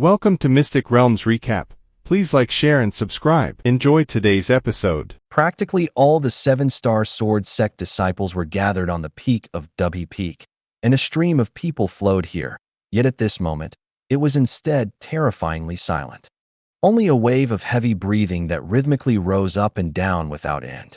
Welcome to Mystic Realms Recap. Please like, share, and subscribe. Enjoy today's episode. Practically all the seven-star sword sect disciples were gathered on the peak of Dubby Peak, and a stream of people flowed here. Yet at this moment, it was instead terrifyingly silent. Only a wave of heavy breathing that rhythmically rose up and down without end.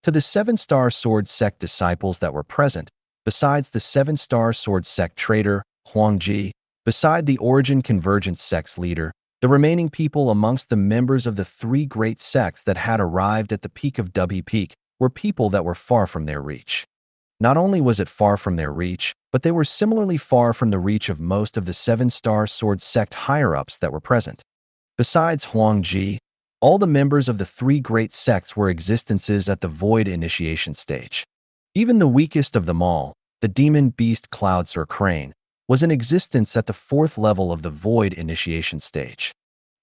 To the seven-star sword sect disciples that were present, besides the seven-star sword sect traitor, Huangji, beside the origin convergence sect's leader, the remaining people amongst the members of the three great sects that had arrived at the peak of Dubby Peak were people that were far from their reach. Not only was it far from their reach, but they were similarly far from the reach of most of the seven-star sword sect higher-ups that were present. Besides Huangji, all the members of the three great sects were existences at the void initiation stage. Even the weakest of them all, the demon beast Cloudser Crane, was in existence at the fourth level of the void initiation stage.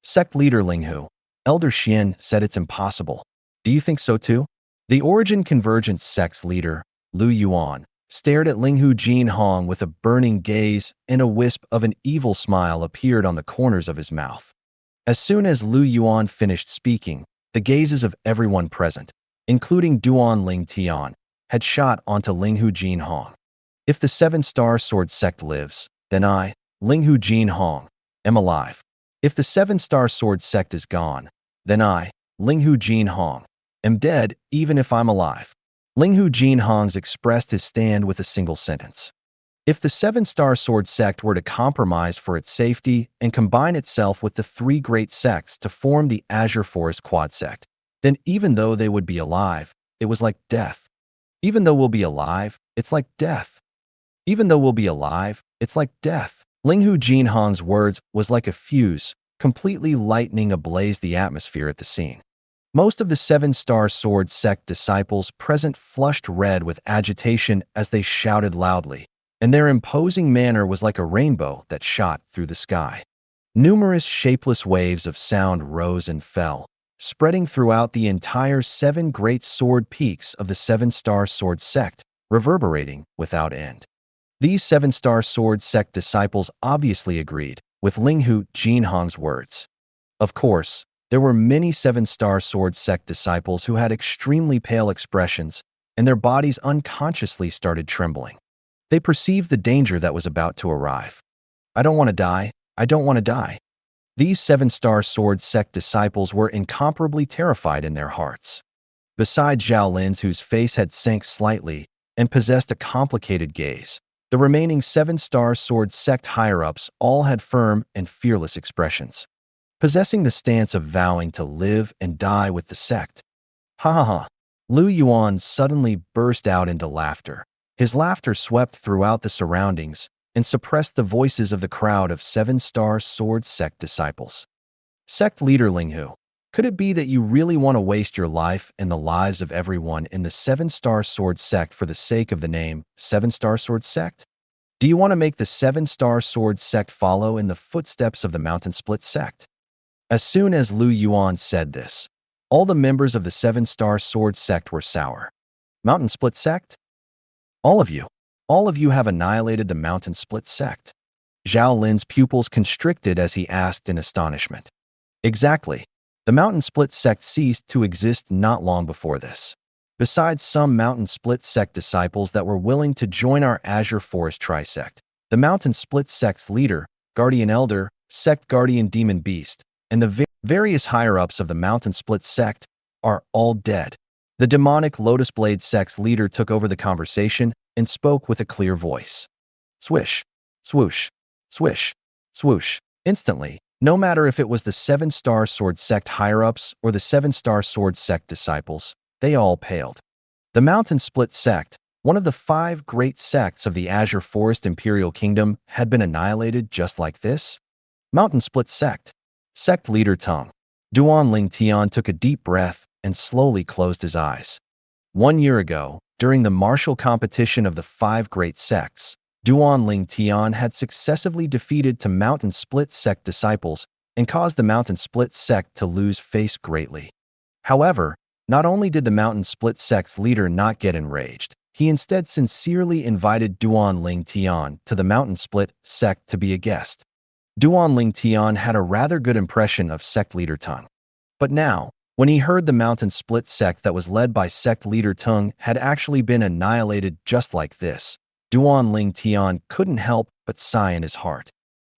Sect leader Linghu, Elder Xian, said it's impossible. Do you think so too? The origin convergence sect's leader, Lu Yuan, stared at Linghu Jin Hong with a burning gaze, and a wisp of an evil smile appeared on the corners of his mouth. As soon as Lu Yuan finished speaking, the gazes of everyone present, including Duan Ling Tian, had shot onto Linghu Jin Hong. If the seven-star sword sect lives, then I, Linghu Jin Hong, am alive. If the seven-star sword sect is gone, then I, Linghu Jin Hong, am dead even if I'm alive. Linghu Jin Hong's expressed his stand with a single sentence. If the seven-star sword sect were to compromise for its safety and combine itself with the three great sects to form the Azure Forest Quad sect, then even though they would be alive, it was like death. Even though we'll be alive, it's like death. Even though we'll be alive, it's like death. Linghu Jin Hong's words was like a fuse, completely lightening ablaze the atmosphere at the scene. Most of the seven-star sword sect disciples present flushed red with agitation as they shouted loudly, and their imposing manner was like a rainbow that shot through the sky. Numerous shapeless waves of sound rose and fell, spreading throughout the entire seven great sword peaks of the seven-star sword sect, reverberating without end. These seven-star sword sect disciples obviously agreed with Linghu Jin Hong's words. Of course, there were many seven-star sword sect disciples who had extremely pale expressions, and their bodies unconsciously started trembling. They perceived the danger that was about to arrive. I don't want to die. I don't want to die. These seven-star sword sect disciples were incomparably terrified in their hearts. Besides Zhao Lin's, whose face had sank slightly and possessed a complicated gaze, the remaining seven-star sword sect higher-ups all had firm and fearless expressions, possessing the stance of vowing to live and die with the sect. Ha ha ha. Lu Yuan suddenly burst out into laughter. His laughter swept throughout the surroundings and suppressed the voices of the crowd of seven-star sword sect disciples. Sect leader Linghu, could it be that you really want to waste your life and the lives of everyone in the seven-star sword sect for the sake of the name seven-star sword sect? Do you want to make the seven-star sword sect follow in the footsteps of the mountain split sect? As soon as Lu Yuan said this, all the members of the seven-star sword sect were sour. Mountain split sect? All of you have annihilated the mountain split sect. Zhao Lin's pupils constricted as he asked in astonishment. Exactly. The mountain split sect ceased to exist not long before this. Besides some mountain split sect disciples that were willing to join our Azure Forest Trisect, the mountain split sect's leader, Guardian Elder, Sect Guardian Demon Beast, and the various higher-ups of the mountain split sect are all dead. The demonic Lotus Blade sect's leader took over the conversation and spoke with a clear voice. Swish, swoosh, swish, swoosh. Instantly, no matter if it was the seven-star sword sect higher-ups or the seven-star sword sect disciples, they all paled. The mountain split sect, one of the five great sects of the Azure Forest Imperial Kingdom, had been annihilated just like this? Mountain split sect. Sect leader Tung. Duan Ling Tian took a deep breath and slowly closed his eyes. 1 year ago, during the martial competition of the five great sects, Duan Ling Tian had successively defeated to mountain split sect disciples and caused the mountain split sect to lose face greatly. However, not only did the mountain split sect's leader not get enraged, he instead sincerely invited Duan Ling Tian to the mountain split sect to be a guest. Duan Ling Tian had a rather good impression of sect leader Tung. But now, when he heard the mountain split sect that was led by sect leader Tung had actually been annihilated just like this, Duan Ling Tian couldn't help but sigh in his heart.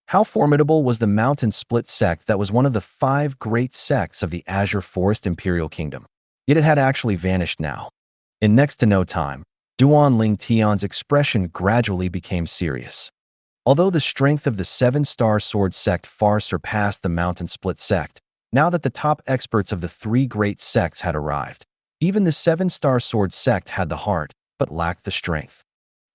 How formidable was the mountain split sect that was one of the 5 great sects of the Azure Forest Imperial Kingdom? Yet it had actually vanished now. In next to no time, Duan Ling Tian's expression gradually became serious. Although the strength of the 7-star sword sect far surpassed the mountain split sect, now that the top experts of the 3 great sects had arrived, even the 7-star sword sect had the heart, but lacked the strength.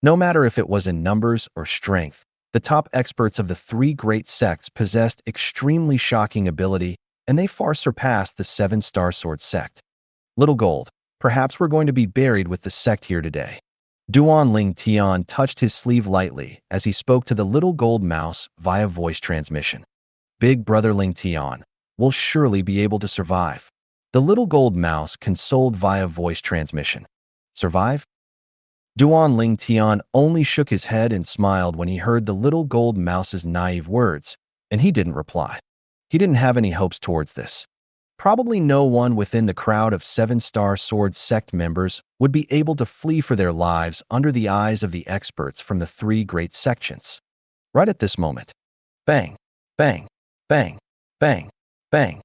No matter if it was in numbers or strength, the top experts of the 3 great sects possessed extremely shocking ability, and they far surpassed the 7-star sword sect. Little Gold, perhaps we're going to be buried with the sect here today. Duan Ling Tian touched his sleeve lightly as he spoke to the little gold mouse via voice transmission. Big brother Ling Tian will surely be able to survive. The little gold mouse consoled via voice transmission. Survive? Duan Ling Tian only shook his head and smiled when he heard the little gold mouse's naive words, and he didn't reply. He didn't have any hopes towards this. Probably no one within the crowd of 7-star sword sect members would be able to flee for their lives under the eyes of the experts from the 3 great sections. Right at this moment. Bang, bang, bang, bang, bang.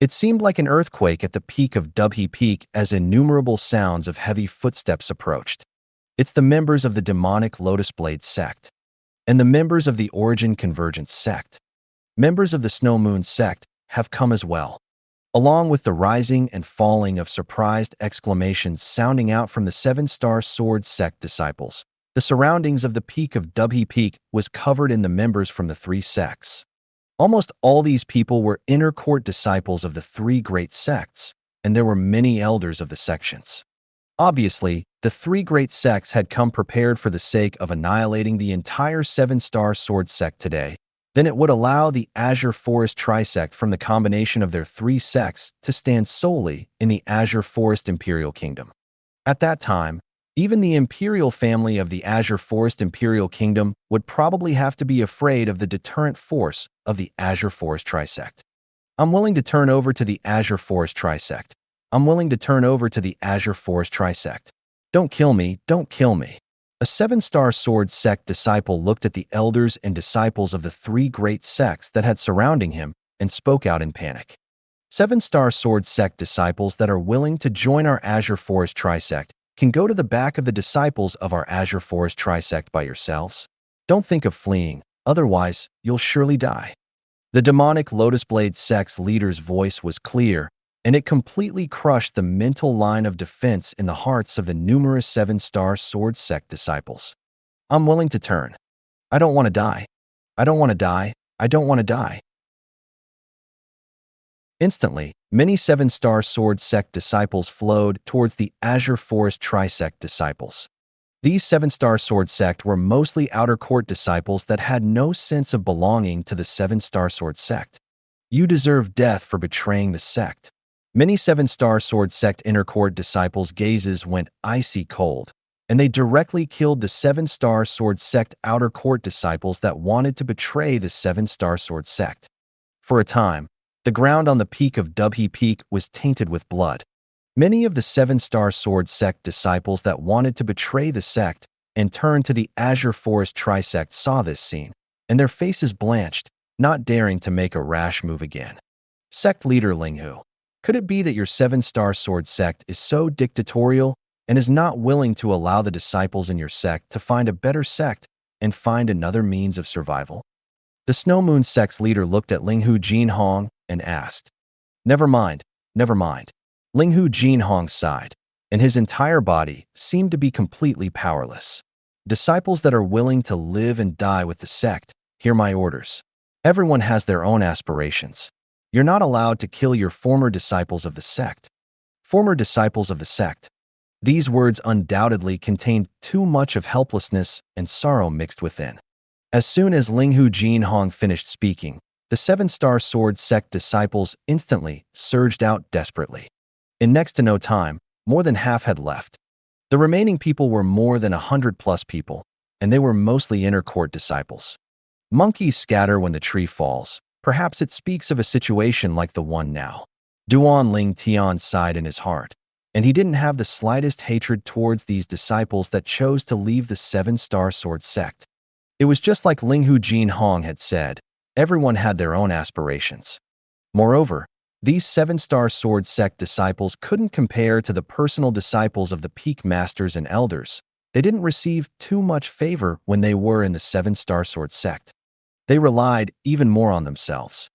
It seemed like an earthquake at the peak of Dubhe Peak as innumerable sounds of heavy footsteps approached. It's the members of the demonic Lotus Blade sect and the members of the Origin Convergence sect. Members of the Snow Moon sect have come as well. Along with the rising and falling of surprised exclamations sounding out from the 7-star sword sect disciples, the surroundings of the peak of Dubhe Peak was covered in the members from the 3 sects. Almost all these people were inner court disciples of the 3 great sects, and there were many elders of the sections. Obviously, the 3 great sects had come prepared for the sake of annihilating the entire 7-star sword sect today. Then it would allow the Azure Forest Trisect from the combination of their 3 sects to stand solely in the Azure Forest Imperial Kingdom. At that time, even the imperial family of the Azure Forest Imperial Kingdom would probably have to be afraid of the deterrent force of the Azure Forest Trisect. I'm willing to turn over to the Azure Forest Trisect. I'm willing to turn over to the Azure Forest Trisect. Don't kill me, don't kill me. A 7-star sword sect disciple looked at the elders and disciples of the 3 great sects that had surrounding him and spoke out in panic. 7-star sword sect disciples that are willing to join our Azure Forest Trisect can go to the back of the disciples of our Azure Forest Trisect by yourselves. Don't think of fleeing, otherwise you'll surely die. The demonic Lotus Blade sect's leader's voice was clear, and it completely crushed the mental line of defense in the hearts of the numerous 7-star sword sect disciples. I'm willing to turn. I don't want to die. I don't want to die. I don't want to die. Instantly, many 7-star sword sect disciples flowed towards the Azure Forest Trisect disciples. These 7-star sword sect were mostly outer court disciples that had no sense of belonging to the 7-star sword sect. You deserve death for betraying the sect. Many 7-star sword sect inner court disciples' gazes went icy cold, and they directly killed the 7-star sword sect outer court disciples that wanted to betray the 7-star sword sect. For a time, the ground on the peak of Dubhe Peak was tainted with blood. Many of the 7-star sword sect disciples that wanted to betray the sect and turn to the Azure Forest Trisect saw this scene, and their faces blanched, not daring to make a rash move again. Sect leader Linghu. Could it be that your 7-star sword sect is so dictatorial and is not willing to allow the disciples in your sect to find a better sect and find another means of survival? The Snow Moon sect's leader looked at Linghu Jinhong and asked. Never mind, never mind. Linghu Jinhong sighed, and his entire body seemed to be completely powerless. Disciples that are willing to live and die with the sect, hear my orders. Everyone has their own aspirations. You're not allowed to kill your former disciples of the sect. Former disciples of the sect. These words undoubtedly contained too much of helplessness and sorrow mixed within. As soon as Linghu Jinhong finished speaking, the 7-star sword sect disciples instantly surged out desperately. In next to no time, more than half had left. The remaining people were more than 100+ people, and they were mostly inner court disciples. Monkeys scatter when the tree falls. Perhaps it speaks of a situation like the one now. Duan Ling Tian sighed in his heart, and he didn't have the slightest hatred towards these disciples that chose to leave the Seven-Star Sword sect. It was just like Linghu Jin Hong had said, everyone had their own aspirations. Moreover, these Seven-Star Sword sect disciples couldn't compare to the personal disciples of the peak masters and elders. They didn't receive too much favor when they were in the Seven-Star Sword sect. They relied even more on themselves.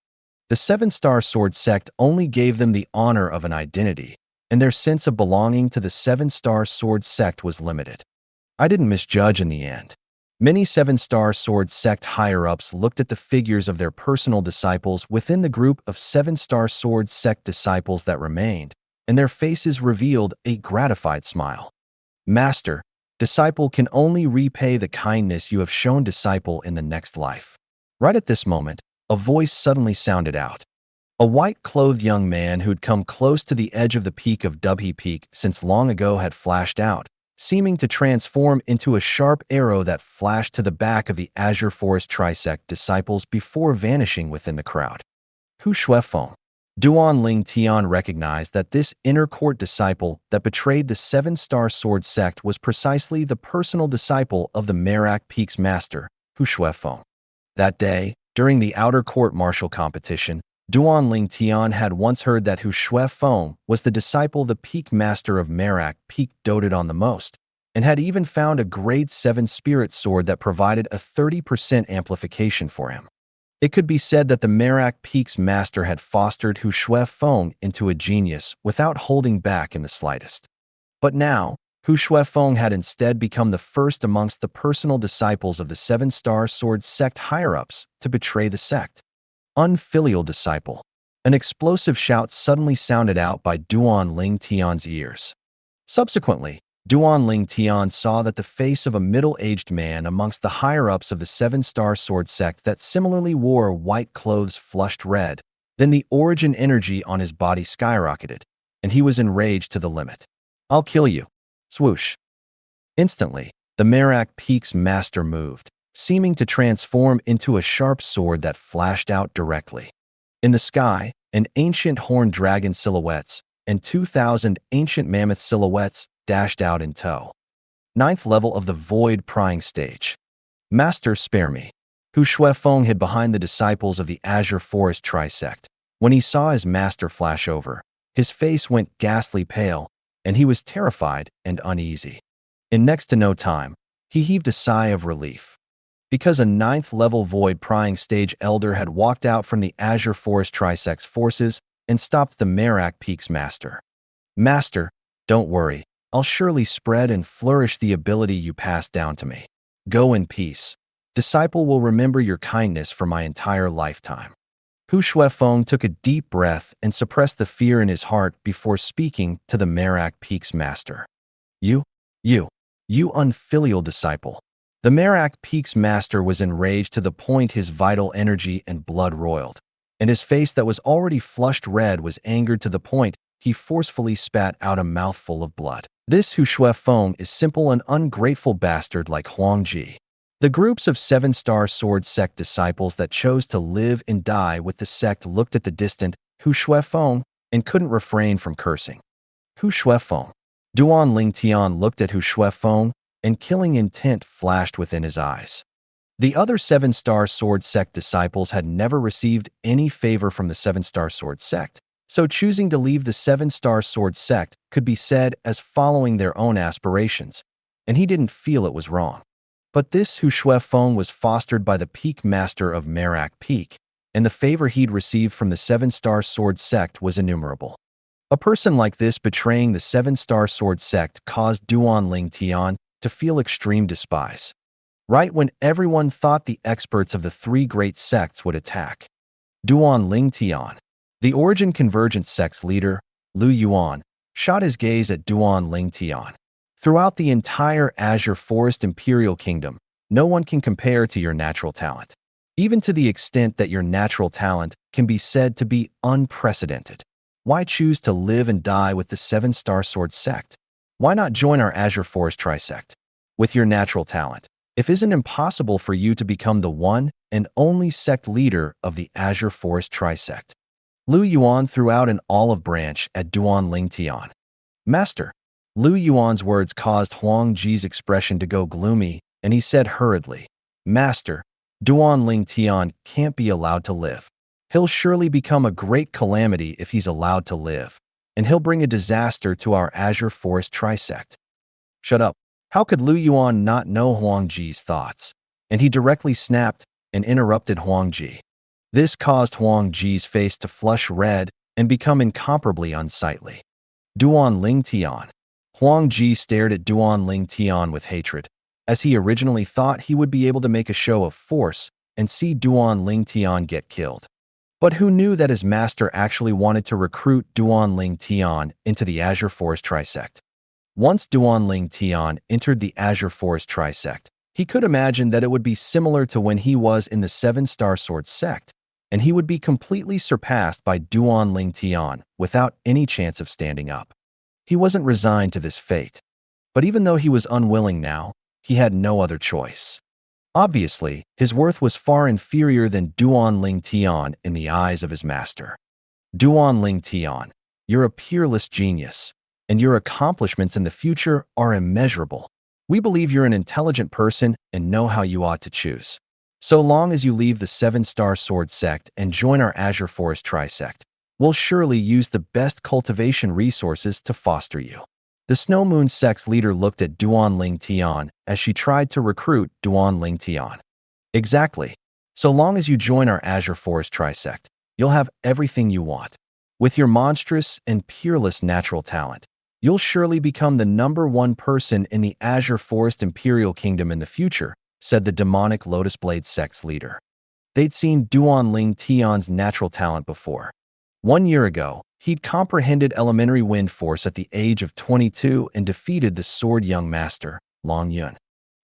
The Seven-Star Sword sect only gave them the honor of an identity, and their sense of belonging to the Seven-Star Sword sect was limited. I didn't misjudge in the end. Many Seven-Star Sword sect higher-ups looked at the figures of their personal disciples within the group of Seven-Star Sword sect disciples that remained, and their faces revealed a gratified smile. Master, disciple can only repay the kindness you have shown disciple in the next life. Right at this moment, a voice suddenly sounded out. A white-clothed young man who'd come close to the edge of the peak of Dubhe Peak since long ago had flashed out, seeming to transform into a sharp arrow that flashed to the back of the Azure Forest Trisect disciples before vanishing within the crowd. Hu Shuefeng. Duan Ling Tian recognized that this inner court disciple that betrayed the Seven-Star Sword sect was precisely the personal disciple of the Merak Peak's master, Hu Shuefeng. That day, during the outer court martial competition, Duan Ling Tian had once heard that Hu Shuefeng was the disciple the peak master of Merak Peak doted on the most, and had even found a grade 7 spirit sword that provided a 30% amplification for him. It could be said that the Merak Peak's master had fostered Hu Shuefeng into a genius without holding back in the slightest. But now, Hu Shuefeng had instead become the first amongst the personal disciples of the Seven-Star Sword sect higher-ups to betray the sect. Unfilial disciple. An explosive shout suddenly sounded out by Duan Ling Tian's ears. Subsequently, Duan Ling Tian saw that the face of a middle-aged man amongst the higher-ups of the Seven-Star Sword sect that similarly wore white clothes flushed red. Then the origin energy on his body skyrocketed, and he was enraged to the limit. "I'll kill you." Swoosh. Instantly, the Merak Peak's master moved, seeming to transform into a sharp sword that flashed out directly. In the sky, an ancient horned dragon silhouettes and 2,000 ancient mammoth silhouettes dashed out in tow. 9th level of the Void Prying Stage. Master, spare me. Hu Shuefeng hid behind the disciples of the Azure Forest Trisect. When he saw his master flash over, his face went ghastly pale, and he was terrified and uneasy. In next to no time, he heaved a sigh of relief. Because a 9th level Void Prying Stage Elder had walked out from the Azure Forest Trisect's forces and stopped the Merak Peak's master. Master, don't worry, I'll surely spread and flourish the ability you passed down to me. Go in peace. Disciple will remember your kindness for my entire lifetime. Hu Shuefeng took a deep breath and suppressed the fear in his heart before speaking to the Merak Peak's master. You unfilial disciple. The Merak Peak's master was enraged to the point his vital energy and blood roiled, and his face that was already flushed red was angered to the point he forcefully spat out a mouthful of blood. This Hu Shuefeng is simple and ungrateful bastard like Huang Ji. The groups of Seven-Star Sword sect disciples that chose to live and die with the sect looked at the distant Hu Shuefeng and couldn't refrain from cursing. Hu Shuefeng. Duan Ling Tian looked at Hu Shuefeng, and killing intent flashed within his eyes. The other Seven-Star Sword sect disciples had never received any favor from the Seven-Star Sword sect, so choosing to leave the Seven-Star Sword sect could be said as following their own aspirations, and he didn't feel it was wrong. But this Hu Shuefeng was fostered by the peak master of Merak Peak, and the favor he'd received from the Seven-Star Sword sect was innumerable. A person like this betraying the Seven-Star Sword sect caused Duan Ling Tian to feel extreme despise. Right when everyone thought the experts of the three great sects would attack. Duan Ling Tian, the Origin Convergence sect's leader, Lu Yuan, shot his gaze at Duan Ling Tian. Throughout the entire Azure Forest Imperial Kingdom, no one can compare to your natural talent, even to the extent that your natural talent can be said to be unprecedented. Why choose to live and die with the Seven-Star Sword sect? Why not join our Azure Forest Trisect? With your natural talent, If it isn't impossible for you to become the one and only sect leader of the Azure Forest Trisect. Lu Yuan threw out an olive branch at Duan Ling Tian. Master. Lu Yuan's words caused Huang Ji's expression to go gloomy, and he said hurriedly, Master, Duan Ling Tian can't be allowed to live. He'll surely become a great calamity if he's allowed to live, and he'll bring a disaster to our Azure Forest Trisect. Shut up. How could Lu Yuan not know Huang Ji's thoughts? And he directly snapped and interrupted Huang Ji. This caused Huang Ji's face to flush red and become incomparably unsightly. Duan Ling Tian. Huang Ji stared at Duan Ling Tian with hatred, as he originally thought he would be able to make a show of force and see Duan Ling Tian get killed. But who knew that his master actually wanted to recruit Duan Ling Tian into the Azure Forest Trisect? Once Duan Ling Tian entered the Azure Forest Trisect, he could imagine that it would be similar to when he was in the Seven-Star Sword sect, and he would be completely surpassed by Duan Ling Tian without any chance of standing up. He wasn't resigned to this fate, but even though he was unwilling now, he had no other choice. Obviously, his worth was far inferior than Duan Ling Tian in the eyes of his master. Duan Ling Tian, you're a peerless genius, and your accomplishments in the future are immeasurable. We believe you're an intelligent person and know how you ought to choose. So long as you leave the Seven-Star Sword sect and join our Azure Forest Trisect, we'll surely use the best cultivation resources to foster you. The Snow Moon sect's leader looked at Duan Ling Tian as she tried to recruit Duan Ling Tian. Exactly. So long as you join our Azure Forest Trisect, you'll have everything you want. With your monstrous and peerless natural talent, you'll surely become the #1 person in the Azure Forest Imperial Kingdom in the future, said the demonic Lotus Blade sect's leader. They'd seen Duan Ling Tian's natural talent before. 1 year ago, he'd comprehended elementary wind force at the age of 22 and defeated the sword young master, Long Yun.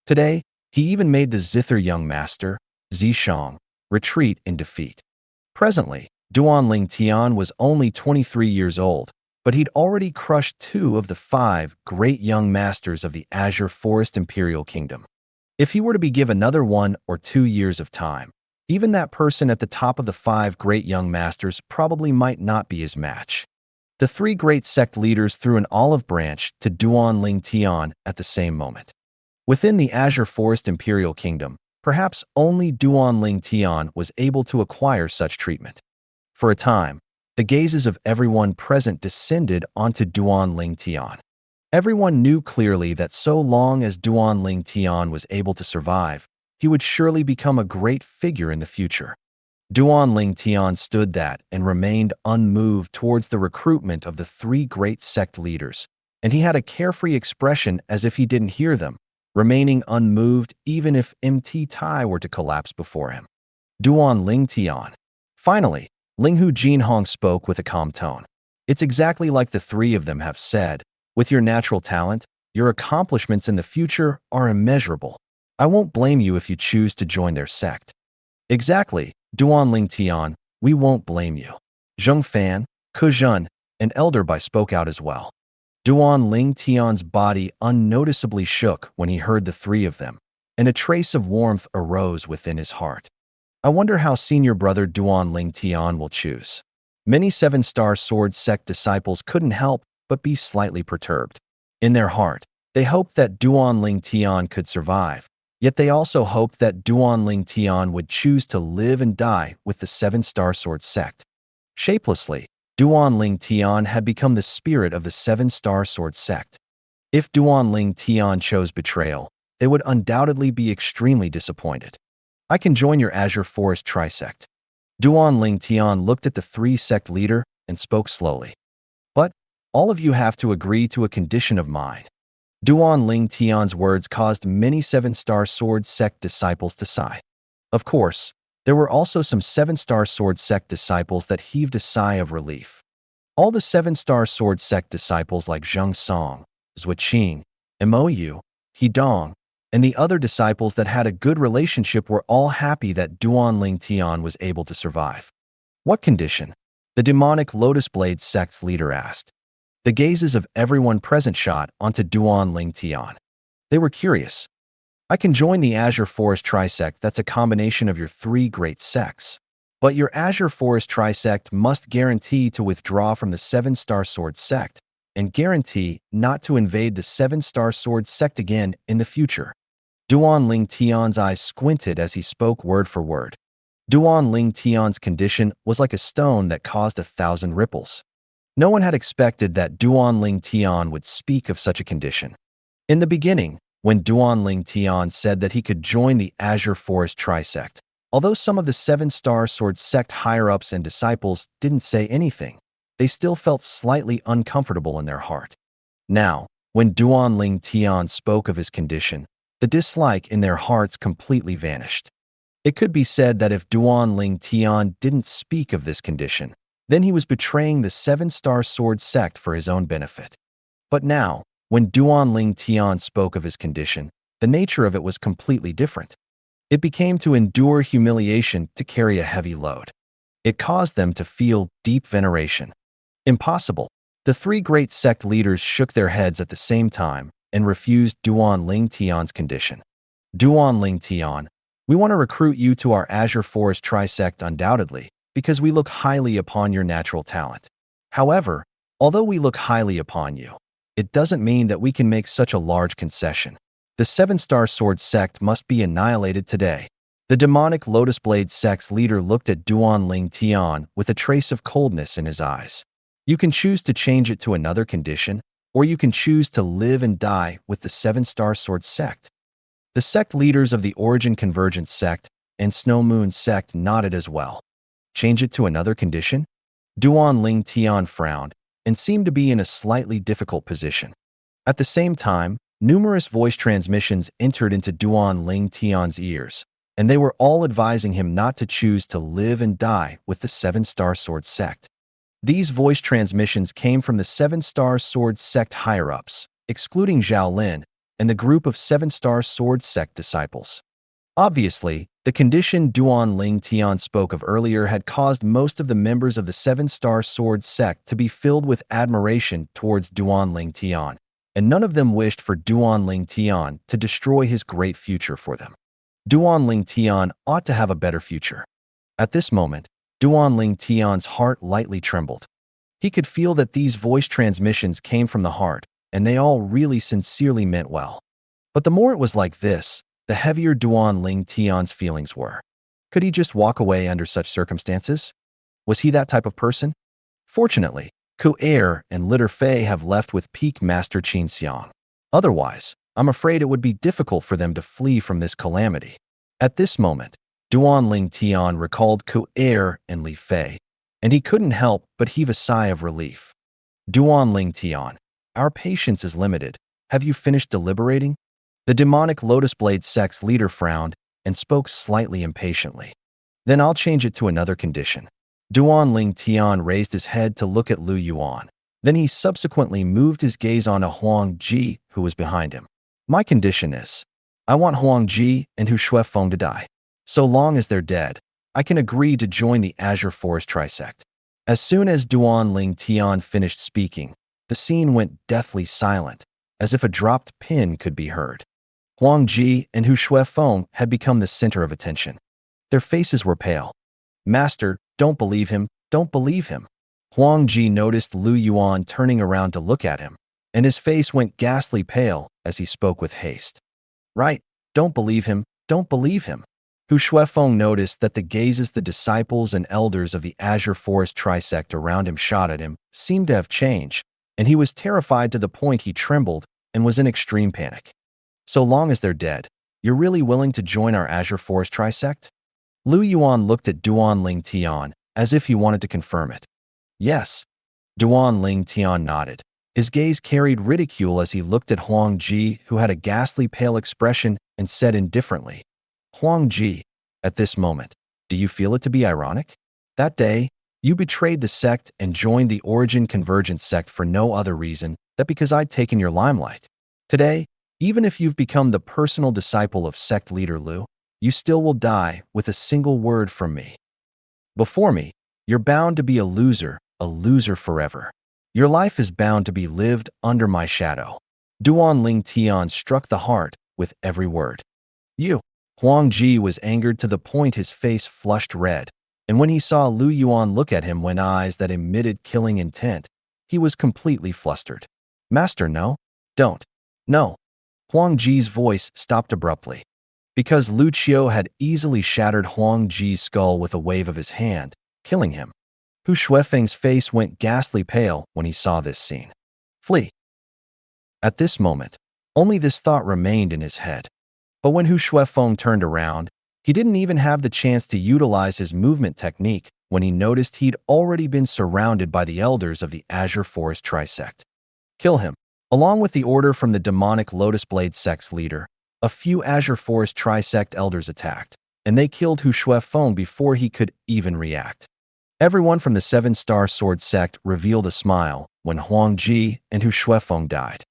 Today, he even made the zither young master, Zishang, retreat in defeat. Presently, Duan Ling Tian was only 23 years old, but he'd already crushed 2 of the 5 great young masters of the Azure Forest Imperial Kingdom. If he were to be given another 1 or 2 years of time, even that person at the top of the 5 great young masters probably might not be his match. The 3 great sect leaders threw an olive branch to Duan Ling Tian at the same moment. Within the Azure Forest Imperial Kingdom, perhaps only Duan Ling Tian was able to acquire such treatment. For a time, the gazes of everyone present descended onto Duan Ling Tian. Everyone knew clearly that so long as Duan Ling Tian was able to survive, he would surely become a great figure in the future. Duan Ling Tian stood that and remained unmoved towards the recruitment of the 3 great sect leaders, and he had a carefree expression as if he didn't hear them, remaining unmoved even if MT Tai were to collapse before him. Duan Ling Tian. Finally, Linghu Jinhong spoke with a calm tone. It's exactly like the 3 of them have said. With your natural talent, your accomplishments in the future are immeasurable. I won't blame you if you choose to join their sect. Exactly, Duan Ling Tian, we won't blame you. Zheng Fan, Ke Zhen, and Elder Bai spoke out as well. Duan Ling Tian's body unnoticeably shook when he heard the 3 of them, and a trace of warmth arose within his heart. I wonder how senior brother Duan Ling Tian will choose. Many Seven-Star Sword sect disciples couldn't help but be slightly perturbed. In their heart, they hoped that Duan Ling Tian could survive, yet they also hoped that Duan Ling Tian would choose to live and die with the Seven-Star Sword sect. Shapelessly, Duan Ling Tian had become the spirit of the Seven-Star Sword sect. If Duan Ling Tian chose betrayal, they would undoubtedly be extremely disappointed. I can join your Azure Forest Trisect. Duan Ling Tian looked at the 3 sect leader and spoke slowly. But all of you have to agree to a condition of mine. Duan Ling Tian's words caused many Seven-Star Sword sect disciples to sigh. Of course, there were also some Seven-Star Sword sect disciples that heaved a sigh of relief. All the Seven-Star Sword sect disciples like Zheng Song, Zhuqing, Mo Yu, He Dong, and the other disciples that had a good relationship were all happy that Duan Ling Tian was able to survive. What condition? The demonic Lotus Blade sect's leader asked. The gazes of everyone present shot onto Duan Ling Tian. They were curious. I can join the Azure Forest Trisect that's a combination of your three great sects. But your Azure Forest Trisect must guarantee to withdraw from the Seven-Star Sword sect and guarantee not to invade the Seven-Star Sword sect again in the future. Duan Ling Tian's eyes squinted as he spoke word for word. Duan Ling Tian's condition was like a stone that caused 1,000 ripples. No one had expected that Duan Ling Tian would speak of such a condition. In the beginning, when Duan Ling Tian said that he could join the Azure Forest Trisect, although some of the Seven-Star Sword sect higher-ups and disciples didn't say anything, they still felt slightly uncomfortable in their heart. Now, when Duan Ling Tian spoke of his condition, the dislike in their hearts completely vanished. It could be said that if Duan Ling Tian didn't speak of this condition, then he was betraying the Seven-Star Sword sect for his own benefit. But now, when Duan Ling Tian spoke of his condition, the nature of it was completely different. It became to endure humiliation to carry a heavy load. It caused them to feel deep veneration. Impossible. The three great sect leaders shook their heads at the same time and refused Duan Ling Tian's condition. Duan Ling Tian, we want to recruit you to our Azure Forest Trisect undoubtedly, because we look highly upon your natural talent. However, although we look highly upon you, it doesn't mean that we can make such a large concession. The Seven-Star Sword sect must be annihilated today. The demonic Lotus Blade sect's leader looked at Duan Ling Tian with a trace of coldness in his eyes. You can choose to change it to another condition, or you can choose to live and die with the Seven-Star Sword sect. The sect leaders of the Origin Convergence sect and Snow Moon sect nodded as well. Change it to another condition? Duan Ling Tian frowned and seemed to be in a slightly difficult position. At the same time, numerous voice transmissions entered into Duan Ling Tian's ears, and they were all advising him not to choose to live and die with the Seven-Star Sword sect. These voice transmissions came from the Seven-Star Sword sect higher-ups, excluding Zhao Lin, and the group of Seven-Star Sword sect disciples. Obviously, the condition Duan Ling Tian spoke of earlier had caused most of the members of the Seven-Star Sword sect to be filled with admiration towards Duan Ling Tian, and none of them wished for Duan Ling Tian to destroy his great future for them. Duan Ling Tian ought to have a better future. At this moment, Duan Ling Tian's heart lightly trembled. He could feel that these voice transmissions came from the heart, and they all really sincerely meant well. But the more it was like this, the heavier Duan Ling Tian's feelings were. Could he just walk away under such circumstances? Was he that type of person? Fortunately, Ku Er and Litter Fei have left with Peak Master Qin Xiang. Otherwise, I'm afraid it would be difficult for them to flee from this calamity. At this moment, Duan Ling Tian recalled Ku Er and Li Fei, and he couldn't help but heave a sigh of relief. Duan Ling Tian, our patience is limited. Have you finished deliberating? The demonic Lotus Blade sect's leader frowned and spoke slightly impatiently. Then I'll change it to another condition. Duan Ling Tian raised his head to look at Lu Yuan. Then he subsequently moved his gaze on a Huang Ji who was behind him. My condition is, I want Huang Ji and Hu Shuefeng to die. So long as they're dead, I can agree to join the Azure Forest Trisect. As soon as Duan Ling Tian finished speaking, the scene went deathly silent, as if a dropped pin could be heard. Huang Ji and Hu Shuefeng had become the center of attention. Their faces were pale. Master, don't believe him, don't believe him. Huang Ji noticed Lu Yuan turning around to look at him, and his face went ghastly pale as he spoke with haste. Right, don't believe him, don't believe him. Hu Shuefeng noticed that the gazes the disciples and elders of the Azure Forest Trisect around him shot at him seemed to have changed, and he was terrified to the point he trembled and was in extreme panic. So long as they're dead, you're really willing to join our Azure Forest Trisect? Lu Yuan looked at Duan Ling Tian as if he wanted to confirm it. Yes. Duan Ling Tian nodded. His gaze carried ridicule as he looked at Huang Ji, who had a ghastly pale expression, and said indifferently, Huang Ji, at this moment, do you feel it to be ironic? That day, you betrayed the sect and joined the Origin Convergence sect for no other reason than because I'd taken your limelight. Today, even if you've become the personal disciple of sect leader Lu, you still will die with a single word from me. Before me, you're bound to be a loser forever. Your life is bound to be lived under my shadow. Duan Ling Tian struck the heart with every word. You. Huang Ji was angered to the point his face flushed red, and when he saw Lu Yuan look at him with eyes that emitted killing intent, he was completely flustered. Master, no. Don't. No. Huang Ji's voice stopped abruptly. Because Lu Qiu had easily shattered Huang Ji's skull with a wave of his hand, killing him. Hu Shuifeng's face went ghastly pale when he saw this scene. Flee. At this moment, only this thought remained in his head. But when Hu Shuifeng turned around, he didn't even have the chance to utilize his movement technique when he noticed he'd already been surrounded by the elders of the Azure Forest Trisect. Kill him. Along with the order from the demonic Lotus Blade sect's leader, a few Azure Forest Trisect elders attacked, and they killed Hu Shuifeng before he could even react. Everyone from the Seven-Star Sword sect revealed a smile when Huang Ji and Hu Shuifeng died.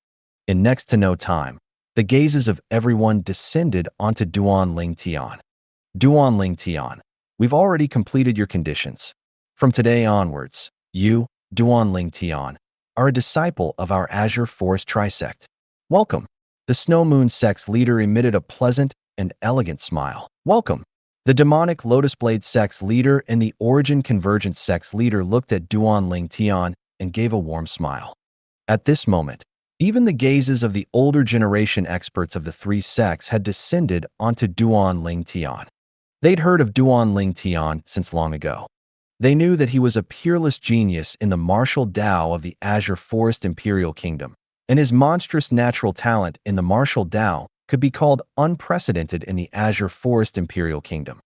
In next to no time, the gazes of everyone descended onto Duan Ling Tian. Duan Ling Tian, we've already completed your conditions. From today onwards, you, Duan Ling Tian, are a disciple of our Azure Forest Trisect. Welcome. The Snow Moon sect's leader emitted a pleasant and elegant smile. Welcome. The demonic Lotus Blade sect's leader and the Origin Convergence sect's leader looked at Duan Ling Tian and gave a warm smile. At this moment, even the gazes of the older generation experts of the three sects had descended onto Duan Ling Tian. They'd heard of Duan Ling Tian since long ago. They knew that he was a peerless genius in the martial Tao of the Azure Forest Imperial Kingdom, and his monstrous natural talent in the martial Tao could be called unprecedented in the Azure Forest Imperial Kingdom.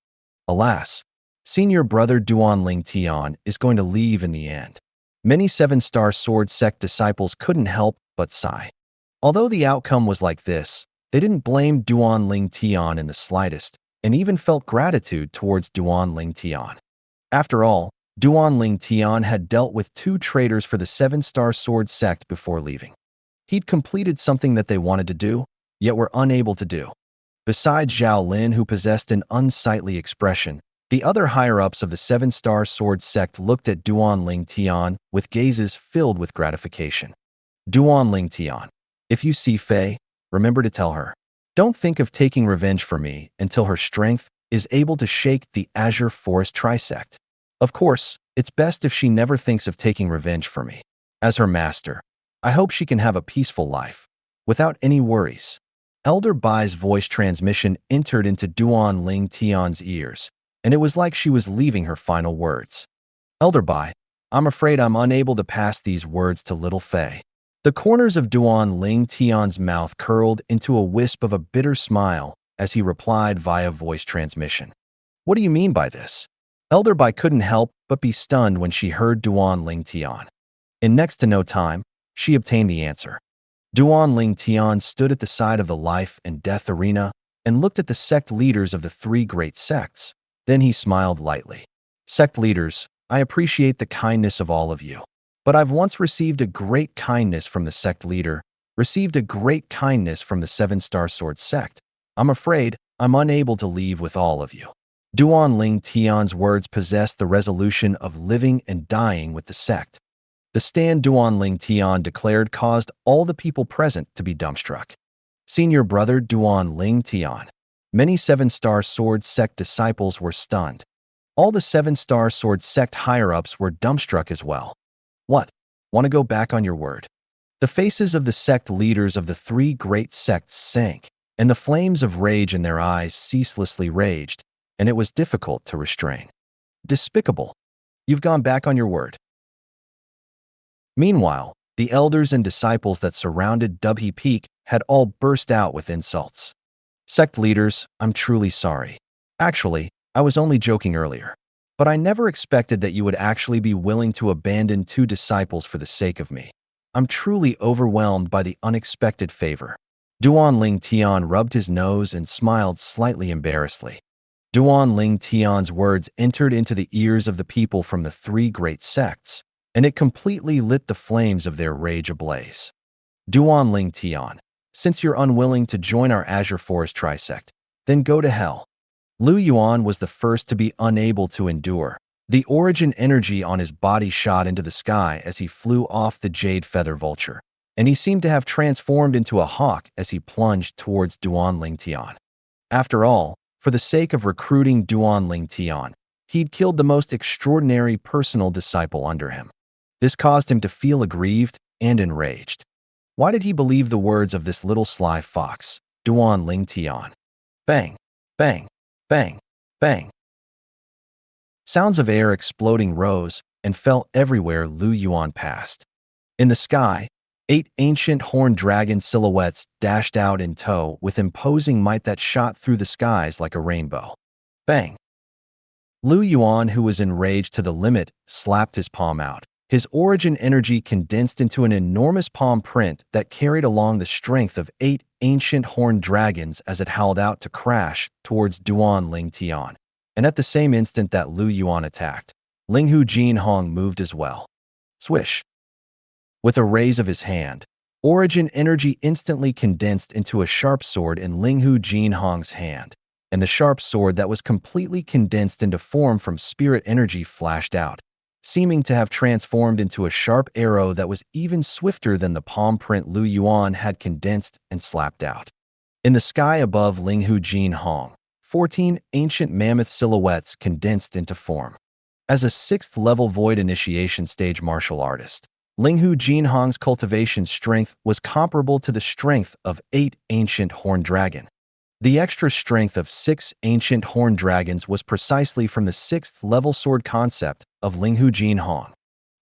Alas, senior brother Duan Ling Tian is going to leave in the end. Many Seven-Star Sword sect disciples couldn't help but sigh. Although the outcome was like this, they didn't blame Duan Ling Tian in the slightest, and even felt gratitude towards Duan Ling Tian. After all, Duan Ling Tian had dealt with two traitors for the Seven-Star Sword sect before leaving. He'd completed something that they wanted to do, yet were unable to do. Besides Zhao Lin, who possessed an unsightly expression, the other higher-ups of the Seven-Star Sword sect looked at Duan Ling Tian with gazes filled with gratification. Duan Ling Tian, if you see Fei, remember to tell her. Don't think of taking revenge for me until her strength is able to shake the Azure Forest Trisect. Of course, it's best if she never thinks of taking revenge for me. As her master, I hope she can have a peaceful life, without any worries. Elder Bai's voice transmission entered into Duan Ling Tian's ears, and it was like she was leaving her final words. Elder Bai, I'm afraid I'm unable to pass these words to little Fei. The corners of Duan Ling Tian's mouth curled into a wisp of a bitter smile as he replied via voice transmission. What do you mean by this? Elder Bai couldn't help but be stunned when she heard Duan Ling Tian. In next to no time, she obtained the answer. Duan Ling Tian stood at the side of the life and death arena and looked at the sect leaders of the three great sects. Then he smiled lightly. Sect leaders, I appreciate the kindness of all of you. But I've once received a great kindness from the sect leader, received a great kindness from the Seven-Star Sword sect. I'm afraid I'm unable to leave with all of you. Duan Ling Tian's words possessed the resolution of living and dying with the sect. The stand Duan Ling Tian declared caused all the people present to be dumbstruck. Senior brother Duan Ling Tian. Many Seven-Star Sword sect disciples were stunned. All the Seven-Star Sword sect higher-ups were dumbstruck as well. What? Want to go back on your word? The faces of the sect leaders of the three great sects sank, and the flames of rage in their eyes ceaselessly raged, and it was difficult to restrain. Despicable. You've gone back on your word. Meanwhile, the elders and disciples that surrounded Dubhe Peak had all burst out with insults. Sect leaders, I'm truly sorry. Actually, I was only joking earlier. But I never expected that you would actually be willing to abandon two disciples for the sake of me. I'm truly overwhelmed by the unexpected favor. Duan Ling Tian rubbed his nose and smiled slightly embarrassedly. Duan Ling Tian's words entered into the ears of the people from the three great sects, and it completely lit the flames of their rage ablaze. Duan Ling Tian, since you're unwilling to join our Azure Forest Trisect, then go to hell. Lu Yuan was the first to be unable to endure. The origin energy on his body shot into the sky as he flew off the jade feather vulture, and he seemed to have transformed into a hawk as he plunged towards Duan Ling Tian. After all, for the sake of recruiting Duan Ling Tian, he'd killed the most extraordinary personal disciple under him. This caused him to feel aggrieved and enraged. Why did he believe the words of this little sly fox, Duan Ling Tian? Bang, bang, bang, bang. Sounds of air exploding rose and fell everywhere Lu Yuan passed. In the sky, 8 ancient horned dragon silhouettes dashed out in tow with imposing might that shot through the skies like a rainbow. Bang! Lu Yuan, who was enraged to the limit, slapped his palm out. His origin energy condensed into an enormous palm print that carried along the strength of 8 ancient horned dragons as it howled out to crash towards Duan Ling Tian. And at the same instant that Lu Yuan attacked, Linghu Jin Hong moved as well. Swish! With a raise of his hand, origin energy instantly condensed into a sharp sword in Linghu Jin Hong's hand, and the sharp sword that was completely condensed into form from spirit energy flashed out, seeming to have transformed into a sharp arrow that was even swifter than the palm print Lu Yuan had condensed and slapped out. In the sky above Linghu Jin Hong, 14 ancient mammoth silhouettes condensed into form. As a 6th-level void initiation stage martial artist, Linghu Jin Hong's cultivation strength was comparable to the strength of 8 ancient horned dragon. The extra strength of 6 ancient horned dragons was precisely from the 6th-level sword concept of Linghu Jin Hong.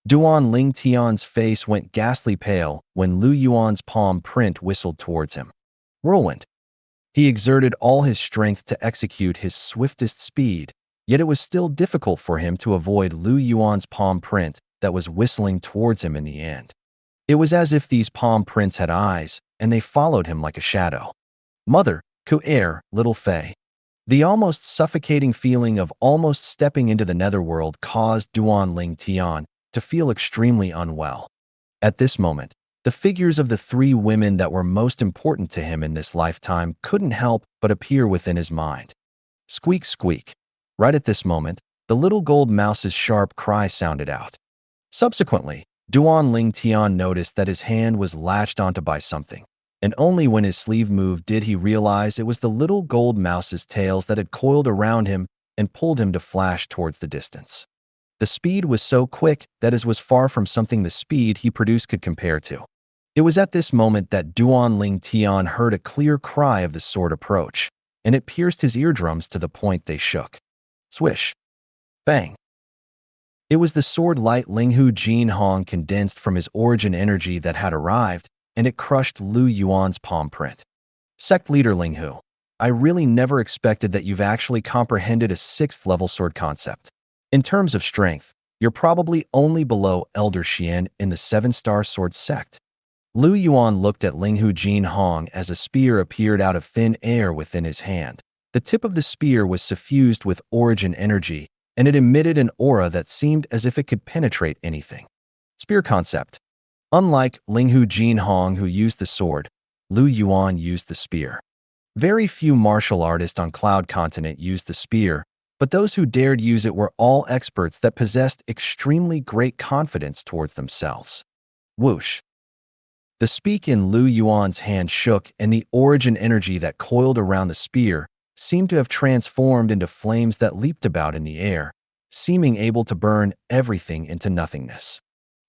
Duan Ling Tian's face went ghastly pale when Lu Yuan's palm print whistled towards him. Whirlwind. He exerted all his strength to execute his swiftest speed, yet it was still difficult for him to avoid Lu Yuan's palm print that was whistling towards him in the end. It was as if these palm prints had eyes, and they followed him like a shadow. Mother, Ku-air, little Fei. The almost suffocating feeling of almost stepping into the netherworld caused Duan Ling Tian to feel extremely unwell. At this moment, the figures of the 3 women that were most important to him in this lifetime couldn't help but appear within his mind. Squeak, squeak. Right at this moment, the little gold mouse's sharp cry sounded out. Subsequently, Duan Ling Tian noticed that his hand was latched onto by something, and only when his sleeve moved did he realize it was the little gold mouse's tails that had coiled around him and pulled him to flash towards the distance. The speed was so quick that it was far from something the speed he produced could compare to. It was at this moment that Duan Ling Tian heard a clear cry of the sword approach, and it pierced his eardrums to the point they shook. Swish. Bang. It was the sword light Linghu Jin Hong condensed from his origin energy that had arrived, and it crushed Lu Yuan's palm print. Sect leader Linghu, I really never expected that you've actually comprehended a 6th-level sword concept. In terms of strength, you're probably only below Elder Xian in the 7-star sword sect. Lu Yuan looked at Linghu Jin Hong as a spear appeared out of thin air within his hand. The tip of the spear was suffused with origin energy, and it emitted an aura that seemed as if it could penetrate anything. Spear concept. Unlike Linghu Jin Hong, who used the sword, Lu Yuan used the spear. Very few martial artists on Cloud Continent used the spear, but those who dared use it were all experts that possessed extremely great confidence towards themselves. Whoosh. The speak in Lu Yuan's hand shook, and the origin energy that coiled around the spear seemed to have transformed into flames that leaped about in the air, seeming able to burn everything into nothingness.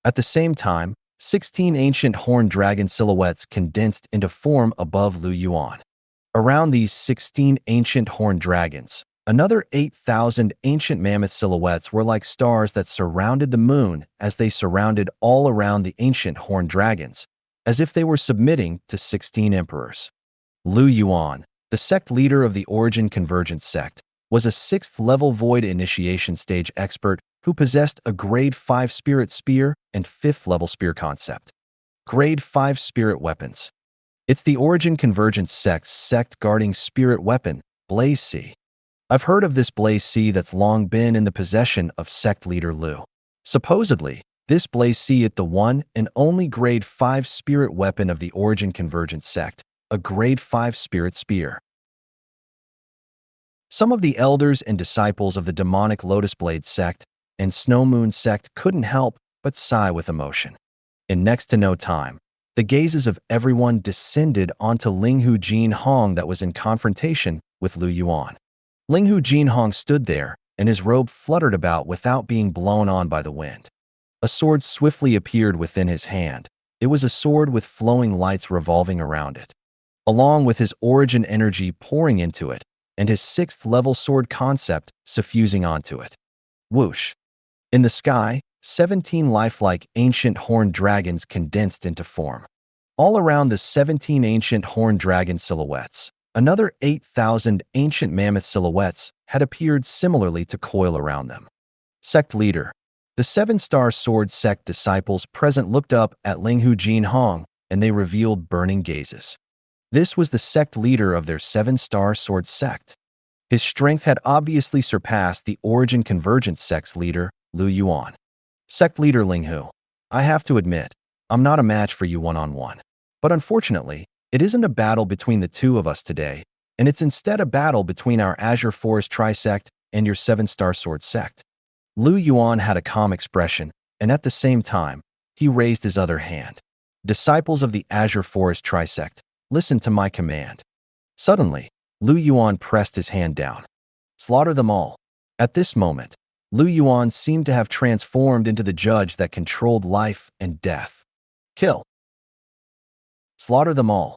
At the same time, 16 ancient horned dragon silhouettes condensed into form above Lu Yuan. Around these 16 ancient horned dragons, another 8,000 ancient mammoth silhouettes were like stars that surrounded the moon as they surrounded all around the ancient horned dragons, as if they were submitting to 16 emperors. Lu Yuan, the sect leader of the Origin Convergence sect, was a 6th-level void initiation stage expert who possessed a Grade 5 spirit spear and 5th-level spear concept. Grade 5 spirit weapons. It's the Origin Convergence sect's sect-guarding spirit weapon, Blaze C. I've heard of this Blaze C that's long been in the possession of sect leader Lu. Supposedly, this Blaze C is the one and only Grade 5 spirit weapon of the Origin Convergence sect, a Grade 5 spirit spear. Some of the elders and disciples of the demonic Lotus Blade sect and Snow Moon sect couldn't help but sigh with emotion. In next to no time, the gazes of everyone descended onto Linghu Jin Hong that was in confrontation with Lu Yuan. Linghu Jinhong stood there, and his robe fluttered about without being blown on by the wind. A sword swiftly appeared within his hand. It was a sword with flowing lights revolving around it, along with his origin energy pouring into it, and his 6th-level sword concept suffusing onto it. Whoosh! In the sky, 17 lifelike ancient horned dragons condensed into form. All around the 17 ancient horned dragon silhouettes, another 8,000 ancient mammoth silhouettes had appeared similarly to coil around them. Sect leader. The 7-star sword sect disciples present looked up at Linghu Jinhong, and they revealed burning gazes. This was the sect leader of their 7-star sword sect. His strength had obviously surpassed the origin convergence sect's leader, Lu Yuan. Sect leader Linghu, I have to admit, I'm not a match for you one-on-one. But unfortunately, it isn't a battle between the two of us today, and it's instead a battle between our Azure Forest Trisect and your 7-star sword sect. Lu Yuan had a calm expression, and at the same time, he raised his other hand. Disciples of the Azure Forest Trisect, listen to my command. Suddenly, Lu Yuan pressed his hand down. Slaughter them all. At this moment, Lu Yuan seemed to have transformed into the judge that controlled life and death. Kill. Slaughter them all.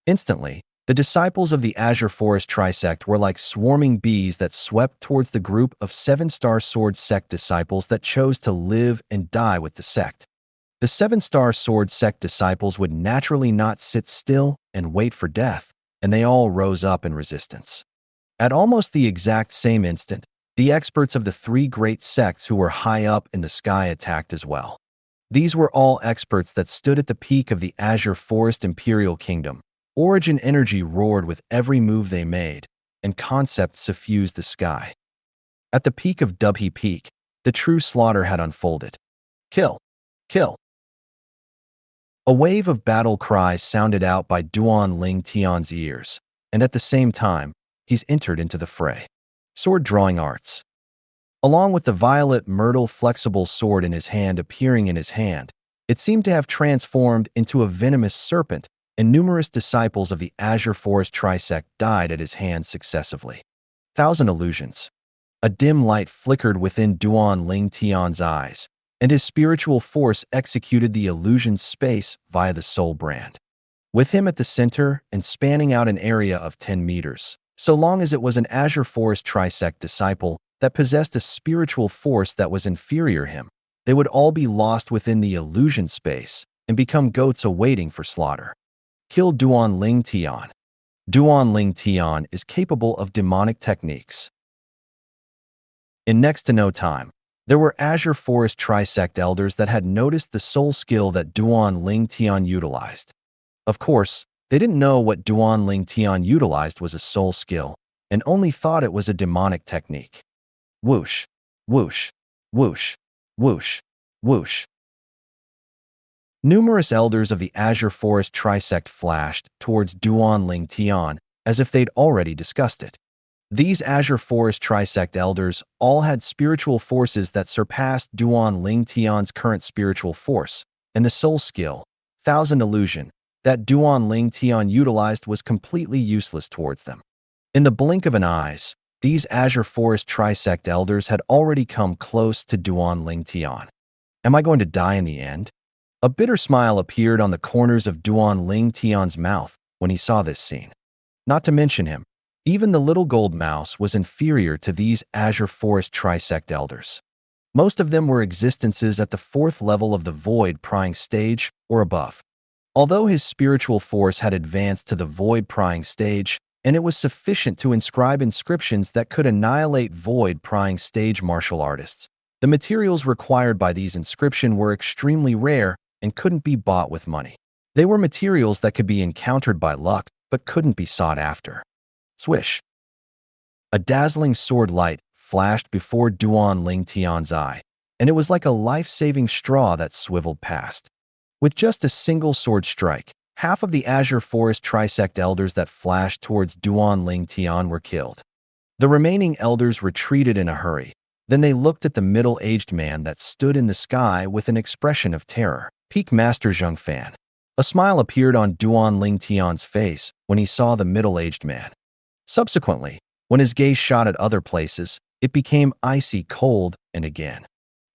Instantly, the disciples of the Azure Forest Trisect were like swarming bees that swept towards the group of 7-star sword sect disciples that chose to live and die with the sect. The 7-star sword sect disciples would naturally not sit still and wait for death, and they all rose up in resistance. At almost the exact same instant, the experts of the 3 great sects who were high up in the sky attacked as well. These were all experts that stood at the peak of the Azure Forest Imperial Kingdom. Origin energy roared with every move they made, and concepts suffused the sky. At the peak of Dubhe Peak, the true slaughter had unfolded. Kill! Kill! A wave of battle cries sounded out by Duan Ling Tian's ears, and at the same time, he's entered into the fray. Sword drawing arts. Along with the violet myrtle flexible sword in his hand appearing in his hand, it seemed to have transformed into a venomous serpent, and numerous disciples of the Azure Forest Trisect died at his hands successively. 1,000 illusions. A dim light flickered within Duan Ling Tian's eyes, and his spiritual force executed the illusion's space via the soul brand. With him at the center and spanning out an area of 10 meters, so long as it was an Azure Forest Trisect disciple that possessed a spiritual force that was inferior him, they would all be lost within the illusion space and become goats awaiting for slaughter. Kill Duan Ling Tian. Duan Ling Tian is capable of demonic techniques. In next to no time, there were Azure Forest Trisect elders that had noticed the soul skill that Duan Ling Tian utilized. Of course, they didn't know what Duan Ling Tian utilized was a soul skill, and only thought it was a demonic technique. Whoosh, whoosh, whoosh, whoosh, whoosh. Numerous elders of the Azure Forest Trisect flashed towards Duan Ling Tian as if they'd already discussed it. These Azure Forest Trisect elders all had spiritual forces that surpassed Duan Ling Tian's current spiritual force, and the soul skill, 1,000 illusion, that Duan Ling Tian utilized was completely useless towards them. In the blink of an eye, these Azure Forest Trisect elders had already come close to Duan Ling Tian. Am I going to die in the end? A bitter smile appeared on the corners of Duan Ling Tian's mouth when he saw this scene. Not to mention him, even the little gold mouse was inferior to these Azure Forest Trisect elders. Most of them were existences at the 4th level of the Void Prying stage or above. Although his spiritual force had advanced to the Void Prying stage, and it was sufficient to inscribe inscriptions that could annihilate Void Prying stage martial artists, the materials required by these inscriptions were extremely rare and couldn't be bought with money. They were materials that could be encountered by luck, but couldn't be sought after. Swish. A dazzling sword light flashed before Duan Ling Tian's eye, and it was like a life-saving straw that swiveled past. With just a single sword strike, half of the Azure Forest Trisect elders that flashed towards Duan Ling Tian were killed. The remaining elders retreated in a hurry. Then they looked at the middle-aged man that stood in the sky with an expression of terror. Peak Master Zheng Fan. A smile appeared on Duan Ling Tian's face when he saw the middle-aged man. Subsequently, when his gaze shot at other places, it became icy cold and again.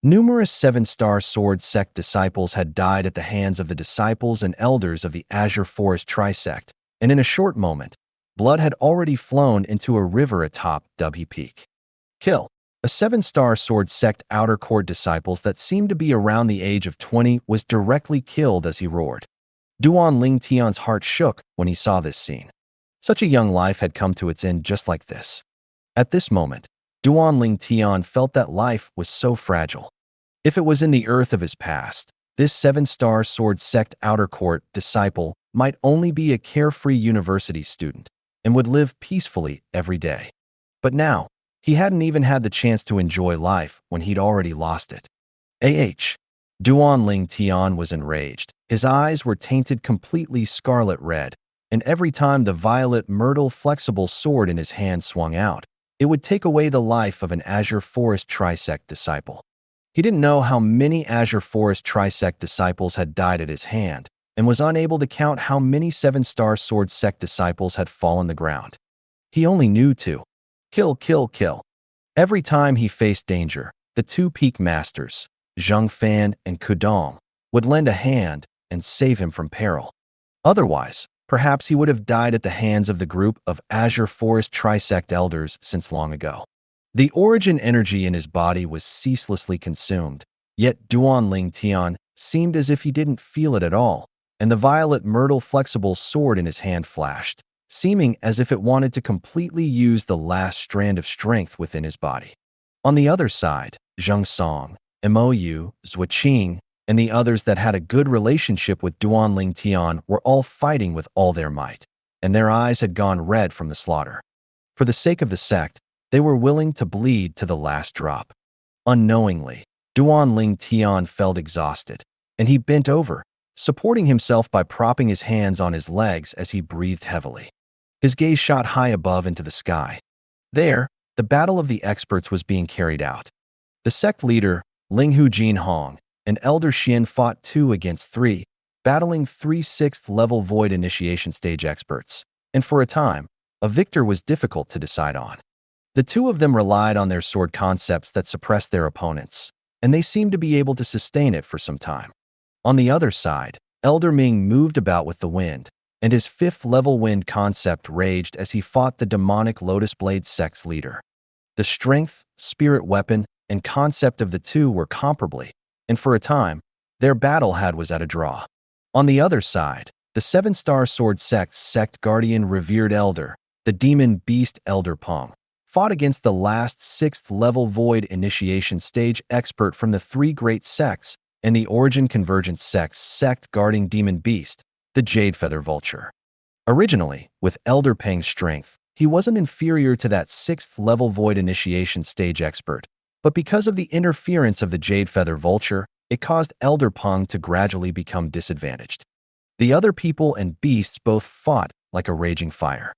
Numerous seven-star sword sect disciples had died at the hands of the disciples and elders of the Azure Forest Trisect, and in a short moment, blood had already flown into a river atop Dubhe Peak. Kill. A seven-star sword sect outer court disciples that seemed to be around the age of 20 was directly killed as he roared. Duan Ling Tian's heart shook when he saw this scene. Such a young life had come to its end just like this. At this moment, Duan Ling Tian felt that life was so fragile. If it was in the earth of his past, this seven-star sword sect outer court disciple might only be a carefree university student and would live peacefully every day. But now, he hadn't even had the chance to enjoy life when he'd already lost it. Duan Ling Tian was enraged. His eyes were tainted completely scarlet red, and every time the violet myrtle flexible sword in his hand swung out, it would take away the life of an Azure Forest Trisect disciple. He didn't know how many Azure Forest Trisect disciples had died at his hand, and was unable to count how many seven-star sword sect disciples had fallen the ground. He only knew to kill. Every time he faced danger, the two peak masters, Zheng Fan and Kudong, would lend a hand and save him from peril. Otherwise, perhaps he would have died at the hands of the group of Azure Forest Trisect elders since long ago. The origin energy in his body was ceaselessly consumed, yet Duan Ling Tian seemed as if he didn't feel it at all, and the violet myrtle flexible sword in his hand flashed, seeming as if it wanted to completely use the last strand of strength within his body. On the other side, Zheng Song, Mou, Zuoqing, and the others that had a good relationship with Duan Ling Tian were all fighting with all their might, and their eyes had gone red from the slaughter. For the sake of the sect, they were willing to bleed to the last drop. Unknowingly, Duan Ling Tian felt exhausted, and he bent over, supporting himself by propping his hands on his legs as he breathed heavily. His gaze shot high above into the sky. There, the battle of the experts was being carried out. The sect leader, Linghu Jinhong, and Elder Xian fought 2 against 3, battling 3 6th-level Void Initiation Stage experts, and for a time, a victor was difficult to decide on. The two of them relied on their sword concepts that suppressed their opponents, and they seemed to be able to sustain it for some time. On the other side, Elder Ming moved about with the wind, and his 5th-level wind concept raged as he fought the demonic Lotus Blade sect's leader. The strength, spirit weapon, and concept of the two were comparably, and for a time, their battle was at a draw. On the other side, the 7-star sword sect's sect guardian revered elder, the demon beast Elder Peng, fought against the last 6th-level Void Initiation Stage expert from the 3 great sects and the Origin Convergence sect's sect guarding demon beast, the Jade Feather Vulture. Originally, with Elder Peng's strength, he wasn't inferior to that 6th-level Void Initiation Stage expert, but because of the interference of the Jade Feather Vulture, it caused Elder Peng to gradually become disadvantaged. The other people and beasts both fought like a raging fire.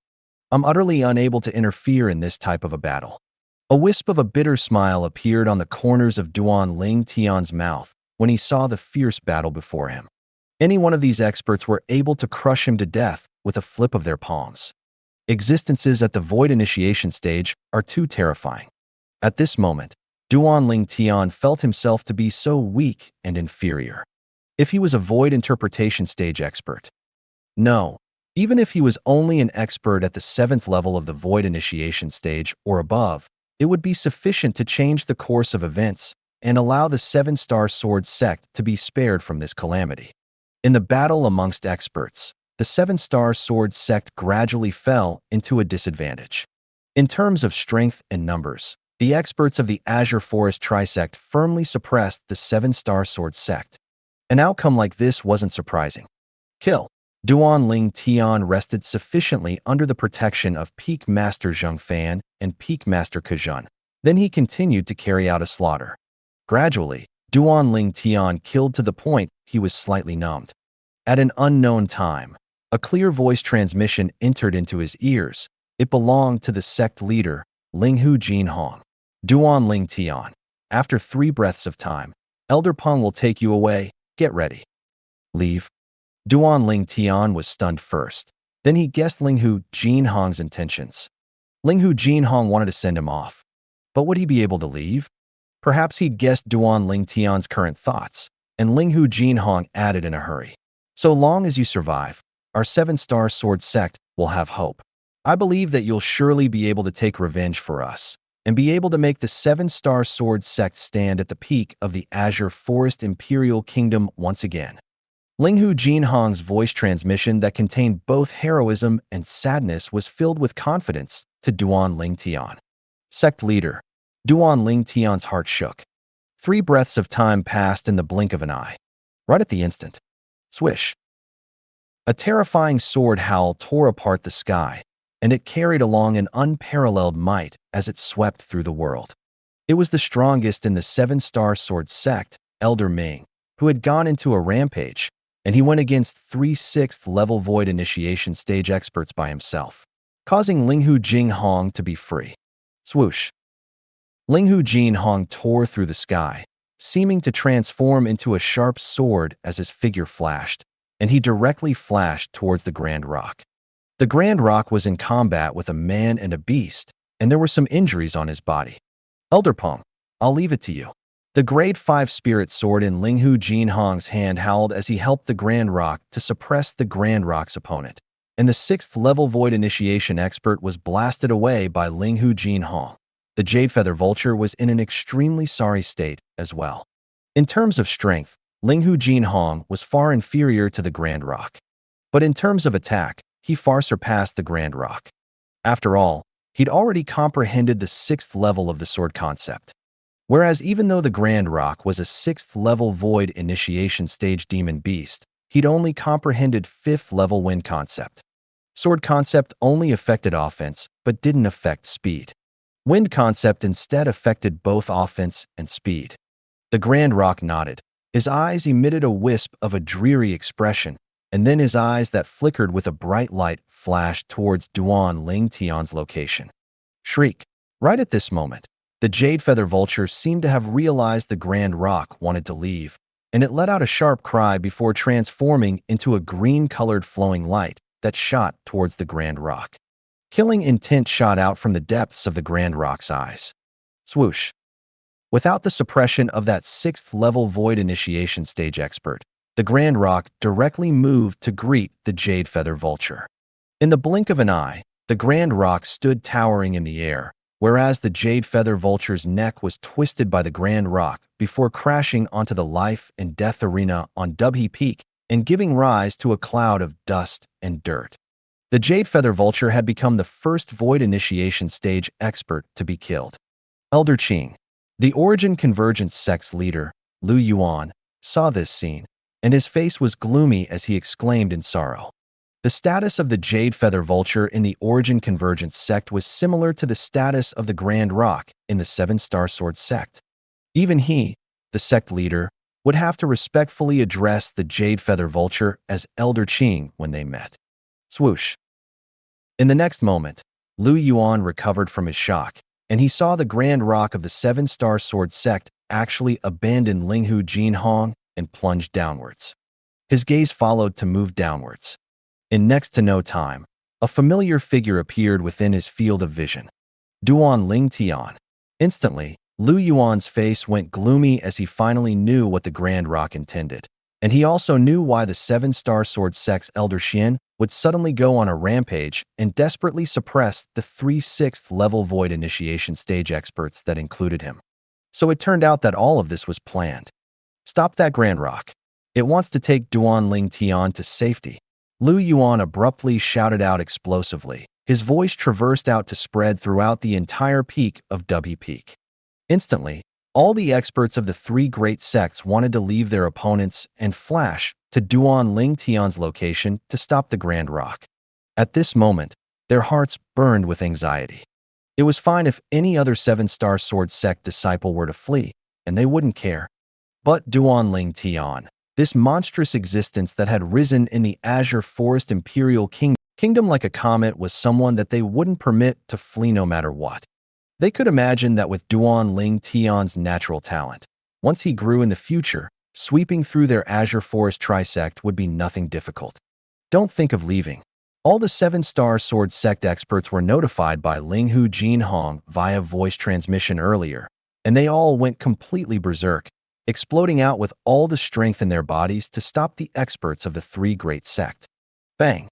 I'm utterly unable to interfere in this type of a battle. A wisp of a bitter smile appeared on the corners of Duan Ling Tian's mouth when he saw the fierce battle before him. Any one of these experts were able to crush him to death with a flip of their palms. Existences at the Void Initiation Stage are too terrifying. At this moment, Duan Ling Tian felt himself to be so weak and inferior. If he was a Void Interpretation Stage expert. No. Even if he was only an expert at the 7th level of the Void Initiation Stage or above, it would be sufficient to change the course of events and allow the 7-star sword sect to be spared from this calamity. In the battle amongst experts, the 7-star sword sect gradually fell into a disadvantage. In terms of strength and numbers, the experts of the Azure Forest Trisect firmly suppressed the 7-star sword sect. An outcome like this wasn't surprising. Kill. Duan Ling Tian rested sufficiently under the protection of Peak Master Zheng Fan and Peak Master Kejun. Then he continued to carry out a slaughter. Gradually, Duan Ling Tian killed to the point he was slightly numbed. At an unknown time, a clear voice transmission entered into his ears. It belonged to the sect leader, Linghu Jinhong. Duan Ling Tian, after 3 breaths of time, Elder Peng will take you away. Get ready. Leave. Duan Ling Tian was stunned first. Then he guessed Linghu Jinhong's intentions. Linghu Jinhong wanted to send him off. But would he be able to leave? Perhaps he'd guessed Duan Ling Tian's current thoughts, and Linghu Jinhong added in a hurry. So long as you survive, our 7-star sword sect will have hope. I believe that you'll surely be able to take revenge for us, and be able to make the 7-star sword sect stand at the peak of the Azure Forest Imperial Kingdom once again. Linghu Jinhong's voice transmission that contained both heroism and sadness was filled with confidence to Duan Ling Tian. Sect leader, Duan Ling Tian's heart shook. 3 breaths of time passed in the blink of an eye. Right at the instant. Swish. A terrifying sword howl tore apart the sky, and it carried along an unparalleled might as it swept through the world. It was the strongest in the 7-star sword sect, Elder Ming, who had gone into a rampage, and he went against 3 6th-level void initiation stage experts by himself, causing Linghu Jinhong to be free. Swoosh. Linghu Jinhong tore through the sky, seeming to transform into a sharp sword as his figure flashed, and he directly flashed towards the Grand Rock. The Grand Rock was in combat with a man and a beast, and there were some injuries on his body. Elder Pong, I'll leave it to you. The Grade 5 Spirit Sword in Linghu Jinhong's hand howled as he helped the Grand Rock to suppress the Grand Rock's opponent, and the 6th-level Void Initiation expert was blasted away by Linghu Jinhong. The Jade Feather Vulture was in an extremely sorry state as well. In terms of strength, Linghu Jinhong was far inferior to the Grand Rock. But in terms of attack, he far surpassed the Grand Rock. After all, he'd already comprehended the 6th level of the sword concept. Whereas even though the Grand Rock was a 6th-level Void Initiation stage demon beast, he'd only comprehended 5th-level wind concept. Sword concept only affected offense, but didn't affect speed. Wind concept instead affected both offense and speed. The Grand Rock nodded. His eyes emitted a wisp of a dreary expression, and then his eyes that flickered with a bright light flashed towards Duan Ling Tian's location. Shriek. Right at this moment, the Jade Feather Vulture seemed to have realized the Grand Rock wanted to leave, and it let out a sharp cry before transforming into a green-colored flowing light that shot towards the Grand Rock. Killing intent shot out from the depths of the Grand Rock's eyes. Swoosh. Without the suppression of that 6th-level Void Initiation stage expert, the Grand Rock directly moved to greet the Jade Feather Vulture. In the blink of an eye, the Grand Rock stood towering in the air, whereas the Jade Feather Vulture's neck was twisted by the Grand Rock before crashing onto the life and death arena on Dubhe Peak and giving rise to a cloud of dust and dirt. The Jade Feather Vulture had become the first Void Initiation stage expert to be killed. Elder Qing, the Origin Convergence sect's leader, Lu Yuan, saw this scene, and his face was gloomy as he exclaimed in sorrow. The status of the Jade Feather Vulture in the Origin Convergence sect was similar to the status of the Grand Rock in the 7-star sword sect. Even he, the sect leader, would have to respectfully address the Jade Feather Vulture as Elder Qing when they met. Swoosh. In the next moment, Lu Yuan recovered from his shock, and he saw the Grand Rock of the 7-star sword sect actually abandon Linghu Jinhong and plunge downwards. His gaze followed to move downwards. In next to no time, a familiar figure appeared within his field of vision. Duan Ling Tian. Instantly, Lu Yuan's face went gloomy as he finally knew what the Grand Rock intended. And he also knew why the 7-star sword sect's Elder Xian would suddenly go on a rampage and desperately suppress the 3 6th-level Void Initiation stage experts that included him. So it turned out that all of this was planned. Stop that Grand Rock. It wants to take Duan Ling Tian to safety. Lu Yuan abruptly shouted out explosively. His voice traversed out to spread throughout the entire peak of Dubhe Peak. Instantly, all the experts of the 3 great sects wanted to leave their opponents and flash to Duan Ling Tian's location to stop the Grand Rock. At this moment, their hearts burned with anxiety. It was fine if any other 7-star sword sect disciple were to flee, and they wouldn't care. But Duan Ling Tian, this monstrous existence that had risen in the Azure Forest Imperial Kingdom like a comet, was someone that they wouldn't permit to flee no matter what. They could imagine that with Duan Ling Tian's natural talent, once he grew in the future, Sweeping through their azure forest trisect would be nothing difficult. Don't think of leaving. All the 7-star sword sect experts were notified by Linghu Jinhong via voice transmission earlier, and they all went completely berserk, exploding out with all the strength in their bodies to stop the experts of the 3 great sect. Bang!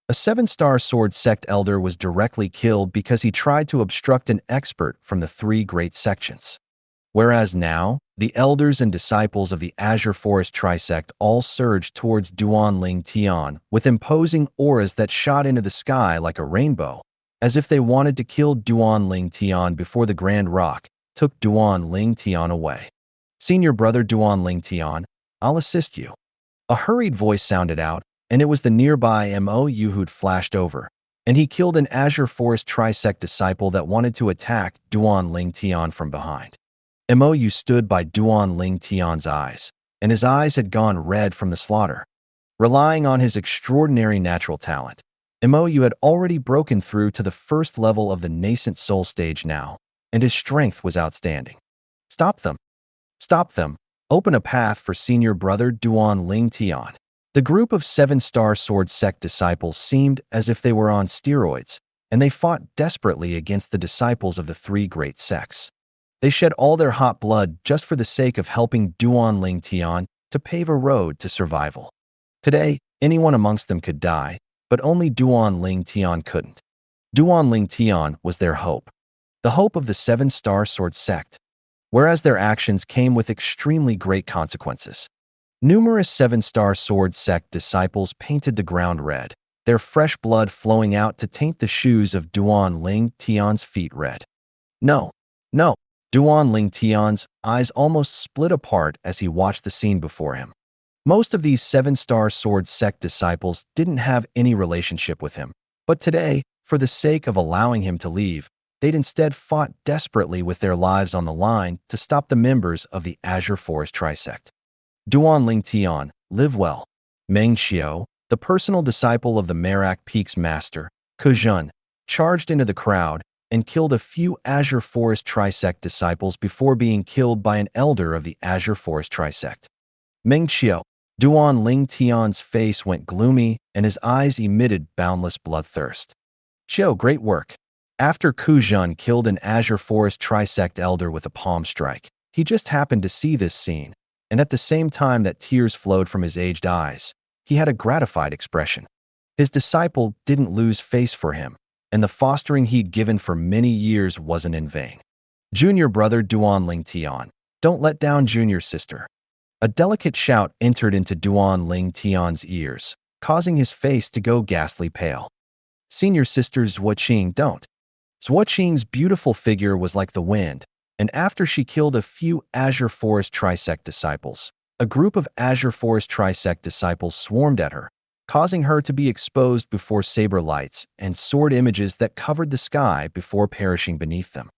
A 7-star sword sect elder was directly killed because he tried to obstruct an expert from the 3 great sections. Whereas now, the elders and disciples of the Azure Forest Trisect all surged towards Duanling Tian with imposing auras that shot into the sky like a rainbow, as if they wanted to kill Duanling Tian before the Grand Rock took Duanling Tian away. "Senior brother Duanling Tian, I'll assist you." A hurried voice sounded out, and it was the nearby MOU who'd flashed over, and he killed an Azure Forest Trisect disciple that wanted to attack Duanling Tian from behind. MOU stood by Duanling Tian's eyes, and his eyes had gone red from the slaughter. Relying on his extraordinary natural talent, MOU had already broken through to the first level of the nascent soul stage now, and his strength was outstanding. "Stop them! Stop them! Open a path for senior brother Duanling Tian." The group of 7-star sword sect disciples seemed as if they were on steroids, and they fought desperately against the disciples of the 3 great sects. They shed all their hot blood just for the sake of helping Duanling Tian to pave a road to survival. Today, anyone amongst them could die, but only Duanling Tian couldn't. Duanling Tian was their hope, the hope of the 7-star sword sect, whereas their actions came with extremely great consequences. Numerous 7-star sword sect disciples painted the ground red, their fresh blood flowing out to taint the shoes of Duanling Tian's feet red. No, no. Duanling Tian's eyes almost split apart as he watched the scene before him. Most of these 7-star sword sect disciples didn't have any relationship with him, but today, for the sake of allowing him to leave, they'd instead fought desperately with their lives on the line to stop the members of the Azure Forest Trisect. Duanling Tian, live well. Meng Xiao, the personal disciple of the Merak Peak's master, Kujun, charged into the crowd and killed a few Azure Forest Trisect disciples before being killed by an elder of the Azure Forest Trisect. Meng Xiao, Duanling Tian's face went gloomy and his eyes emitted boundless bloodthirst. "Xiao, great work." After Kujun killed an Azure Forest Trisect elder with a palm strike, he just happened to see this scene, and at the same time that tears flowed from his aged eyes, he had a gratified expression. His disciple didn't lose face for him, and the fostering he'd given for many years wasn't in vain. "Junior brother Duanling Tian, don't let down junior sister." A delicate shout entered into Duanling Tian's ears, causing his face to go ghastly pale. "Senior sister Zhuoqing, don't." Zhuoqing's beautiful figure was like the wind, and after she killed a few Azure Forest Trisect disciples, a group of Azure Forest Trisect disciples swarmed at her, causing her to be exposed before saber lights and sword images that covered the sky before perishing beneath them.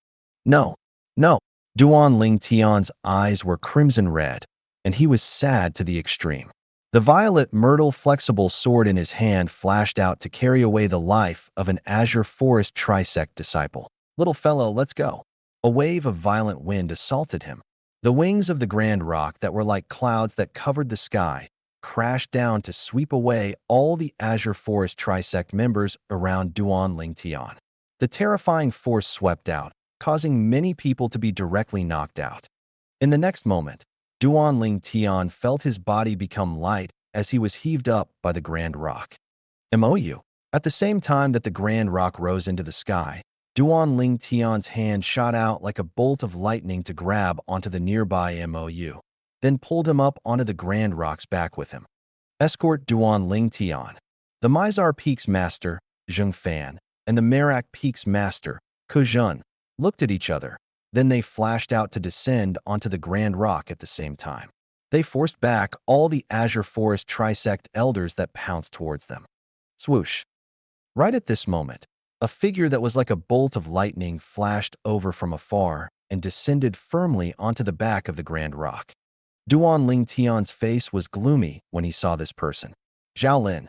"No, no." Duanling Tian's eyes were crimson red, and he was sad to the extreme. The violet myrtle flexible sword in his hand flashed out to carry away the life of an Azure Forest Trisect disciple. "Little fellow, let's go." A wave of violent wind assaulted him. The wings of the Grand Rock that were like clouds that covered the sky crashed down to sweep away all the Azure Forest Trisect members around Duanling Tian. The terrifying force swept out, causing many people to be directly knocked out. In the next moment, Duanling Tian felt his body become light as he was heaved up by the Grand Rock. MOU. At the same time that the Grand Rock rose into the sky, Duanling Tian's hand shot out like a bolt of lightning to grab onto the nearby MOU, then pulled him up onto the Grand Rock's back with him. Escort Duanling Tian. The Mizar Peak's master, Zheng Fan, and the Merak Peak's master, Kujun, looked at each other. Then they flashed out to descend onto the Grand Rock at the same time. They forced back all the Azure Forest Trisect elders that pounced towards them. Swoosh. Right at this moment, a figure that was like a bolt of lightning flashed over from afar and descended firmly onto the back of the Grand Rock. Duanling Tian's face was gloomy when he saw this person. Zhao Lin.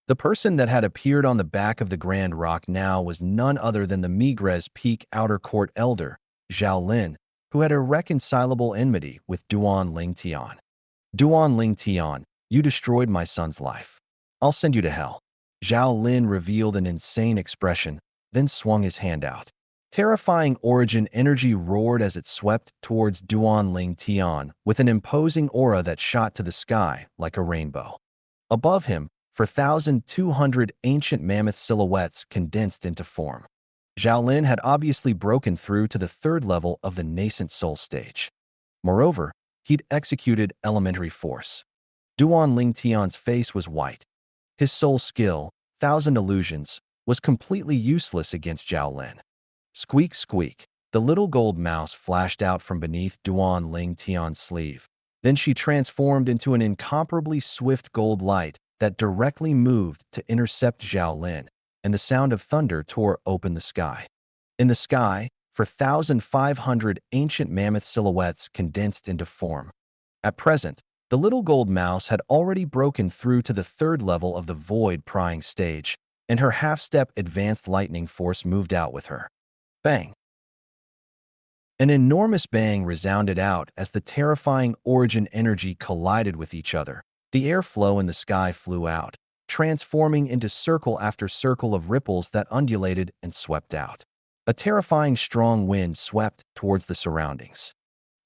The person that had appeared on the back of the Grand Rock now was none other than the Migres Peak Outer Court Elder, Zhao Lin, who had irreconcilable enmity with Duanling Tian. Duan Ling Tian, you destroyed my son's life. I'll send you to hell. Zhao Lin revealed an insane expression, then swung his hand out. Terrifying origin energy roared as it swept towards Duan Ling Tian with an imposing aura that shot to the sky like a rainbow. Above him, 4,200 ancient mammoth silhouettes condensed into form. Zhao Lin had obviously broken through to the third level of the nascent soul stage. Moreover, he'd executed elementary force. Duan Ling Tian's face was white. His soul skill, Thousand Illusions, was completely useless against Zhao Lin. Squeak, squeak. The little gold mouse flashed out from beneath Duan Ling Tian's sleeve. Then she transformed into an incomparably swift gold light that directly moved to intercept Zhao Lin, and the sound of thunder tore open the sky. In the sky, 4,500 ancient mammoth silhouettes condensed into form. At present, the little gold mouse had already broken through to the third level of the void prying stage, and her half-step advanced lightning force moved out with her. Bang! An enormous bang resounded out as the terrifying origin energy collided with each other. The airflow in the sky flew out, transforming into circle after circle of ripples that undulated and swept out. A terrifying strong wind swept towards the surroundings.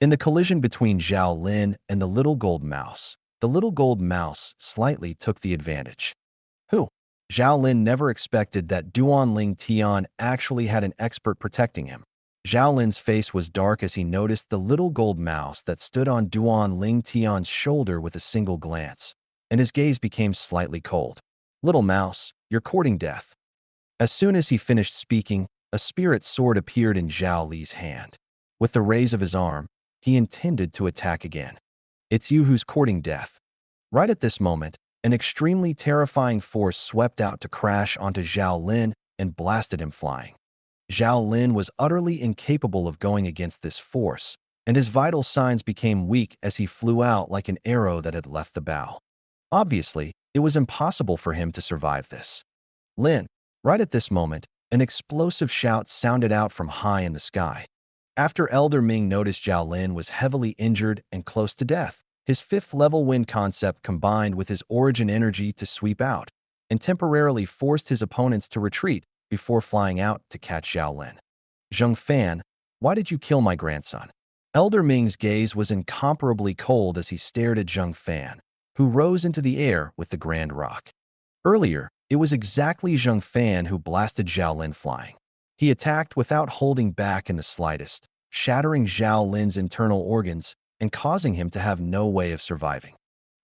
In the collision between Zhao Lin and the little gold mouse slightly took the advantage. Who? Zhao Lin never expected that Duan Ling Tian actually had an expert protecting him. Zhao Lin's face was dark as he noticed the little gold mouse that stood on Duan Ling Tian's shoulder with a single glance, and his gaze became slightly cold. Little mouse, you're courting death. As soon as he finished speaking, a spirit sword appeared in Zhao Li's hand. With the raise of his arm, he intended to attack again. It's you who's courting death. Right at this moment, an extremely terrifying force swept out to crash onto Zhao Lin and blasted him flying. Zhao Lin was utterly incapable of going against this force, and his vital signs became weak as he flew out like an arrow that had left the bow. Obviously, it was impossible for him to survive this. Lin, right at this moment, an explosive shout sounded out from high in the sky. After Elder Ming noticed Zhao Lin was heavily injured and close to death, his fifth-level wind concept combined with his origin energy to sweep out, and temporarily forced his opponents to retreat before flying out to catch Zhao Lin. Zheng Fan, why did you kill my grandson? Elder Ming's gaze was incomparably cold as he stared at Zheng Fan, who rose into the air with the Grand Rock. Earlier, it was exactly Zheng Fan who blasted Zhao Lin flying. He attacked without holding back in the slightest, shattering Zhao Lin's internal organs and causing him to have no way of surviving.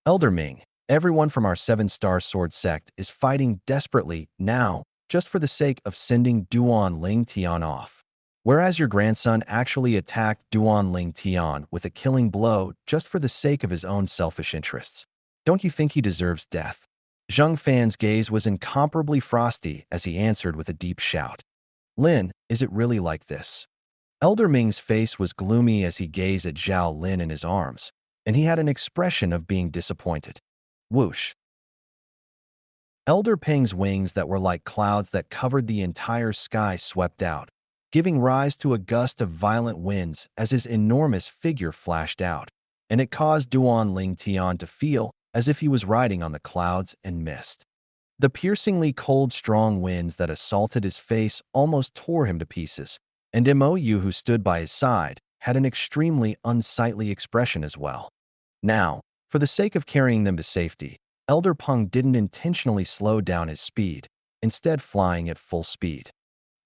Elder Ming, everyone from our 7-star sword sect is fighting desperately now just for the sake of sending Duan Ling Tian off. Whereas your grandson actually attacked Duan Ling Tian with a killing blow just for the sake of his own selfish interests. Don't you think he deserves death? Zheng Fan's gaze was incomparably frosty as he answered with a deep shout. Lin, is it really like this? Elder Ming's face was gloomy as he gazed at Zhao Lin in his arms, and he had an expression of being disappointed. Whoosh. Elder Peng's wings that were like clouds that covered the entire sky swept out, giving rise to a gust of violent winds as his enormous figure flashed out, and it caused Duan Ling Tian to feel as if he was riding on the clouds and mist. The piercingly cold, strong winds that assaulted his face almost tore him to pieces, and Mou, who stood by his side, had an extremely unsightly expression as well. Now, for the sake of carrying them to safety, Elder Peng didn't intentionally slow down his speed, instead flying at full speed.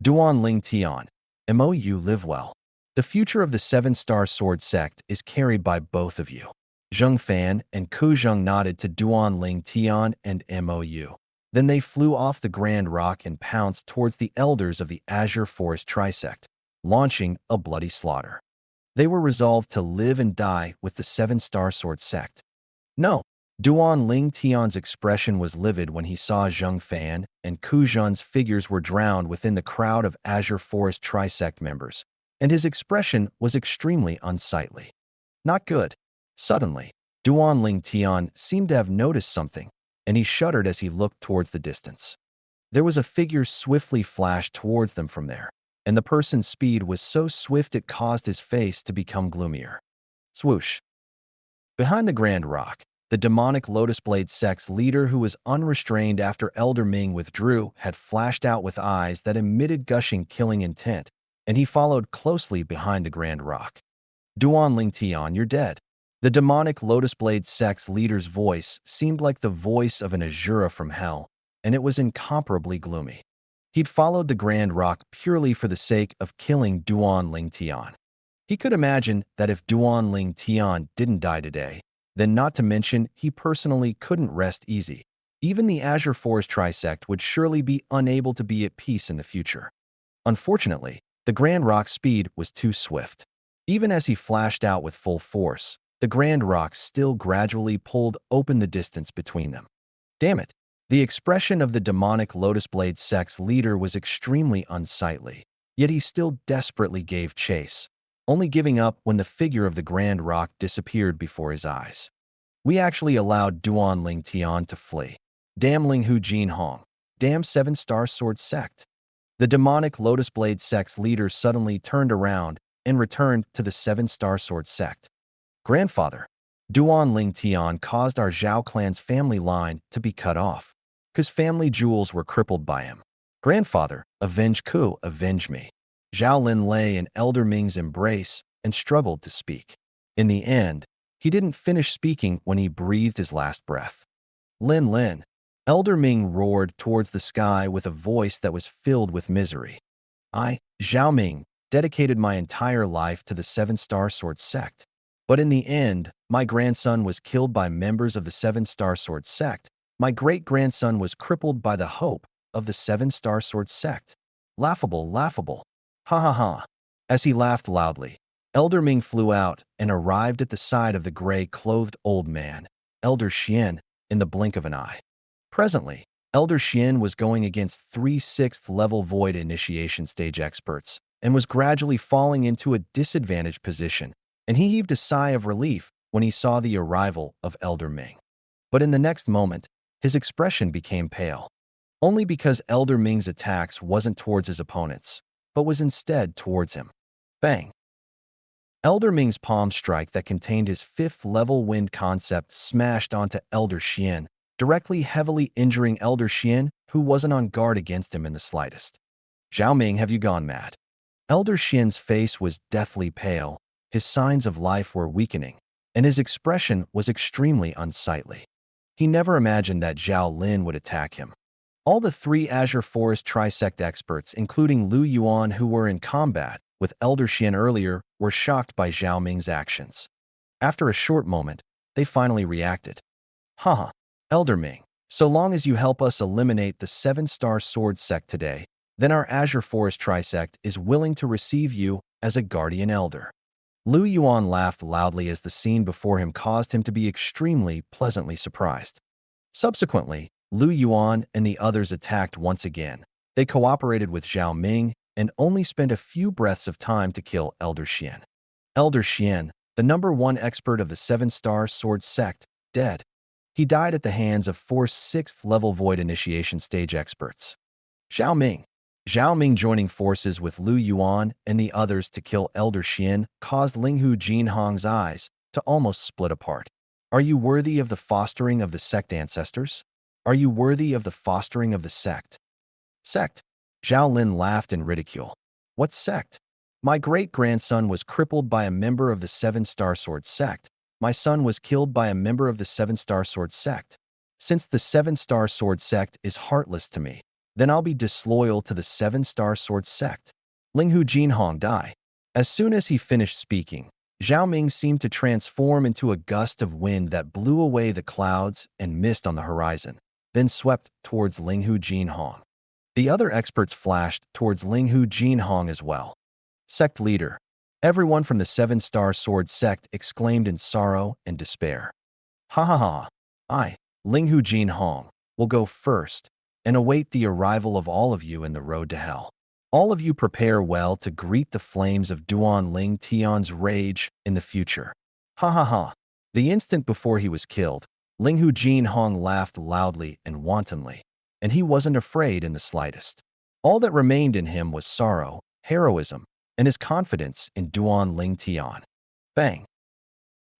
Duan Ling Tian, Mou, live well. The future of the 7-star sword sect is carried by both of you. Zheng Fan and Ku Zheng nodded to Duan Ling Tian and Mou. Then they flew off the Grand Rock and pounced towards the elders of the Azure Forest Trisect, launching a bloody slaughter. They were resolved to live and die with the 7-star sword sect. No, Duan Ling Tian's expression was livid when he saw Zheng Fan and Ku Zheng's figures were drowned within the crowd of Azure Forest Trisect members, and his expression was extremely unsightly. Not good. Suddenly, Duan Ling Tian seemed to have noticed something, and he shuddered as he looked towards the distance. There was a figure swiftly flashed towards them from there, and the person's speed was so swift it caused his face to become gloomier. Swoosh. Behind the Grand Rock, the demonic Lotus Blade sect's leader, who was unrestrained after Elder Ming withdrew, had flashed out with eyes that emitted gushing killing intent, and he followed closely behind the Grand Rock. Duan Ling Tian, you're dead. The demonic Lotus Blade sect's leader's voice seemed like the voice of an Azura from hell, and it was incomparably gloomy. He'd followed the Grand Rock purely for the sake of killing Duan Ling Tian. He could imagine that if Duan Ling Tian didn't die today, then not to mention he personally couldn't rest easy. Even the Azure Forest Trisect would surely be unable to be at peace in the future. Unfortunately, the Grand Rock's speed was too swift. Even as he flashed out with full force, the Grand Rock still gradually pulled open the distance between them. Damn it! The expression of the demonic Lotus Blade sect's leader was extremely unsightly, yet he still desperately gave chase, only giving up when the figure of the Grand Rock disappeared before his eyes. We actually allowed Duan Ling Tian to flee. Damn Linghu Jin Hong. Damn Seven-Star Sword Sect. The demonic Lotus Blade sect's leader suddenly turned around and returned to the Seven-Star Sword Sect. Grandfather, Duan Ling Tian caused our Zhao clan's family line to be cut off, because family jewels were crippled by him. Grandfather, avenge Ku, avenge me. Zhao Lin lay in Elder Ming's embrace and struggled to speak. In the end, he didn't finish speaking when he breathed his last breath. Lin. Elder Ming roared towards the sky with a voice that was filled with misery. I, Zhao Ming, dedicated my entire life to the Seven-Star Sword Sect. But in the end, my grandson was killed by members of the Seven-Star Sword Sect. My great-grandson was crippled by the hope of the Seven-Star Sword Sect. Laughable, laughable. Ha ha ha. As he laughed loudly, Elder Ming flew out and arrived at the side of the gray-clothed old man, Elder Xian, in the blink of an eye. Presently, Elder Xian was going against 3 6th-level Void Initiation Stage experts and was gradually falling into a disadvantaged position, and he heaved a sigh of relief when he saw the arrival of Elder Ming. But in the next moment, his expression became pale, only because Elder Ming's attacks wasn't towards his opponents, but was instead towards him. Bang! Elder Ming's palm strike that contained his 5th-level wind concept smashed onto Elder Xian, directly heavily injuring Elder Xian, who wasn't on guard against him in the slightest. Zhao Ming, have you gone mad? Elder Xian's face was deathly pale, his signs of life were weakening, and his expression was extremely unsightly. He never imagined that Zhao Lin would attack him. All the 3 Azure Forest Trisect experts, including Lu Yuan, who were in combat with Elder Xian earlier, were shocked by Zhao Ming's actions. After a short moment, they finally reacted. Haha, Elder Ming, so long as you help us eliminate the 7-Star Sword Sect today, then our Azure Forest Trisect is willing to receive you as a guardian elder. Lu Yuan laughed loudly as the scene before him caused him to be extremely pleasantly surprised. Subsequently, Lu Yuan and the others attacked once again. They cooperated with Zhao Ming and only spent a few breaths of time to kill Elder Xian. Elder Xian, the #1 expert of the 7-Star Sword Sect, dead. He died at the hands of 4 6th-level Void Initiation Stage experts. Zhao Ming joining forces with Lu Yuan and the others to kill Elder Xian caused Linghu Jin Hong's eyes to almost split apart. Are you worthy of the fostering of the sect ancestors? Are you worthy of the fostering of the sect? Sect? Zhao Lin laughed in ridicule. What sect? My great-grandson was crippled by a member of the 7-Star Sword Sect. My son was killed by a member of the 7-Star Sword Sect. Since the 7-Star Sword Sect is heartless to me, then I'll be disloyal to the 7-Star Sword Sect. Linghu Jinhong die. As soon as he finished speaking, Zhao Ming seemed to transform into a gust of wind that blew away the clouds and mist on the horizon, then swept towards Linghu Jinhong. The other experts flashed towards Linghu Jinhong as well. Sect leader. Everyone from the 7-Star Sword Sect exclaimed in sorrow and despair. Ha ha ha. I, Linghu Jinhong, will go first and await the arrival of all of you in the road to hell. All of you prepare well to greet the flames of Duan Ling Tian's rage in the future. Ha ha ha. The instant before he was killed, Linghu Jinhong laughed loudly and wantonly, and he wasn't afraid in the slightest. All that remained in him was sorrow, heroism, and his confidence in Duan Ling Tian. Bang!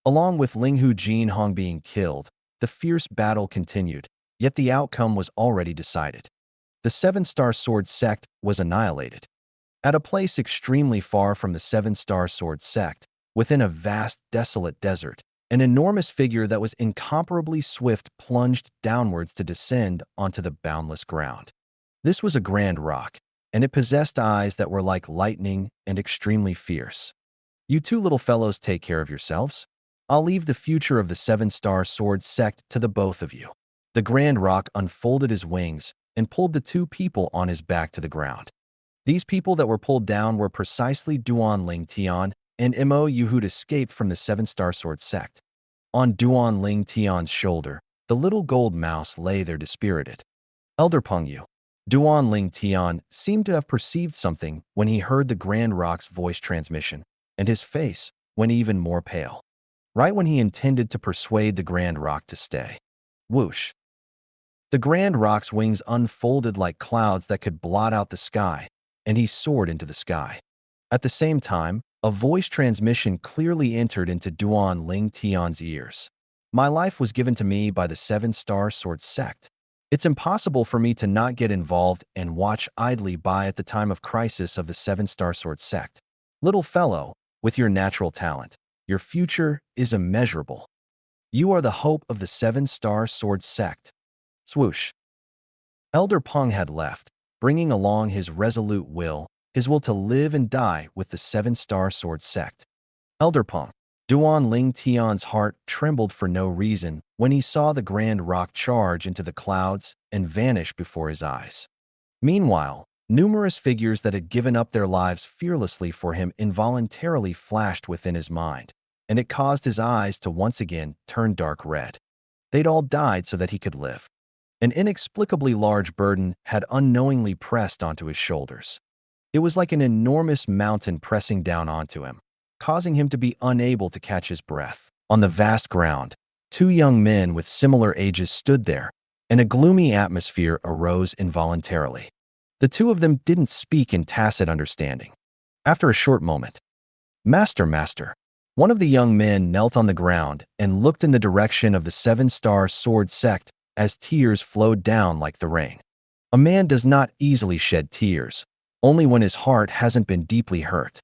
Along with Linghu Jinhong being killed, the fierce battle continued, yet the outcome was already decided. The Seven-Star Sword sect was annihilated. At a place extremely far from the Seven-Star Sword sect, within a vast, desolate desert, an enormous figure that was incomparably swift plunged downwards to descend onto the boundless ground. This was a grand rock, and it possessed eyes that were like lightning and extremely fierce. You two little fellows take care of yourselves. I'll leave the future of the Seven-Star Sword sect to the both of you. The grand rock unfolded his wings and pulled the two people on his back to the ground. These people that were pulled down were precisely Duan Ling Tian and Mo Yu, who'd escaped from the Seven-Star Sword sect. On Duan Ling Tian's shoulder, the little gold mouse lay there dispirited. Elder Peng Yu. Duan Ling Tian seemed to have perceived something when he heard the Grand Rock's voice transmission, and his face went even more pale. Right when he intended to persuade the Grand Rock to stay. Whoosh. The Grand Rock's wings unfolded like clouds that could blot out the sky, and he soared into the sky. At the same time, a voice transmission clearly entered into Duan Ling Tian's ears. My life was given to me by the Seven-Star Sword sect. It's impossible for me to not get involved and watch idly by at the time of crisis of the Seven-Star Sword sect. Little fellow, with your natural talent, your future is immeasurable. You are the hope of the Seven-Star Sword sect. Swoosh. Elder Peng had left, bringing along his resolute will, his will to live and die with the Seven-Star Sword sect. Elder Peng. Duan Ling Tian's heart trembled for no reason when he saw the Grand Rock charge into the clouds and vanish before his eyes. Meanwhile, numerous figures that had given up their lives fearlessly for him involuntarily flashed within his mind, and it caused his eyes to once again turn dark red. They'd all died so that he could live. An inexplicably large burden had unknowingly pressed onto his shoulders. It was like an enormous mountain pressing down onto him, causing him to be unable to catch his breath. On the vast ground, two young men with similar ages stood there, and a gloomy atmosphere arose involuntarily. The two of them didn't speak in tacit understanding. After a short moment, Master, one of the young men knelt on the ground and looked in the direction of the Seven-Star Sword sect as tears flowed down like the rain. A man does not easily shed tears, only when his heart hasn't been deeply hurt.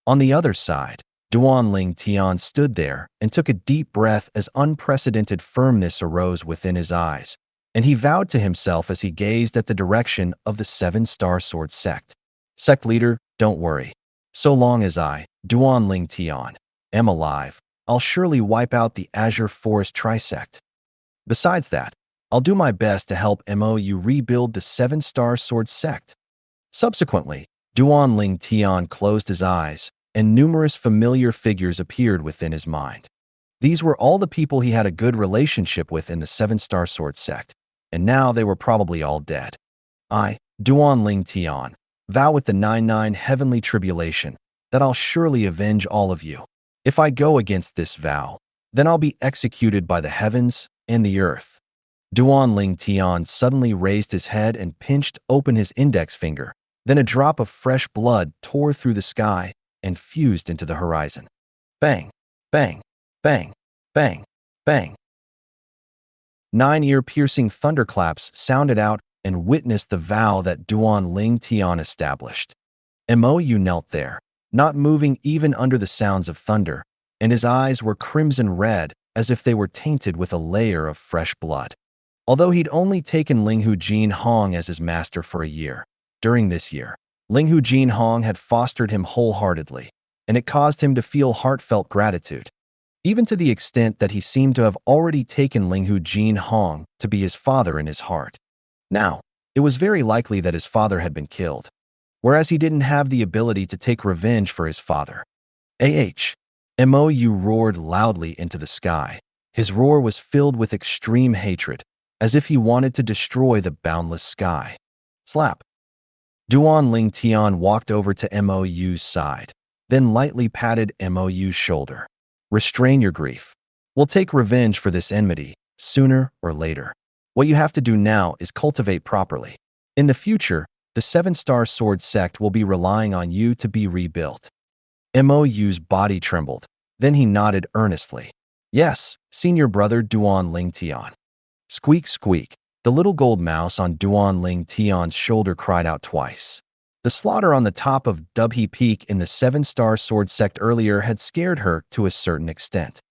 On the other side, Duan Ling Tian stood there and took a deep breath as unprecedented firmness arose within his eyes, and he vowed to himself as he gazed at the direction of the Seven-Star Sword sect. Sect leader, don't worry. So long as I, Duan Ling Tian, am alive, I'll surely wipe out the Azure Forest Trisect. Besides that, I'll do my best to help Mo Yu rebuild the Seven-Star Sword sect. Subsequently, Duan Ling Tian closed his eyes, and numerous familiar figures appeared within his mind. These were all the people he had a good relationship with in the Seven-Star Sword sect, and now they were probably all dead. I, Duan Ling Tian, vow with the 99 heavenly tribulation that I'll surely avenge all of you. If I go against this vow, then I'll be executed by the heavens and the earth. Duan Ling Tian suddenly raised his head and pinched open his index finger. Then a drop of fresh blood tore through the sky and fused into the horizon. Bang, bang, bang, bang, bang. 9 ear-piercing thunderclaps sounded out and witnessed the vow that Duan Ling Tian established. Mo Yu knelt there, not moving even under the sounds of thunder, and his eyes were crimson red as if they were tainted with a layer of fresh blood. Although he'd only taken Linghu Jinhong as his master for a year, during this year, Linghu Jinhong had fostered him wholeheartedly, and it caused him to feel heartfelt gratitude, even to the extent that he seemed to have already taken Linghu Jinhong to be his father in his heart. Now, it was very likely that his father had been killed, whereas he didn't have the ability to take revenge for his father. Mo Yu roared loudly into the sky. His roar was filled with extreme hatred, as if he wanted to destroy the boundless sky. Slap. Duan Ling Tian walked over to Mo Yu's side, then lightly patted Mo Yu's shoulder. Restrain your grief. We'll take revenge for this enmity, sooner or later. What you have to do now is cultivate properly. In the future, the Seven-Star Sword sect will be relying on you to be rebuilt. Mo Yu's body trembled. Then he nodded earnestly. Yes, senior brother Duan Ling Tian. Squeak, squeak. The little gold mouse on Duan Ling Tian's shoulder cried out twice. The slaughter on the top of Dubhe Peak in the seven-star sword sect earlier had scared her to a certain extent.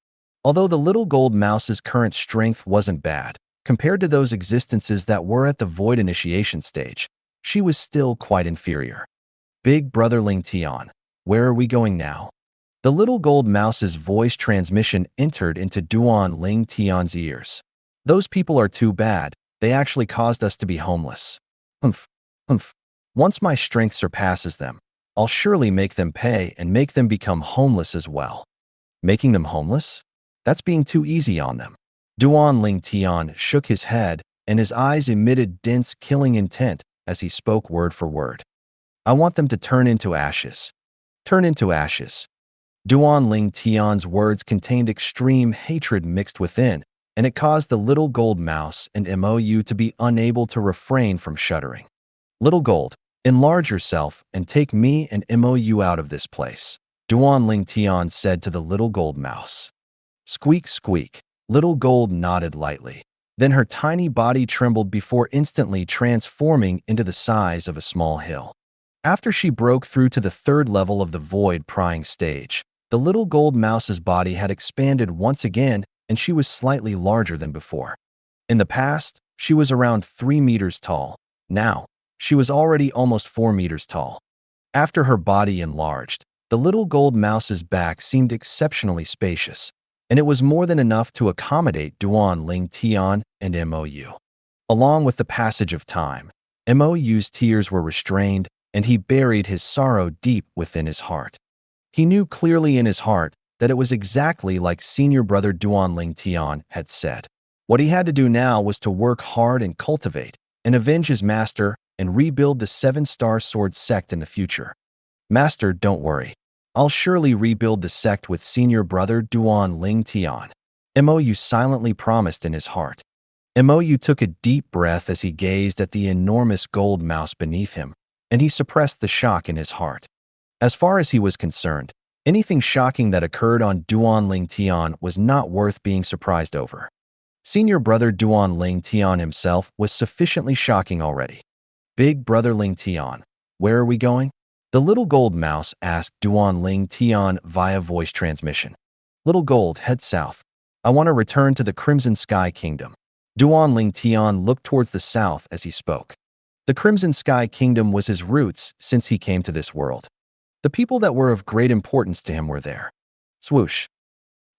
Although the little gold mouse's current strength wasn't bad, compared to those existences that were at the void initiation stage, she was still quite inferior. Big brother Ling Tian, where are we going now? The little gold mouse's voice transmission entered into Duan Ling Tian's ears. Those people are too bad. They actually caused us to be homeless. Humph, humph. Once my strength surpasses them, I'll surely make them pay and make them become homeless as well. Making them homeless? That's being too easy on them. Duan Ling Tian shook his head, and his eyes emitted dense, killing intent as he spoke word for word. I want them to turn into ashes. Turn into ashes. Duan Ling Tian's words contained extreme hatred mixed within, and it caused the little gold mouse and MOU to be unable to refrain from shuddering. Little gold, enlarge yourself and take me and MOU out of this place, Duan Ling Tian said to the little gold mouse. Squeak, squeak. Little gold nodded lightly. Then her tiny body trembled before instantly transforming into the size of a small hill. After she broke through to the third level of the void prying stage, the little gold mouse's body had expanded once again, and she was slightly larger than before. In the past, she was around 3 meters tall. Now, she was already almost 4 meters tall. After her body enlarged, the little gold mouse's back seemed exceptionally spacious, and it was more than enough to accommodate Duan Ling Tian and MOU. Along with the passage of time, MOU's tears were restrained, and he buried his sorrow deep within his heart. He knew clearly in his heart that it was exactly like senior brother Duan Ling Tian had said. What he had to do now was to work hard and cultivate, and avenge his master and rebuild the seven-star sword sect in the future. Master, don't worry. I'll surely rebuild the sect with senior brother Duan Ling Tian. MOU silently promised in his heart. MOU took a deep breath as he gazed at the enormous gold mouse beneath him, and he suppressed the shock in his heart. As far as he was concerned, anything shocking that occurred on Duan Ling Tian was not worth being surprised over. Senior brother Duan Ling Tian himself was sufficiently shocking already. Big brother Ling Tian, where are we going? The little gold mouse asked Duan Ling Tian via voice transmission. Little gold, head south. I want to return to the Crimson Sky Kingdom. Duan Ling Tian looked towards the south as he spoke. The Crimson Sky Kingdom was his roots since he came to this world. The people that were of great importance to him were there. Swoosh.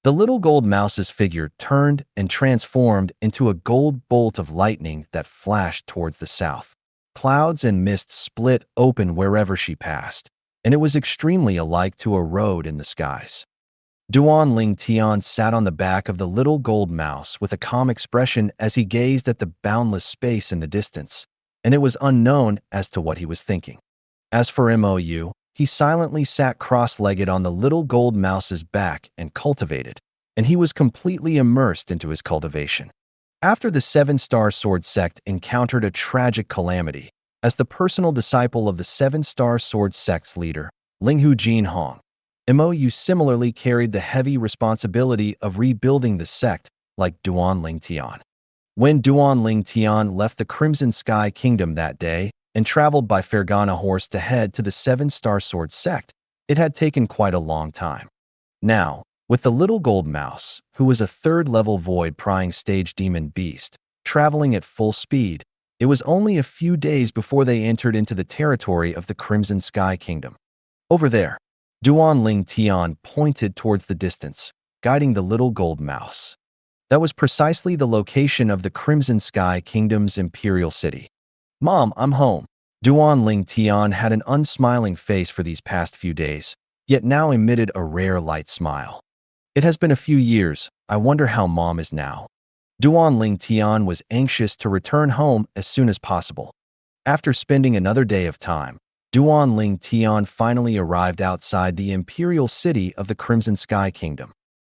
The little gold mouse's figure turned and transformed into a gold bolt of lightning that flashed towards the south. Clouds and mist split open wherever she passed, and it was extremely alike to a road in the skies. Duan Ling Tian sat on the back of the little gold mouse with a calm expression as he gazed at the boundless space in the distance, and it was unknown as to what he was thinking. As for MOU, he silently sat cross-legged on the little gold mouse's back and cultivated, and he was completely immersed into his cultivation. After the seven-star sword sect encountered a tragic calamity, as the personal disciple of the seven-star sword sect's leader, Linghu Jinhong, MOU similarly carried the heavy responsibility of rebuilding the sect like Duan Ling Tian. When Duan Ling Tian left the Crimson Sky Kingdom that day and traveled by Fergana horse to head to the seven-star sword sect, it had taken quite a long time. Now, with the little gold mouse, who was a third-level void prying stage demon beast, traveling at full speed, it was only a few days before they entered into the territory of the Crimson Sky Kingdom. Over there, Duan Ling Tian pointed towards the distance, guiding the little gold mouse. That was precisely the location of the Crimson Sky Kingdom's imperial city. Mom, I'm home. Duan Ling Tian had an unsmiling face for these past few days, yet now emitted a rare light smile. It has been a few years. I wonder how Mom is now. Duan Ling Tian was anxious to return home as soon as possible. After spending another day of time, Duan Ling Tian finally arrived outside the imperial city of the Crimson Sky Kingdom.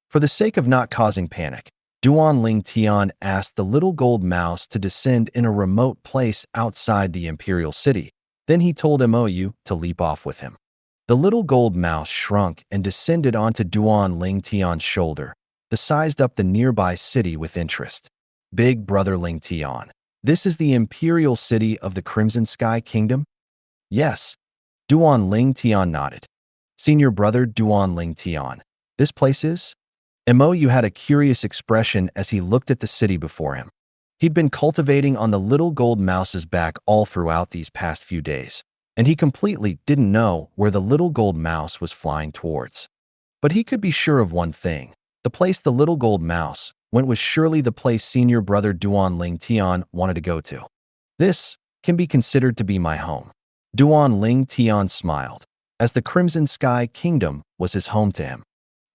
For the sake of not causing panic, Duan Ling Tian asked the little gold mouse to descend in a remote place outside the imperial city. Then he told MOU to leap off with him. The little gold mouse shrunk and descended onto Duan Ling Tian's shoulder, sized up the nearby city with interest. Big Brother Ling Tian. This is the imperial city of the Crimson Sky Kingdom? Yes. Duan Ling Tian nodded. Senior brother Duan Ling Tian. This place is? Mou had a curious expression as he looked at the city before him. He'd been cultivating on the little gold mouse's back all throughout these past few days, and he completely didn't know where the little gold mouse was flying towards. But he could be sure of one thing. The place the little gold mouse went was surely the place senior brother Duan Ling Tian wanted to go to. This can be considered to be my home. Duan Ling Tian smiled, as the Crimson Sky Kingdom was his home to him.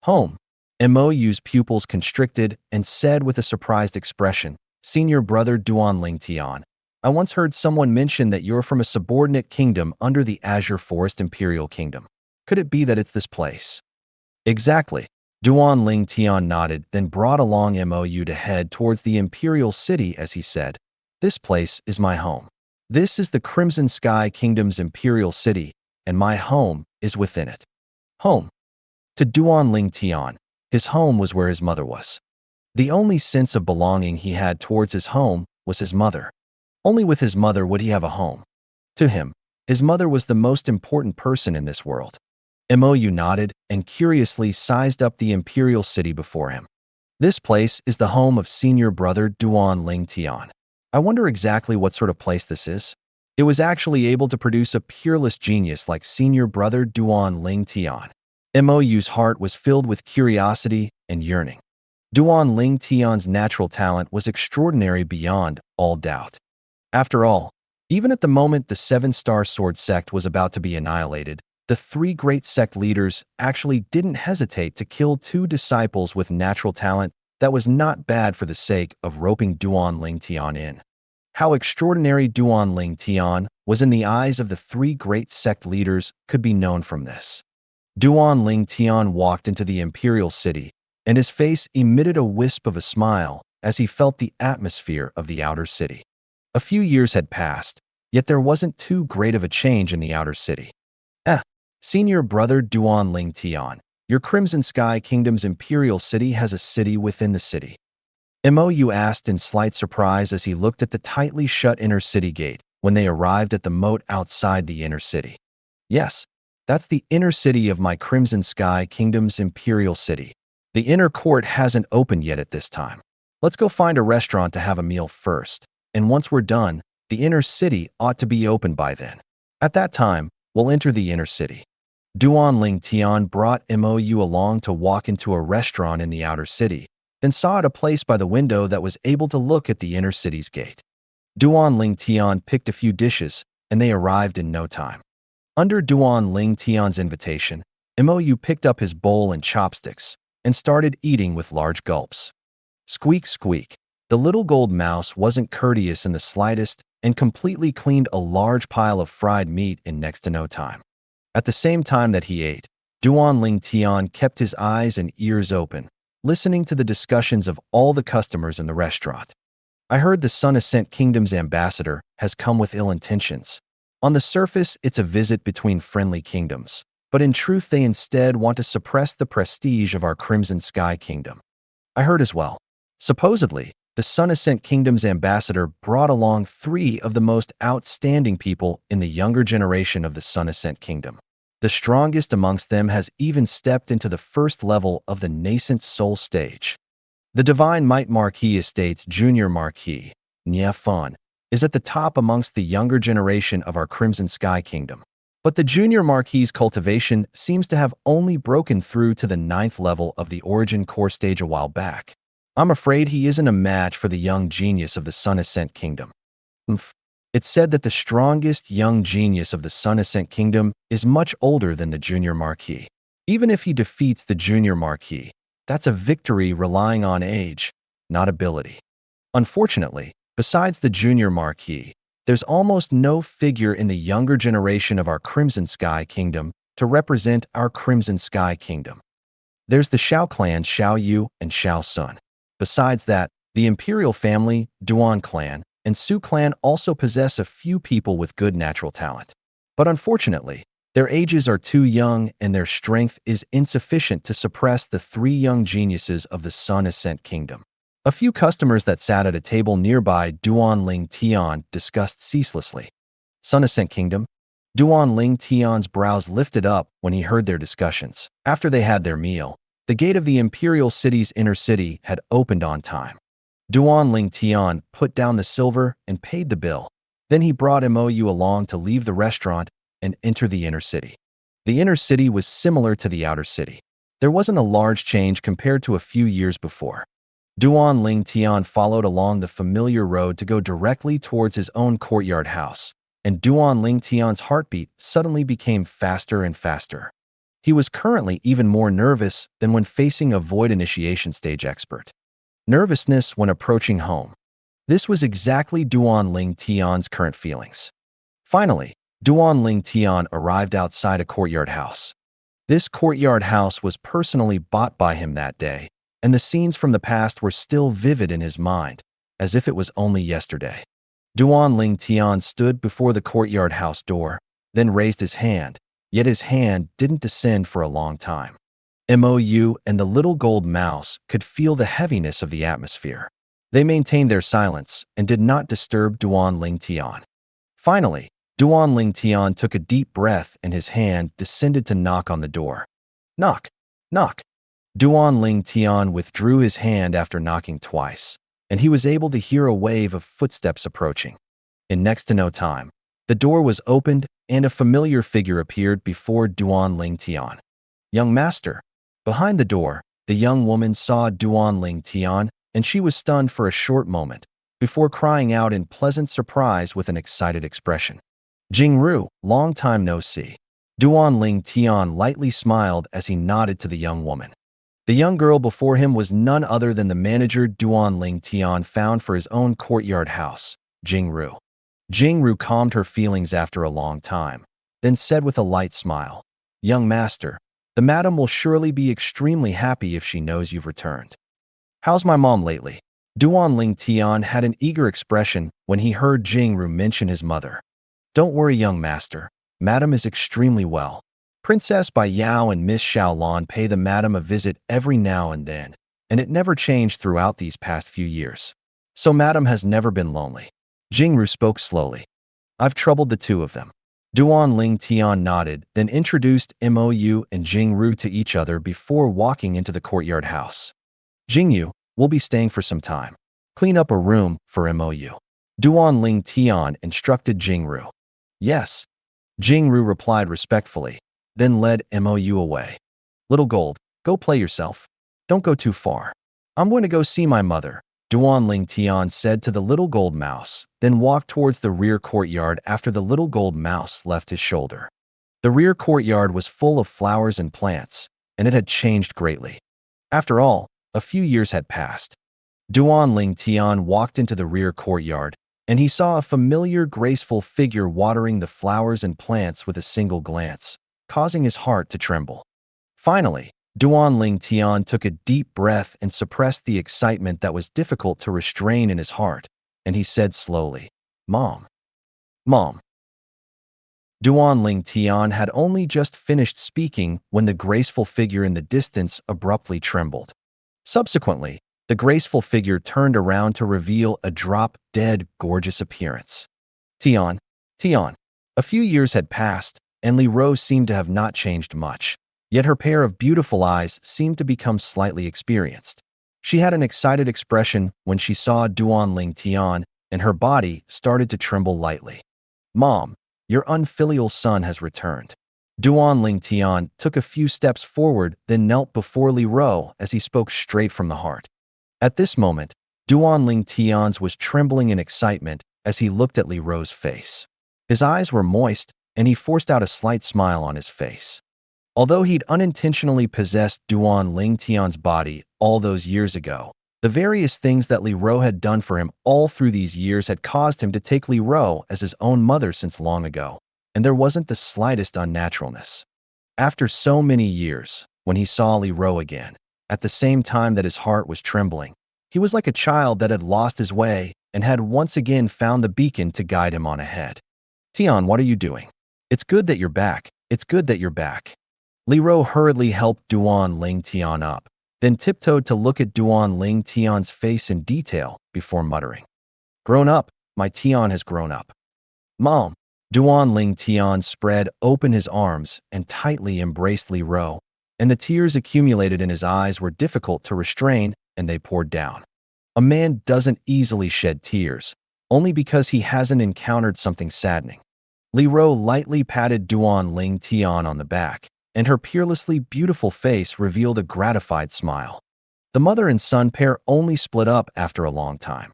Home. Mou's pupils constricted and said with a surprised expression, Senior brother Duan Ling Tian, I once heard someone mention that you're from a subordinate kingdom under the Azure Forest Imperial Kingdom. Could it be that it's this place? Exactly. Duan Ling Tian nodded, then brought along Mou to head towards the Imperial City as he said, This place is my home. This is the Crimson Sky Kingdom's Imperial City, and my home is within it. Home. To Duan Ling Tian, his home was where his mother was. The only sense of belonging he had towards his home was his mother. Only with his mother would he have a home. To him, his mother was the most important person in this world. Mou nodded and curiously sized up the imperial city before him. This place is the home of senior brother Duan Ling Tian. I wonder exactly what sort of place this is. It was actually able to produce a peerless genius like senior brother Duan Ling Tian. Mou's heart was filled with curiosity and yearning. Duan Ling Tian's natural talent was extraordinary beyond all doubt. After all, even at the moment the seven-star sword sect was about to be annihilated, the three great sect leaders actually didn't hesitate to kill two disciples with natural talent that was not bad for the sake of roping Duan Ling Tian in. How extraordinary Duan Ling Tian was in the eyes of the three great sect leaders could be known from this. Duan Ling Tian walked into the imperial city, and his face emitted a wisp of a smile as he felt the atmosphere of the outer city. A few years had passed, yet there wasn't too great of a change in the outer city. Senior brother Duan Ling Tian, your Crimson Sky Kingdom's imperial city has a city within the city. Mou asked in slight surprise as he looked at the tightly shut inner city gate when they arrived at the moat outside the inner city. Yes, that's the inner city of my Crimson Sky Kingdom's imperial city. The inner court hasn't opened yet at this time. Let's go find a restaurant to have a meal first, and once we're done, the inner city ought to be open by then. At that time, we'll enter the inner city. Duan Ling Tian brought Mou along to walk into a restaurant in the outer city, then saw at a place by the window that was able to look at the inner city's gate. Duan Ling Tian picked a few dishes, and they arrived in no time. Under Duan Ling Tian's invitation, Mou picked up his bowl and chopsticks and started eating with large gulps. Squeak, squeak. The little gold mouse wasn't courteous in the slightest and completely cleaned a large pile of fried meat in next to no time. At the same time that he ate, Duan Ling Tian kept his eyes and ears open, listening to the discussions of all the customers in the restaurant. I heard the Sun Ascent Kingdom's ambassador has come with ill intentions. On the surface, it's a visit between friendly kingdoms, but in truth they instead want to suppress the prestige of our Crimson Sky Kingdom. I heard as well. Supposedly, the Sun Ascent Kingdom's ambassador brought along three of the most outstanding people in the younger generation of the Sun Ascent Kingdom. The strongest amongst them has even stepped into the first level of the nascent soul stage. The Divine Might Marquis Estate's Junior Marquis, Nia Fan, is at the top amongst the younger generation of our Crimson Sky Kingdom. But the Junior Marquis's cultivation seems to have only broken through to the 9th level of the Origin Core stage a while back. I'm afraid he isn't a match for the young genius of the Sun Ascent Kingdom. It's said that the strongest young genius of the Sun Ascent Kingdom is much older than the Junior Marquis. Even if he defeats the Junior Marquis, that's a victory relying on age, not ability. Unfortunately, besides the Junior Marquis, there's almost no figure in the younger generation of our Crimson Sky Kingdom to represent our Crimson Sky Kingdom. There's the Xiao clan Xiao Yu and Xiao Sun. Besides that, the Imperial family, Duan clan, and Su clan also possess a few people with good natural talent. But unfortunately, Their ages are too young and their strength is insufficient to suppress the three young geniuses of the Sun Ascent Kingdom. A few customers that sat at a table nearby Duan Ling Tian discussed ceaselessly. Sun Ascent Kingdom? Duan Ling Tian's brows lifted up when he heard their discussions. After they had their meal, the gate of the imperial city's inner city had opened on time. Duan Ling Tian put down the silver and paid the bill. Then he brought Mou along to leave the restaurant and enter the inner city. The inner city was similar to the outer city. There wasn't a large change compared to a few years before. Duan Ling Tian followed along the familiar road to go directly towards his own courtyard house, and Duan Ling Tian's heartbeat suddenly became faster and faster. He was currently even more nervous than when facing a void initiation stage expert. Nervousness when approaching home. This was exactly Duan Ling Tian's current feelings. Finally, Duan Ling Tian arrived outside a courtyard house. This courtyard house was personally bought by him that day, and the scenes from the past were still vivid in his mind, as if it was only yesterday. Duan Ling Tian stood before the courtyard house door, then raised his hand, yet his hand didn't descend for a long time. Mou and the little gold mouse could feel the heaviness of the atmosphere. They maintained their silence and did not disturb Duan Ling Tian. Finally, Duan Ling Tian took a deep breath and his hand descended to knock on the door. Knock, knock. Duan Ling Tian withdrew his hand after knocking twice, and he was able to hear a wave of footsteps approaching. In next to no time, the door was opened and a familiar figure appeared before Duan Ling Tian. Young master. Behind the door, the young woman saw Duan Ling Tian, and she was stunned for a short moment, before crying out in pleasant surprise with an excited expression. Jingru, long time no see. Duan Ling Tian lightly smiled as he nodded to the young woman. The young girl before him was none other than the manager Duan Ling Tian found for his own courtyard house, Jingru. Jingru calmed her feelings after a long time, then said with a light smile, Young master, the madam will surely be extremely happy if she knows you've returned. How's my mom lately? Duan Ling Tian had an eager expression when he heard Jingru mention his mother. Don't worry, young master. Madam is extremely well. Princess Bai Yao and Miss Xiaolan pay the madam a visit every now and then, and it never changed throughout these past few years. So madam has never been lonely. Jingru spoke slowly. I've troubled the two of them. Duan Ling Tian nodded, then introduced Mou and Jingru to each other before walking into the courtyard house. Jingyu, we'll be staying for some time. Clean up a room for Mou. Duan Ling Tian instructed Jingru. Yes. Jingru replied respectfully, then led Mou away. Little Gold, go play yourself. Don't go too far. I'm going to go see my mother, Duan Ling Tian said to the little gold mouse, then walked towards the rear courtyard after the little gold mouse left his shoulder. The rear courtyard was full of flowers and plants, and it had changed greatly. After all, a few years had passed. Duan Ling Tian walked into the rear courtyard, and he saw a familiar, graceful figure watering the flowers and plants with a single glance, causing his heart to tremble. Finally, Duan Ling Tian took a deep breath and suppressed the excitement that was difficult to restrain in his heart, and he said slowly, Mom. Mom. Duan Ling Tian had only just finished speaking when the graceful figure in the distance abruptly trembled. Subsequently, the graceful figure turned around to reveal a drop-dead, gorgeous appearance. Tian. A few years had passed, and Li Rose seemed to have not changed much. Yet her pair of beautiful eyes seemed to become slightly experienced. She had an excited expression when she saw Duan Ling Tian, and her body started to tremble lightly. Mom, your unfilial son has returned. Duan Ling Tian took a few steps forward, then knelt before Li Rose as he spoke straight from the heart. At this moment, Duan Ling Tian's was trembling in excitement as he looked at Li Rose's face. His eyes were moist, and he forced out a slight smile on his face. Although he'd unintentionally possessed Duan Ling Tian's body all those years ago, the various things that Li Rose had done for him all through these years had caused him to take Li Rose as his own mother since long ago, and there wasn't the slightest unnaturalness. After so many years, when he saw Li Rose again, at the same time that his heart was trembling, he was like a child that had lost his way and had once again found the beacon to guide him on ahead. Tian, what are you doing? It's good that you're back, It's good that you're back. Li Ro hurriedly helped Duan Ling Tian up, then tiptoed to look at Duan Ling Tian's face in detail before muttering, "Grown up, my Tian has grown up." "Mom." Duan Ling Tian spread open his arms and tightly embraced Li Ro, and the tears accumulated in his eyes were difficult to restrain, and they poured down. A man doesn't easily shed tears, only because he hasn't encountered something saddening. Li Ro lightly patted Duan Ling Tian on the back, and her peerlessly beautiful face revealed a gratified smile. The mother and son pair only split up after a long time.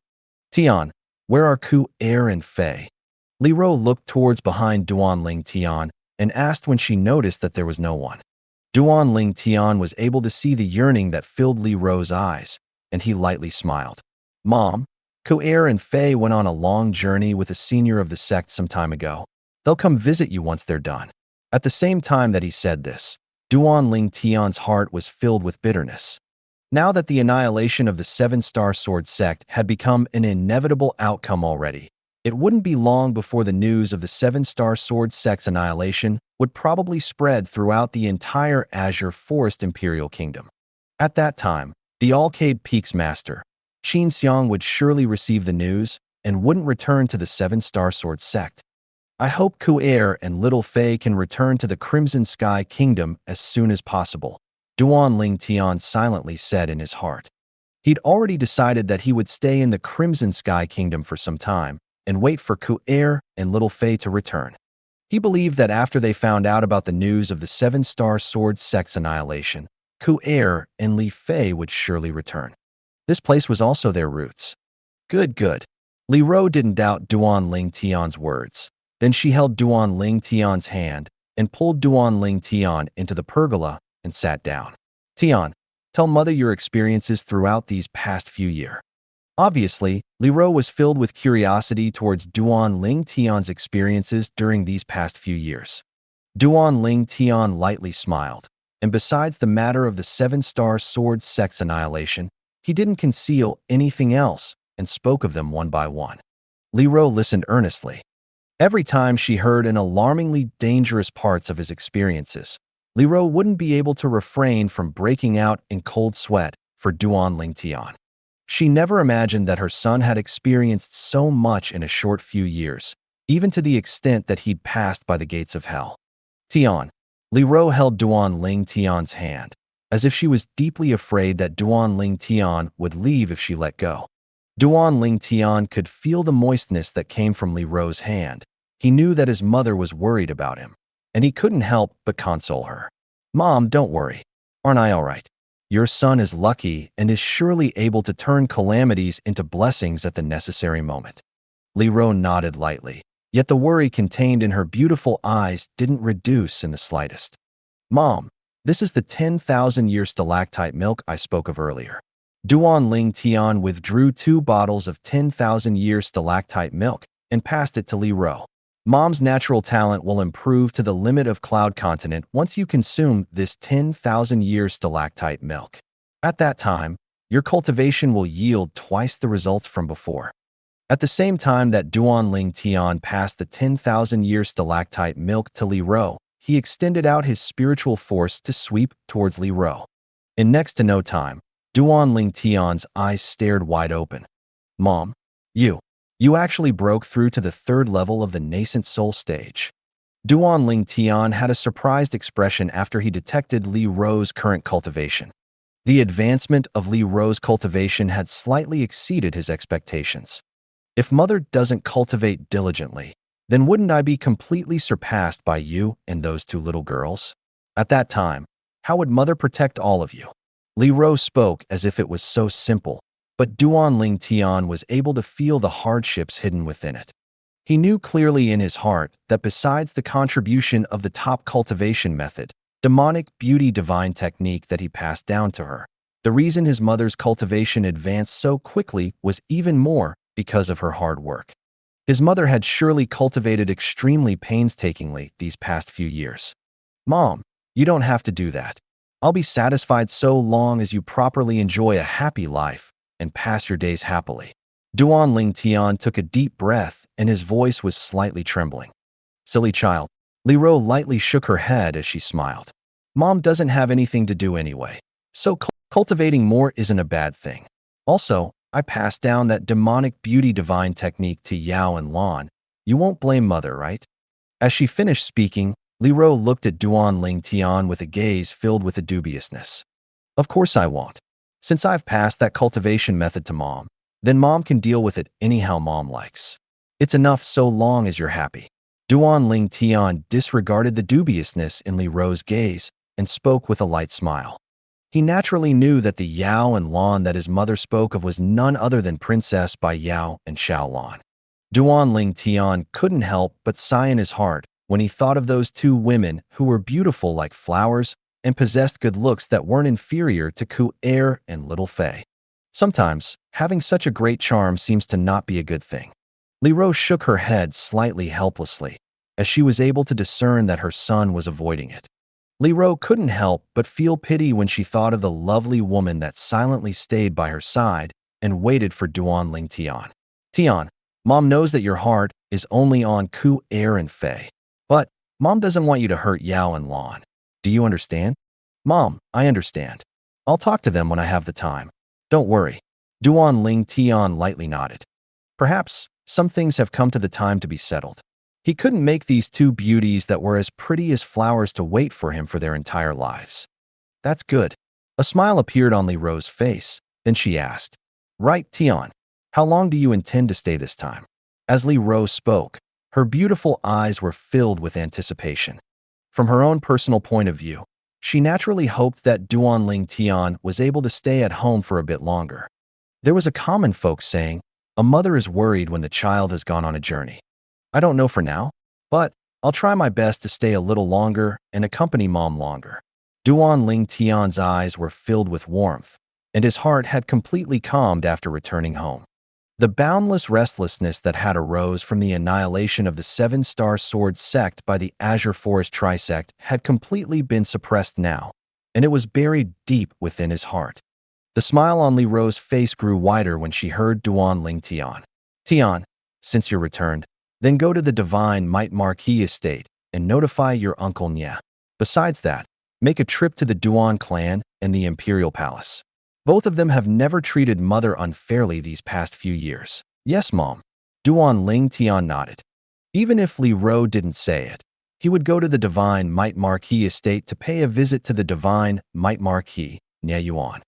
"Tian, where are Ku Er and Fei?" Li Ro looked towards behind Duan Ling Tian and asked when she noticed that there was no one. Duan Ling Tian was able to see the yearning that filled Li Ro's eyes, and he lightly smiled. "Mom, Ku Er and Fei went on a long journey with a senior of the sect some time ago. They'll come visit you once they're done." At the same time that he said this, Duan Ling Tian's heart was filled with bitterness. Now that the annihilation of the Seven-Star Sword sect had become an inevitable outcome already, it wouldn't be long before the news of the Seven-Star Sword sect's annihilation would probably spread throughout the entire Azure Forest Imperial Kingdom. At that time, the Alcade Peaks Master, Qin Xiang, would surely receive the news and wouldn't return to the Seven-Star Sword sect. "I hope Ku Er and little Fei can return to the Crimson Sky Kingdom as soon as possible," Duan Ling Tian silently said in his heart. He'd already decided that he would stay in the Crimson Sky Kingdom for some time and wait for Ku Er and little Fei to return. He believed that after they found out about the news of the Seven-Star Sword sect's annihilation, Ku Er and Li Fei would surely return. This place was also their roots. Good. Li Ro didn't doubt Duan Ling Tian's words. Then she held Duan Ling Tian's hand and pulled Duan Ling Tian into the pergola and sat down. "Tian, tell mother your experiences throughout these past few years." Obviously, Li Ro was filled with curiosity towards Duan Ling Tian's experiences during these past few years. Duan Ling Tian lightly smiled, and besides the matter of the Seven-Star Sword sect's annihilation, he didn't conceal anything else and spoke of them one by one. Li Ro listened earnestly. Every time she heard an alarmingly dangerous parts of his experiences, Li Ro wouldn't be able to refrain from breaking out in cold sweat for Duan Ling Tian. She never imagined that her son had experienced so much in a short few years, even to the extent that he'd passed by the gates of hell. "Tian." Li Ro held Duan Ling Tian's hand, as if she was deeply afraid that Duan Ling Tian would leave if she let go. Duan Ling Tian could feel the moistness that came from Li Ro's hand. He knew that his mother was worried about him, and he couldn't help but console her. "Mom, don't worry. Aren't I all right? Your son is lucky and is surely able to turn calamities into blessings at the necessary moment." Li Ro nodded lightly, yet the worry contained in her beautiful eyes didn't reduce in the slightest. "Mom, this is the 10,000-year stalactite milk I spoke of earlier." Duan Ling Tian withdrew 2 bottles of 10,000-year stalactite milk and passed it to Li Ro. "Mom's natural talent will improve to the limit of Cloud Continent once you consume this 10,000-year stalactite milk. At that time, your cultivation will yield twice the results from before." At the same time that Duan Ling Tian passed the 10,000-year stalactite milk to Li Ro, he extended out his spiritual force to sweep towards Li Ro. In next to no time, Duan Ling Tian's eyes stared wide open. "Mom, you actually broke through to the 3rd level of the nascent soul stage." Duan Ling Tian had a surprised expression after he detected Li Ro's current cultivation. The advancement of Li Ro's cultivation had slightly exceeded his expectations. "If mother doesn't cultivate diligently, then wouldn't I be completely surpassed by you and those 2 little girls? At that time, how would mother protect all of you?" Li Ro spoke as if it was so simple, but Duan Ling Tian was able to feel the hardships hidden within it. He knew clearly in his heart that besides the contribution of the top cultivation method, demonic beauty divine technique that he passed down to her, the reason his mother's cultivation advanced so quickly was even more because of her hard work. His mother had surely cultivated extremely painstakingly these past few years. "Mom, you don't have to do that. I'll be satisfied so long as you properly enjoy a happy life and pass your days happily." Duan Ling Tian took a deep breath and his voice was slightly trembling. "Silly child, Liro lightly shook her head as she smiled. Mom doesn't have anything to do anyway, so cultivating more isn't a bad thing. Also, I passed down that demonic beauty divine technique to Yao and Lan. You won't blame Mother, right? As she finished speaking, Liro looked at Duan Ling Tian with a gaze filled with a dubiousness. Of course I won't. Since I've passed that cultivation method to Mom, then Mom can deal with it anyhow Mom likes. It's enough so long as you're happy. Duan Ling Tian disregarded the dubiousness in Liro's gaze and spoke with a light smile. He naturally knew that the Yao and Lan that his mother spoke of was none other than Princess Bai Yao and Xiao Lan. Duan Ling Tian couldn't help but sigh in his heart when he thought of those two women who were beautiful like flowers and possessed good looks that weren't inferior to Ku Er and Little Fei. Sometimes, having such a great charm seems to not be a good thing. Liro shook her head slightly helplessly, as she was able to discern that her son was avoiding it. Liro couldn't help but feel pity when she thought of the lovely woman that silently stayed by her side and waited for Duan Ling Tian. Tian, Mom knows that your heart is only on Ku Er and Fei. But Mom doesn't want you to hurt Yao and Lan. Do you understand? Mom, I understand. I'll talk to them when I have the time. Don't worry. Duan Ling Tian lightly nodded. Perhaps some things have come to the time to be settled. He couldn't make these two beauties that were as pretty as flowers to wait for him for their entire lives. That's good. A smile appeared on Liro's face. Then she asked, Right, Tian, how long do you intend to stay this time? As Liro spoke, her beautiful eyes were filled with anticipation. From her own personal point of view, she naturally hoped that Duan Ling Tian was able to stay at home for a bit longer. There was a common folk saying, a mother is worried when the child has gone on a journey. I don't know for now, but I'll try my best to stay a little longer and accompany Mom longer. Duan Ling Tian's eyes were filled with warmth, and his heart had completely calmed after returning home. The boundless restlessness that had arose from the annihilation of the Seven-Star Sword sect by the Azure Forest Trisect had completely been suppressed now, and it was buried deep within his heart. The smile on Liro's face grew wider when she heard Duan Ling Tian. Tian, since you're returned, then go to the Divine Might Marquis estate and notify your uncle Nya. Besides that, make a trip to the Duan clan and the Imperial Palace. Both of them have never treated Mother unfairly these past few years. Yes, Mom. Duan Ling Tian nodded. Even if Liro didn't say it, he would go to the Divine Might Marquis estate to pay a visit to the Divine Might Marquis, Nya Yuan.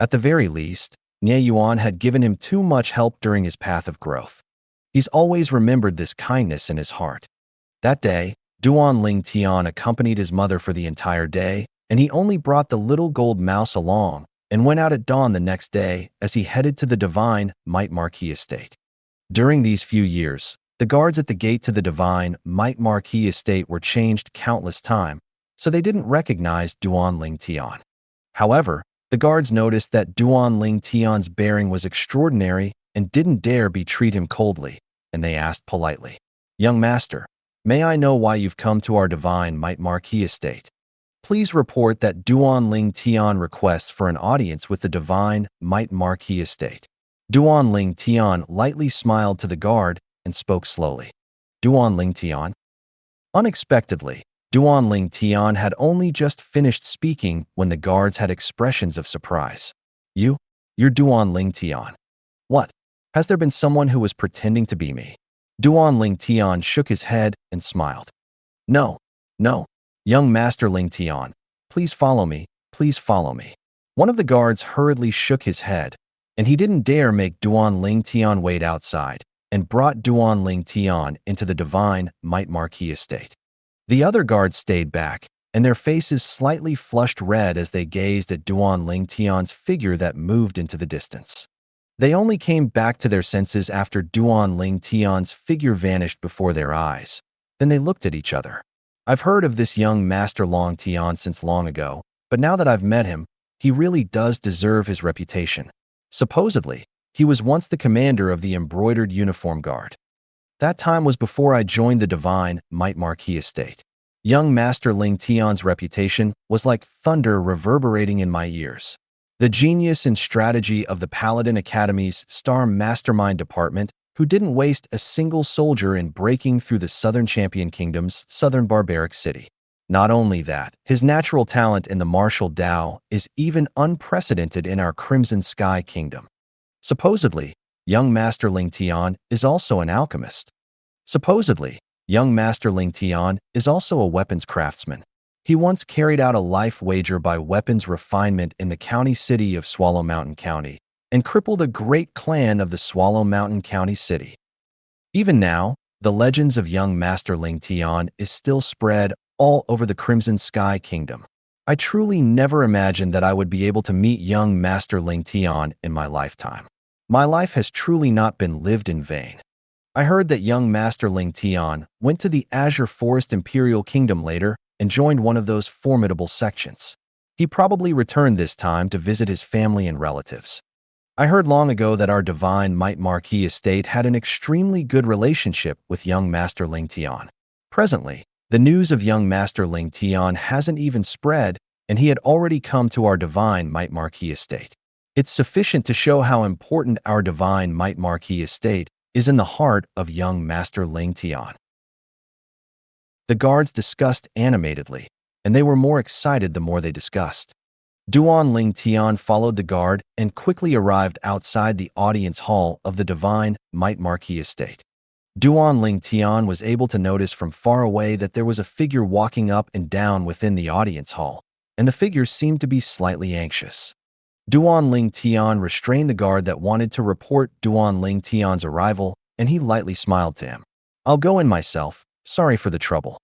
At the very least, Nya Yuan had given him too much help during his path of growth. He's always remembered this kindness in his heart. That day, Duan Ling Tian accompanied his mother for the entire day, and he only brought the little gold mouse along and went out at dawn the next day as he headed to the Divine Might Marquis estate. During these few years, the guards at the gate to the Divine Might Marquis estate were changed countless times, so they didn't recognize Duan Ling Tian. However, the guards noticed that Duan Ling Tian's bearing was extraordinary and didn't dare treat him coldly, and they asked politely, Young master, may I know why you've come to our Divine Might Marquis estate? Please report that Duan Ling Tian requests for an audience with the Divine Might Marquis estate. Duan Ling Tian lightly smiled to the guard and spoke slowly. Duan Ling Tian? Unexpectedly, Duan Ling Tian had only just finished speaking when the guards had expressions of surprise. You're Duan Ling Tian. What? Has there been someone who was pretending to be me? Duan Ling Tian shook his head and smiled. No. Young Master Ling Tian, please follow me, please follow me. One of the guards hurriedly shook his head, and he didn't dare make Duan Ling Tian wait outside, and brought Duan Ling Tian into the Divine Might Marquis estate. The other guards stayed back, and their faces slightly flushed red as they gazed at Duan Ling Tian's figure that moved into the distance. They only came back to their senses after Duan Ling Tian's figure vanished before their eyes. Then they looked at each other. I've heard of this young Master Long Tian since long ago, but now that I've met him, he really does deserve his reputation. Supposedly, he was once the commander of the embroidered uniform guard. That time was before I joined the Divine Might Marquis estate. Young Master Ling Tian's reputation was like thunder reverberating in my ears. The genius and strategy of the Paladin Academy's Star Mastermind Department, who didn't waste a single soldier in breaking through the Southern Champion Kingdom's southern barbaric city. Not only that, his natural talent in the martial Dao is even unprecedented in our Crimson Sky Kingdom. Supposedly, young Master Ling Tian is also an alchemist. Supposedly, young Master Ling Tian is also a weapons craftsman. He once carried out a life wager by weapons refinement in the county city of Swallow Mountain County and crippled a great clan of the Swallow Mountain County city. Even now, the legends of young Master Ling Tian is still spread all over the Crimson Sky Kingdom. I truly never imagined that I would be able to meet young Master Ling Tian in my lifetime. My life has truly not been lived in vain. I heard that young Master Ling Tian went to the Azure Forest Imperial Kingdom later and joined one of those formidable sections. He probably returned this time to visit his family and relatives. I heard long ago that our divine Might Marquis estate had an extremely good relationship with young Master Ling Tian. Presently, the news of young Master Ling Tian hasn't even spread, and he had already come to our divine Might Marquis estate. It's sufficient to show how important our divine Might Marquis estate is in the heart of young Master Ling Tian. The guards discussed animatedly, and they were more excited the more they discussed. Duan Ling Tian followed the guard and quickly arrived outside the audience hall of the divine Might Marquis estate. Duan Ling Tian was able to notice from far away that there was a figure walking up and down within the audience hall, and the figure seemed to be slightly anxious. Duan Ling Tian restrained the guard that wanted to report Duan Ling Tian's arrival, and he lightly smiled to him. "I'll go in myself. Sorry for the trouble."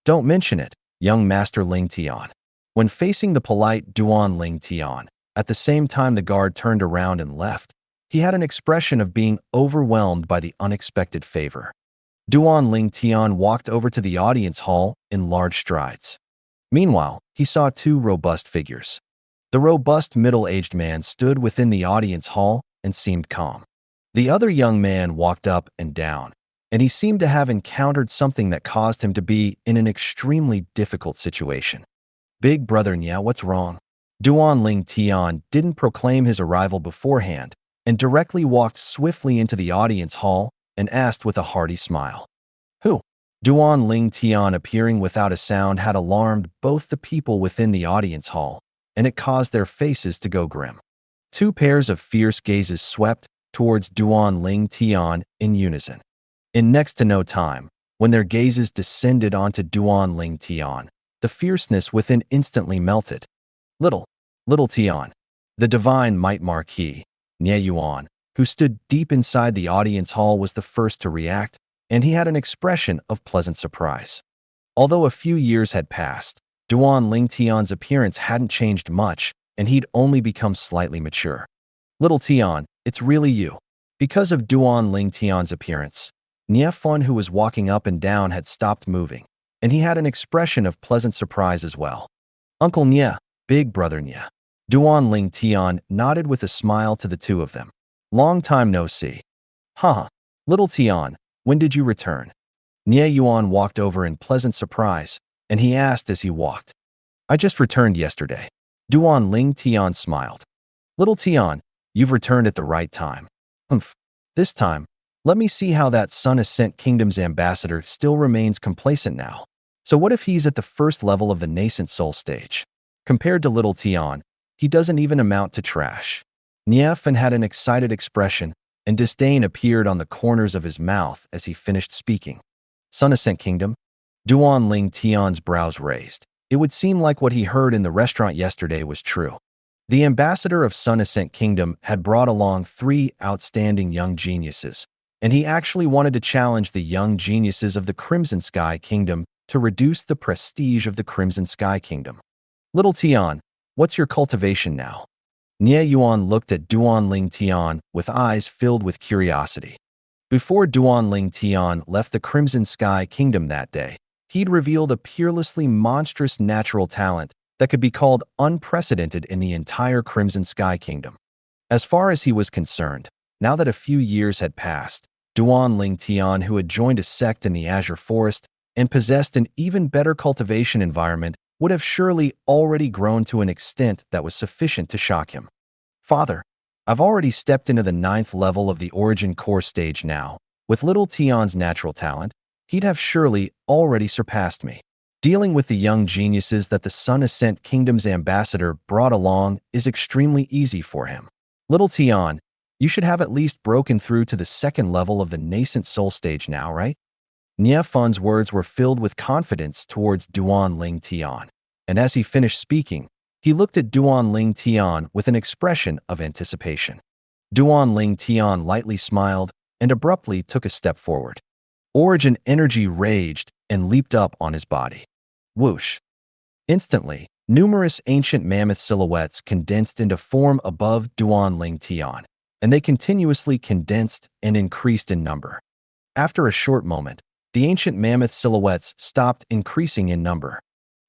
"Don't mention it, young Master Ling Tian." When facing the polite Duan Ling Tian, at the same time the guard turned around and left, he had an expression of being overwhelmed by the unexpected favor. Duan Ling Tian walked over to the audience hall in large strides. Meanwhile, he saw two robust figures. The robust middle-aged man stood within the audience hall and seemed calm. The other young man walked up and down, and he seemed to have encountered something that caused him to be in an extremely difficult situation. "Big brother Nya, what's wrong?" Duan Ling Tian didn't proclaim his arrival beforehand and directly walked swiftly into the audience hall and asked with a hearty smile. "Who?" Duan Ling Tian appearing without a sound had alarmed both the people within the audience hall, and it caused their faces to go grim. Two pairs of fierce gazes swept towards Duan Ling Tian in unison. In next to no time, when their gazes descended onto Duan Ling Tian, the fierceness within instantly melted. Little Tian, the divine Might Marquis, Nye Yuan, who stood deep inside the audience hall, was the first to react, and he had an expression of pleasant surprise. Although a few years had passed, Duan Ling Tian's appearance hadn't changed much, and he'd only become slightly mature. "Little Tian, it's really you." Because of Duan Ling Tian's appearance, Nye Fun, who was walking up and down, had stopped moving, and he had an expression of pleasant surprise as well. "Uncle Nye, big brother Nye." Duan Ling Tian nodded with a smile to the two of them. "Long time no see." "Haha, little Tian, when did you return?" Nye Yuan walked over in pleasant surprise, and he asked as he walked. "I just returned yesterday." Duan Ling Tian smiled. "Little Tian, you've returned at the right time." "Humph. This time, let me see how that Sun Ascent Kingdom's ambassador still remains complacent now. So what if he's at the first level of the nascent soul stage? Compared to little Tian, he doesn't even amount to trash." Niefan had an excited expression, and disdain appeared on the corners of his mouth as he finished speaking. "Sun Ascent Kingdom?" Duan Ling Tian's brows raised. It would seem like what he heard in the restaurant yesterday was true. The ambassador of Sun Ascent Kingdom had brought along 3 outstanding young geniuses, and he actually wanted to challenge the young geniuses of the Crimson Sky Kingdom to reduce the prestige of the Crimson Sky Kingdom. "Little Tian, what's your cultivation now?" Nye Yuan looked at Duan Ling Tian with eyes filled with curiosity. Before Duan Ling Tian left the Crimson Sky Kingdom that day, he'd revealed a peerlessly monstrous natural talent that could be called unprecedented in the entire Crimson Sky Kingdom. As far as he was concerned, now that a few years had passed, Duan Ling Tian, who had joined a sect in the Azure Forest and possessed an even better cultivation environment, would have surely already grown to an extent that was sufficient to shock him. "Father, I've already stepped into the 9th level of the Origin Core stage now. With little Tion's natural talent, he'd have surely already surpassed me. Dealing with the young geniuses that the Sun Ascent Kingdom's ambassador brought along is extremely easy for him. Little Tion, you should have at least broken through to the 2nd level of the nascent soul stage now, right? Nie Fun's words were filled with confidence towards Duan Ling Tian, and as he finished speaking, he looked at Duan Ling Tian with an expression of anticipation. Duan Ling Tian lightly smiled and abruptly took a step forward. Origin energy raged and leaped up on his body. Whoosh! Instantly, numerous ancient mammoth silhouettes condensed into form above Duan Ling Tian, and they continuously condensed and increased in number. After a short moment, the ancient mammoth silhouettes stopped increasing in number.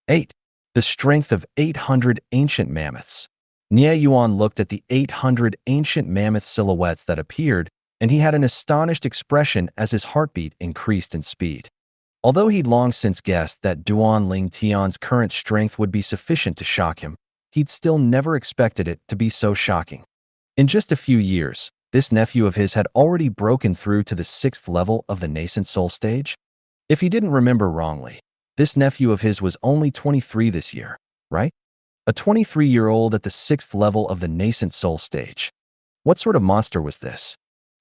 8. The strength of 800 ancient mammoths. Nie Yuan looked at the 800 ancient mammoth silhouettes that appeared, and he had an astonished expression as his heartbeat increased in speed. Although he'd long since guessed that Duan Ling Tian's current strength would be sufficient to shock him, he'd still never expected it to be so shocking. In just a few years, this nephew of his had already broken through to the 6th level of the nascent soul stage. If he didn't remember wrongly, this nephew of his was only 23 this year, right? A 23-year-old at the 6th level of the nascent soul stage. What sort of monster was this?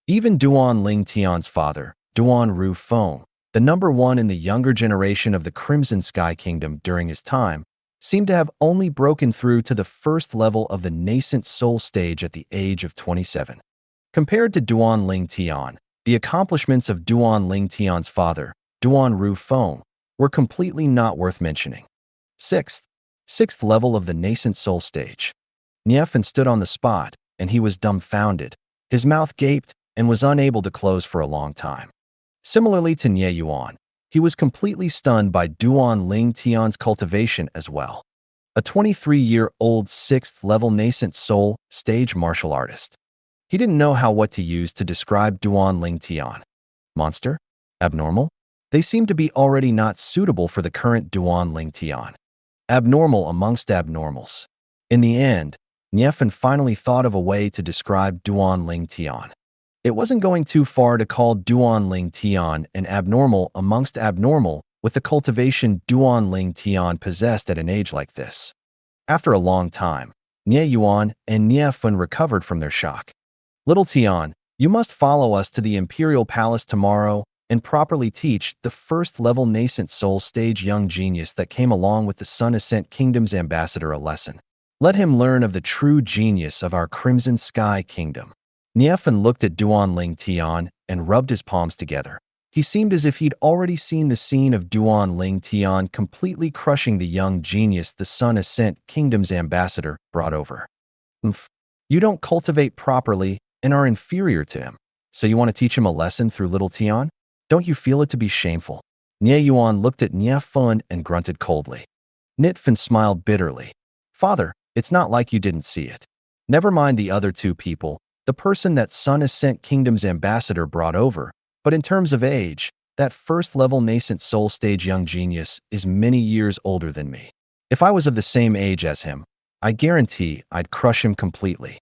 Even Duan Ling Tian's father, Duan Ru Feng, the number 1 in the younger generation of the Crimson Sky Kingdom during his time, seemed to have only broken through to the 1st level of the nascent soul stage at the age of 27. Compared to Duan Ling Tian, the accomplishments of Duan Ling Tian's father, Duan Ru Feng, were completely not worth mentioning. 6th level of the nascent soul stage. Niefan stood on the spot, and he was dumbfounded. His mouth gaped and was unable to close for a long time. Similarly to Nie Yuan, he was completely stunned by Duan Ling Tian's cultivation as well. A 23-year-old 6th level nascent soul stage martial artist. He didn't know what to use to describe Duan Ling Tian. Monster? Abnormal? They seemed to be already not suitable for the current Duan Ling Tian. Abnormal amongst abnormals. In the end, Niefan finally thought of a way to describe Duan Ling Tian. It wasn't going too far to call Duan Ling Tian an abnormal amongst abnormal with the cultivation Duan Ling Tian possessed at an age like this. After a long time, Nie Yuan and Niefan recovered from their shock. Little Tian, you must follow us to the Imperial Palace tomorrow and properly teach the 1st level nascent soul stage young genius that came along with the Sun Ascent Kingdom's ambassador a lesson. Let him learn of the true genius of our Crimson Sky Kingdom. Niefan looked at Duan Ling Tian and rubbed his palms together. He seemed as if he'd already seen the scene of Duan Ling Tian completely crushing the young genius the Sun Ascent Kingdom's ambassador brought over. You don't cultivate properly and are inferior to him, so you want to teach him a lesson through little Tian? Don't you feel it to be shameful? Nie Yuan looked at Niefan and grunted coldly. Niefan smiled bitterly. Father, it's not like you didn't see it. Never mind the other 2 people, the person that Sun Ascent Kingdom's ambassador brought over, but in terms of age, that 1st level nascent soul stage young genius is many years older than me. If I was of the same age as him, I guarantee I'd crush him completely.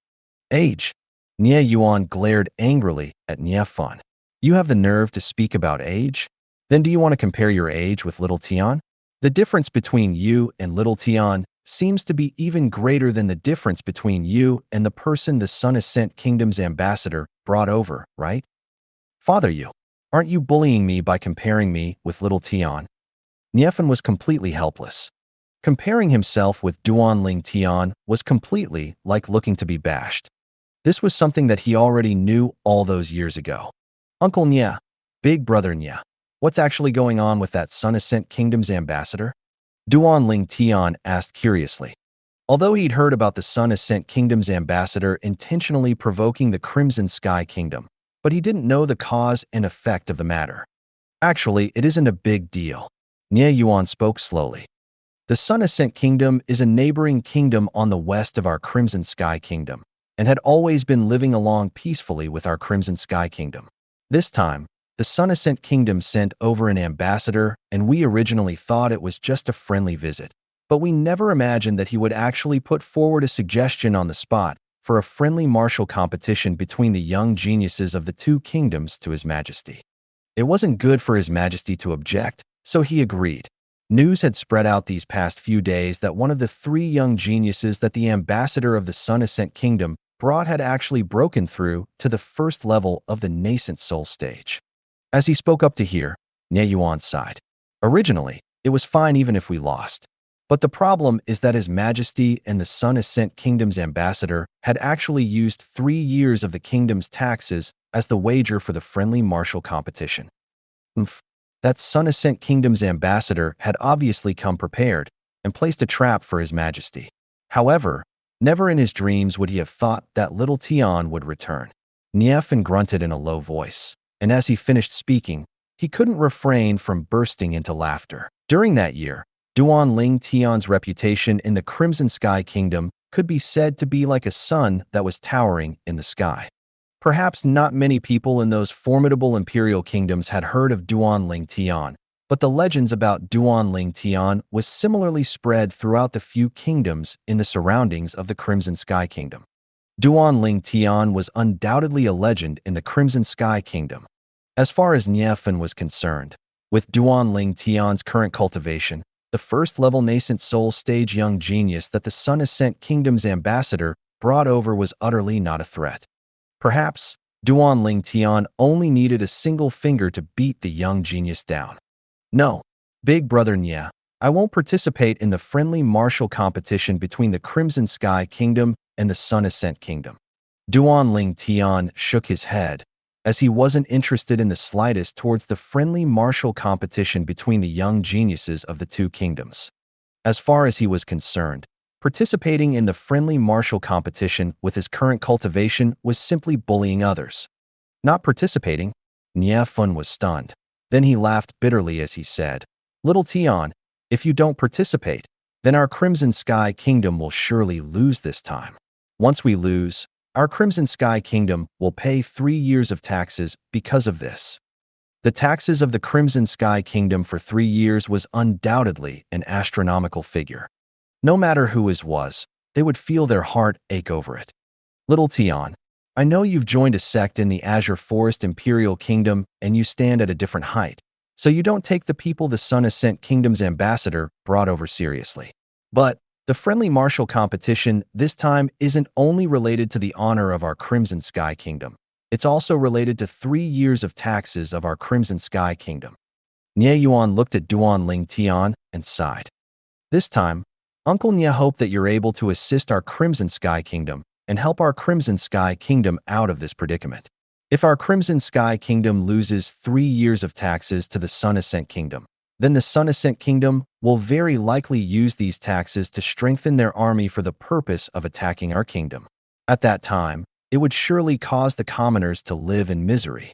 Age? Nie Yuan glared angrily at Niefan. You have the nerve to speak about age? Then do you want to compare your age with little Tian? The difference between you and little Tian seems to be even greater than the difference between you and the person the Sun Ascent Kingdom's ambassador brought over, right? Father, aren't you bullying me by comparing me with little Tian? Niefan was completely helpless. Comparing himself with Duan Ling Tian was completely like looking to be bashed. This was something that he already knew all those years ago. Uncle Nie, Big Brother Nie, what's actually going on with that Sun Ascent Kingdom's ambassador? Duan Ling Tian asked curiously. Although he'd heard about the Sun Ascent Kingdom's ambassador intentionally provoking the Crimson Sky Kingdom, but he didn't know the cause and effect of the matter. Actually, it isn't a big deal. Nie Yuan spoke slowly. The Sun Ascent Kingdom is a neighboring kingdom on the west of our Crimson Sky Kingdom, and had always been living along peacefully with our Crimson Sky Kingdom. This time, the Sun Ascent Kingdom sent over an ambassador, and we originally thought it was just a friendly visit. But we never imagined that he would actually put forward a suggestion on the spot for a friendly martial competition between the young geniuses of the two kingdoms to His Majesty. It wasn't good for His Majesty to object, so he agreed. News had spread out these past few days that one of the three young geniuses that the ambassador of the Sun Ascent Kingdom brought had actually broken through to the first level of the nascent soul stage. As he spoke up to hear, Nie Yuan sighed. Originally, it was fine even if we lost. But the problem is that His Majesty and the Sun Ascent Kingdom's ambassador had actually used 3 years of the kingdom's taxes as the wager for the friendly martial competition. That Sun Ascent Kingdom's ambassador had obviously come prepared and placed a trap for His Majesty. However, never in his dreams would he have thought that little Tian would return. Niefan grunted in a low voice, and as he finished speaking, he couldn't refrain from bursting into laughter. During that year, Duan Ling Tian's reputation in the Crimson Sky Kingdom could be said to be like a sun that was towering in the sky. Perhaps not many people in those formidable imperial kingdoms had heard of Duan Ling Tian, but the legends about Duan Ling Tian was similarly spread throughout the few kingdoms in the surroundings of the Crimson Sky Kingdom. Duan Ling Tian was undoubtedly a legend in the Crimson Sky Kingdom. As far as Niefan was concerned, with Duan Ling Tian's current cultivation, the first-level nascent soul stage young genius that the Sun Ascent Kingdom's ambassador brought over was utterly not a threat. Perhaps, Duan Ling Tian only needed a single finger to beat the young genius down. No, big brother Nie, I won't participate in the friendly martial competition between the Crimson Sky Kingdom and the Sun Ascent Kingdom. Duan Ling Tian shook his head, as he wasn't interested in the slightest towards the friendly martial competition between the young geniuses of the two kingdoms. As far as he was concerned, participating in the friendly martial competition with his current cultivation was simply bullying others. Not participating? Niefan was stunned. Then he laughed bitterly as he said, "Little Tian, if you don't participate, then our Crimson Sky Kingdom will surely lose this time. Once we lose, our Crimson Sky Kingdom will pay 3 years of taxes because of this." The taxes of the Crimson Sky Kingdom for 3 years was undoubtedly an astronomical figure. No matter who his was, they would feel their heart ache over it. "Little Tian, I know you've joined a sect in the Azure Forest Imperial Kingdom and you stand at a different height, so you don't take the people the Sun Ascent Kingdom's ambassador brought over seriously. But the friendly martial competition this time isn't only related to the honor of our Crimson Sky Kingdom. It's also related to 3 years of taxes of our Crimson Sky Kingdom." Nie Yuan looked at Duan Ling Tian and sighed. "This time, Uncle Nie hope that you're able to assist our Crimson Sky Kingdom and help our Crimson Sky Kingdom out of this predicament. If our Crimson Sky Kingdom loses 3 years of taxes to the Sun Ascent Kingdom, then the Sun Ascent Kingdom will very likely use these taxes to strengthen their army for the purpose of attacking our kingdom. At that time, it would surely cause the commoners to live in misery.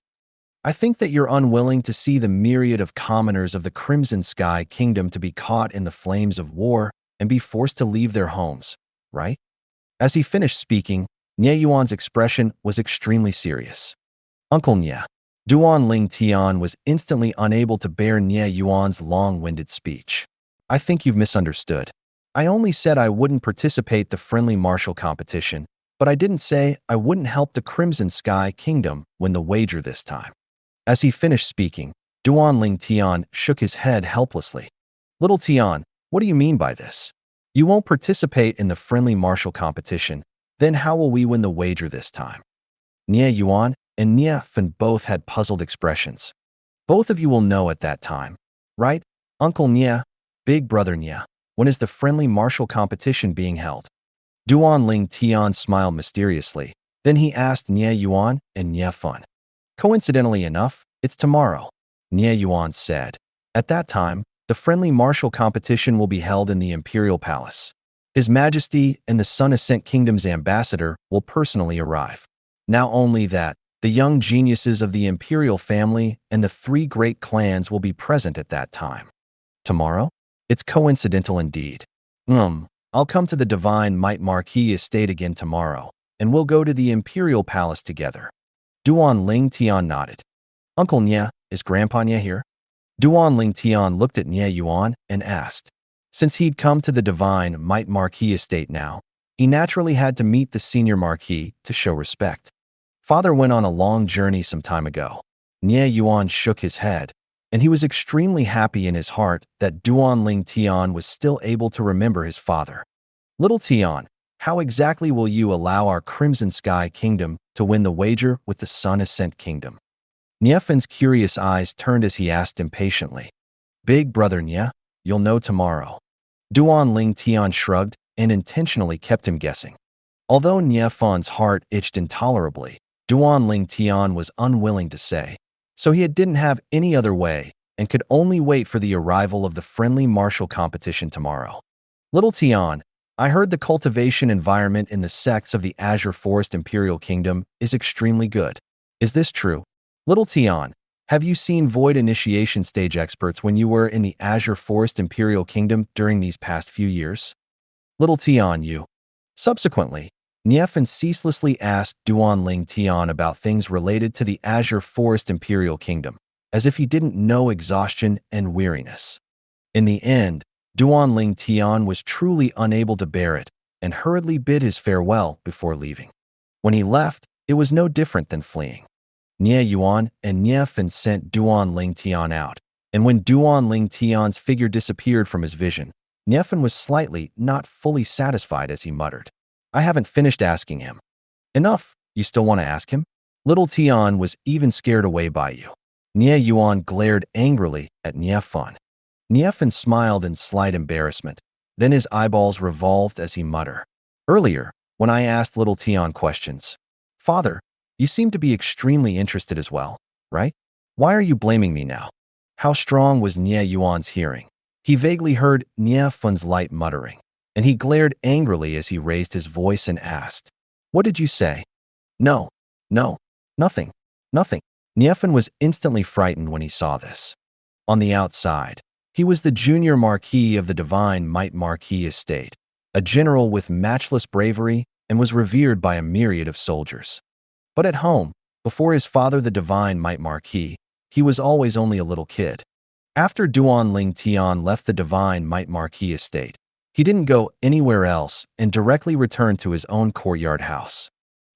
I think that you're unwilling to see the myriad of commoners of the Crimson Sky Kingdom to be caught in the flames of war and be forced to leave their homes, right?" As he finished speaking, Nie Yuan's expression was extremely serious. "Uncle Nie." Duan Ling Tian was instantly unable to bear Nie Yuan's long-winded speech. "I think you've misunderstood. I only said I wouldn't participate the friendly martial competition, but I didn't say I wouldn't help the Crimson Sky Kingdom win the wager this time." As he finished speaking, Duan Ling Tian shook his head helplessly. "Little Tian, what do you mean by this? You won't participate in the friendly martial competition, then how will we win the wager this time?" Nie Yuan and Niefan both had puzzled expressions. "Both of you will know at that time, right? Uncle Nie, big brother Nie, when is the friendly martial competition being held?" Duan Ling Tian smiled mysteriously. Then he asked Nie Yuan and Niefan. "Coincidentally enough, it's tomorrow," Nie Yuan said. "At that time, the friendly martial competition will be held in the Imperial Palace. His Majesty and the Sun Ascent Kingdom's ambassador will personally arrive. Not only that, the young geniuses of the Imperial family and the 3 great clans will be present at that time." "Tomorrow? It's coincidental indeed. I'll come to the Divine Might Marquis estate again tomorrow, and we'll go to the Imperial Palace together." Duan Ling Tian nodded. "Uncle Nie, is Grandpa Nie here?" Duan Ling Tian looked at Nie Yuan and asked. Since he'd come to the Divine Might Marquis estate now, He naturally had to meet the senior marquis to show respect. Father went on a long journey some time ago. Nie Yuan shook his head, and he was extremely happy in his heart that Duan Ling Tian was still able to remember his father. Little Tian, how exactly will you allow our Crimson Sky Kingdom to win the wager with the Sun Ascent Kingdom? Niefen's curious eyes turned as he asked impatiently. Big brother Nie, you'll know tomorrow. Duan Ling Tian shrugged and intentionally kept him guessing. Although Niefen's heart itched intolerably, Duan Ling Tian was unwilling to say, so he didn't have any other way and could only wait for the arrival of the friendly martial competition tomorrow. Little Tian, I heard the cultivation environment in the sects of the Azure Forest Imperial Kingdom is extremely good. Is this true? Little Tian, have you seen Void Initiation Stage experts when you were in the Azure Forest Imperial Kingdom during these past few years? Little Tian, you. Subsequently, Niefen ceaselessly asked Duan Ling Tian about things related to the Azure Forest Imperial Kingdom, as if he didn't know exhaustion and weariness. In the end, Duan Ling Tian was truly unable to bear it and hurriedly bid his farewell before leaving. When he left, it was no different than fleeing. Nie Yuan and Niefen sent Duan Ling Tian out, and when Duan Ling Tian's figure disappeared from his vision, Niefen was slightly, not fully satisfied as he muttered, I haven't finished asking him. Enough, you still want to ask him? Little Tian was even scared away by you. Nie Yuan glared angrily at Niefen. Niefen smiled in slight embarrassment, then his eyeballs revolved as he muttered. Earlier, when I asked Little Tian questions, Father, you seem to be extremely interested as well, right? Why are you blaming me now? How strong was Nie Yuan's hearing? He vaguely heard Niefen's light muttering, and he glared angrily as he raised his voice and asked, What did you say? No, nothing. Niefen was instantly frightened when he saw this. On the outside, he was the junior marquis of the Divine Might Marquis estate, a general with matchless bravery and was revered by a myriad of soldiers. But at home, before his father the Divine Might Marquis, he was always only a little kid. After Duan Ling Tian left the Divine Might Marquis estate, he didn't go anywhere else and directly returned to his own courtyard house.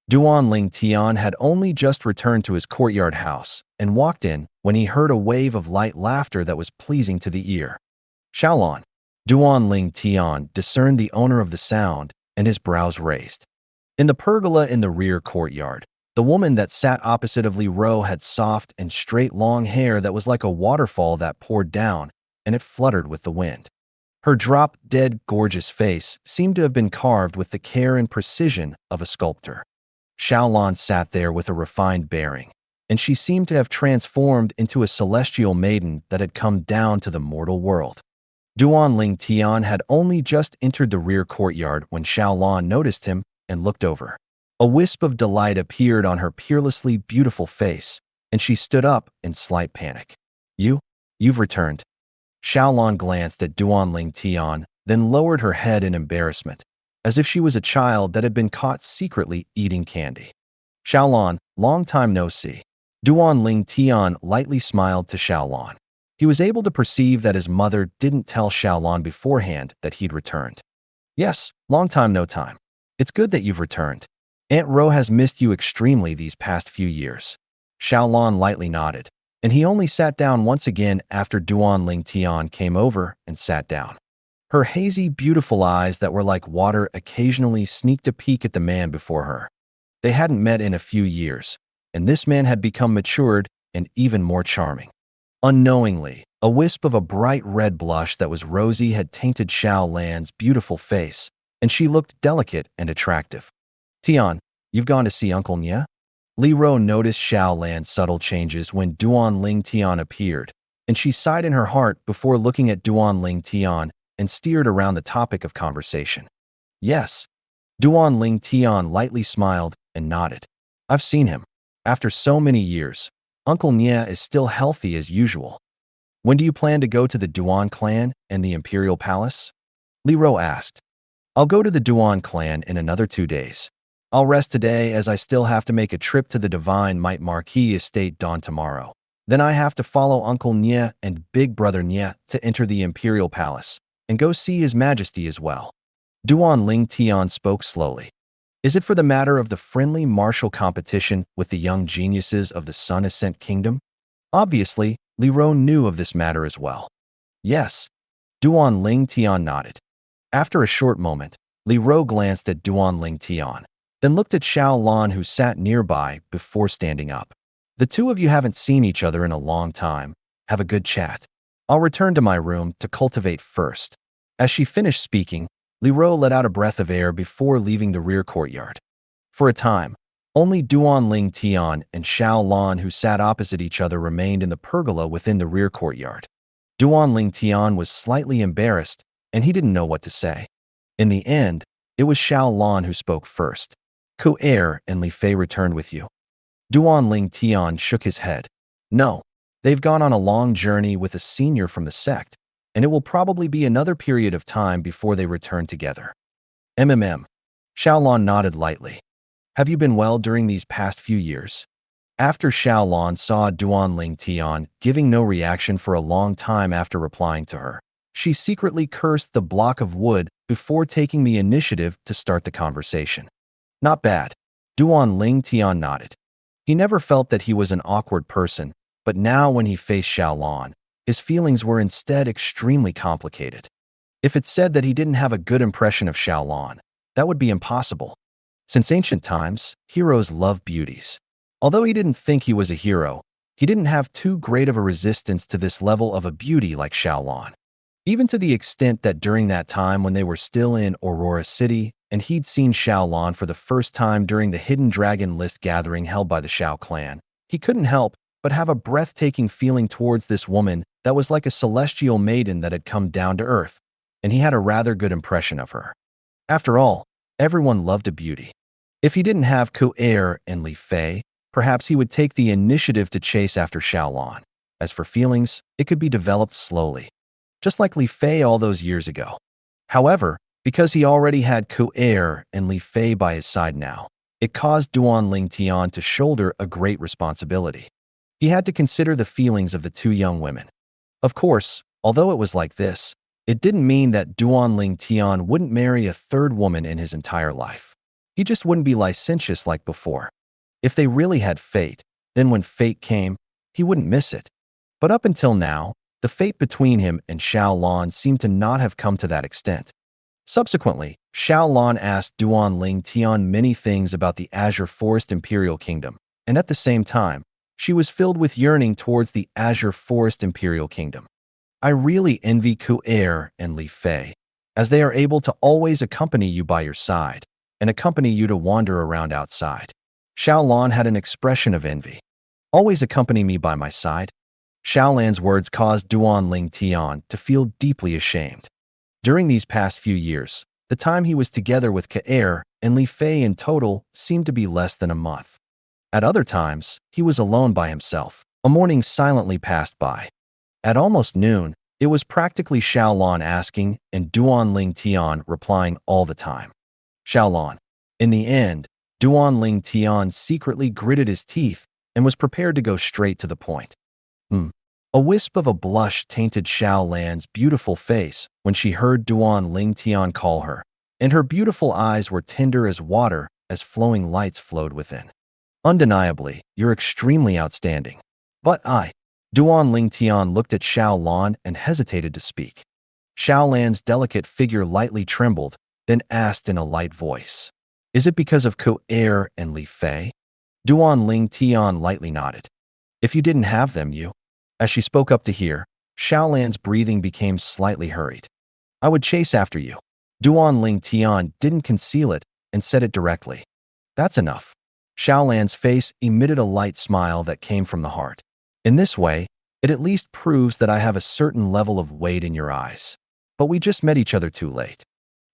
Duan Ling Tian had only just returned to his courtyard house and walked in when he heard a wave of light laughter that was pleasing to the ear. Xiaolon. Duan Ling Tian discerned the owner of the sound, and his brows raised. In the pergola in the rear courtyard, the woman that sat opposite of Li Ro had soft and straight long hair that was like a waterfall that poured down, and it fluttered with the wind. Her drop-dead, gorgeous face seemed to have been carved with the care and precision of a sculptor. Xiaolon sat there with a refined bearing, and she seemed to have transformed into a celestial maiden that had come down to the mortal world. Duan Ling Tian had only just entered the rear courtyard when Xiaolon noticed him and looked over. A wisp of delight appeared on her peerlessly beautiful face, and she stood up in slight panic. You've returned. Xiaolon glanced at Duan Ling Tian, then lowered her head in embarrassment, as if she was a child that had been caught secretly eating candy. Xiaolon, long time no see. Duan Ling Tian lightly smiled to Xiaolon. He was able to perceive that his mother didn't tell Xiaolon beforehand that he'd returned. Yes, long time no time. It's good that you've returned. Aunt Ro has missed you extremely these past few years. Xiaolon lightly nodded, and he only sat down once again after Duan Ling Tian came over and sat down. Her hazy, beautiful eyes that were like water occasionally sneaked a peek at the man before her. They hadn't met in a few years, and this man had become matured and even more charming. Unknowingly, a wisp of a bright red blush that was rosy had tainted Xiaolan's beautiful face, and she looked delicate and attractive. Tian, you've gone to see Uncle Nie? Li Ro noticed Xiaolan's subtle changes when Duan Ling Tian appeared, and she sighed in her heart before looking at Duan Ling Tian and steered around the topic of conversation. Yes. Duan Ling Tian lightly smiled and nodded. I've seen him. After so many years, Uncle Nie is still healthy as usual. When do you plan to go to the Duan clan and the Imperial Palace? Li Ro asked. I'll go to the Duan clan in another 2 days. I'll rest today as I still have to make a trip to the Divine Might Marquis estate dawn tomorrow. Then I have to follow Uncle Nie and Big Brother Nie to enter the Imperial Palace and go see His Majesty as well. Duan Ling Tian spoke slowly. Is it for the matter of the friendly martial competition with the young geniuses of the Sun Ascent Kingdom? Obviously, Li Ro knew of this matter as well. Yes. Duan Ling Tian nodded. After a short moment, Li Ro glanced at Duan Ling Tian, then looked at Xiao Lan who sat nearby before standing up. The two of you haven't seen each other in a long time. Have a good chat. I'll return to my room to cultivate first. As she finished speaking, Li Ro let out a breath of air before leaving the rear courtyard. For a time, only Duan Ling Tian and Xiao Lan who sat opposite each other remained in the pergola within the rear courtyard. Duan Ling Tian was slightly embarrassed, and he didn't know what to say. In the end, it was Xiao Lan who spoke first. Ku Er and Li Fei returned with you. Duan Ling Tian shook his head. No, they've gone on a long journey with a senior from the sect, and it will probably be another period of time before they return together. Xiaolan nodded lightly. Have you been well during these past few years? After Xiaolan saw Duan Ling Tian giving no reaction for a long time after replying to her, she secretly cursed the block of wood before taking the initiative to start the conversation. Not bad. Duan Ling Tian nodded. He never felt that he was an awkward person, but now when he faced Xiaolan, his feelings were instead extremely complicated. If it said that he didn't have a good impression of Xiaolan, that would be impossible. Since ancient times, heroes love beauties. Although he didn't think he was a hero, he didn't have too great of a resistance to this level of a beauty like Xiaolan. Even to the extent that during that time when they were still in Aurora City and he'd seen Xiaolan for the first time during the Hidden Dragon List gathering held by the Xiao clan, he couldn't help but have a breathtaking feeling towards this woman that was like a celestial maiden that had come down to earth, and he had a rather good impression of her. After all, everyone loved a beauty. If he didn't have Ku Er and Li Fei, perhaps he would take the initiative to chase after Xiaolan. As for feelings, it could be developed slowly, just like Li Fei all those years ago. However, because he already had Ku Er and Li Fei by his side now, it caused Duan Ling Tian to shoulder a great responsibility. He had to consider the feelings of the two young women. Of course, although it was like this, it didn't mean that Duan Ling Tian wouldn't marry a third woman in his entire life. He just wouldn't be licentious like before. If they really had fate, then when fate came, he wouldn't miss it. But up until now, the fate between him and Xiao Lan seemed to not have come to that extent. Subsequently, Xiao Lan asked Duan Ling Tian many things about the Azure Forest Imperial Kingdom, and at the same time, she was filled with yearning towards the Azure Forest Imperial Kingdom. I really envy Ku Er and Li Fei, as they are able to always accompany you by your side and accompany you to wander around outside. Xiao Lan had an expression of envy. Always accompany me by my side? Xiao Lan's words caused Duan Ling Tian to feel deeply ashamed. During these past few years, the time he was together with Ku Er and Li Fei in total seemed to be less than a month. At other times, he was alone by himself. A morning silently passed by. At almost noon, it was practically Xiao Lan asking and Duan Ling Tian replying all the time. Xiao Lan. In the end, Duan Ling Tian secretly gritted his teeth and was prepared to go straight to the point. A wisp of a blush tainted Xiao Lan's beautiful face when she heard Duan Ling Tian call her, and her beautiful eyes were tender as water as flowing lights flowed within. Undeniably, you're extremely outstanding. But Duan Ling Tian looked at Xiao Lan and hesitated to speak. Xiao Lan's delicate figure lightly trembled, then asked in a light voice, Is it because of Ku Er and Li Fei? Duan Ling Tian lightly nodded. If you didn't have them, you. As she spoke up to hear, Xiao Lan's breathing became slightly hurried. I would chase after you. Duan Ling Tian didn't conceal it and said it directly. That's enough. Xiao Lan's face emitted a light smile that came from the heart. In this way, it at least proves that I have a certain level of weight in your eyes. But we just met each other too late.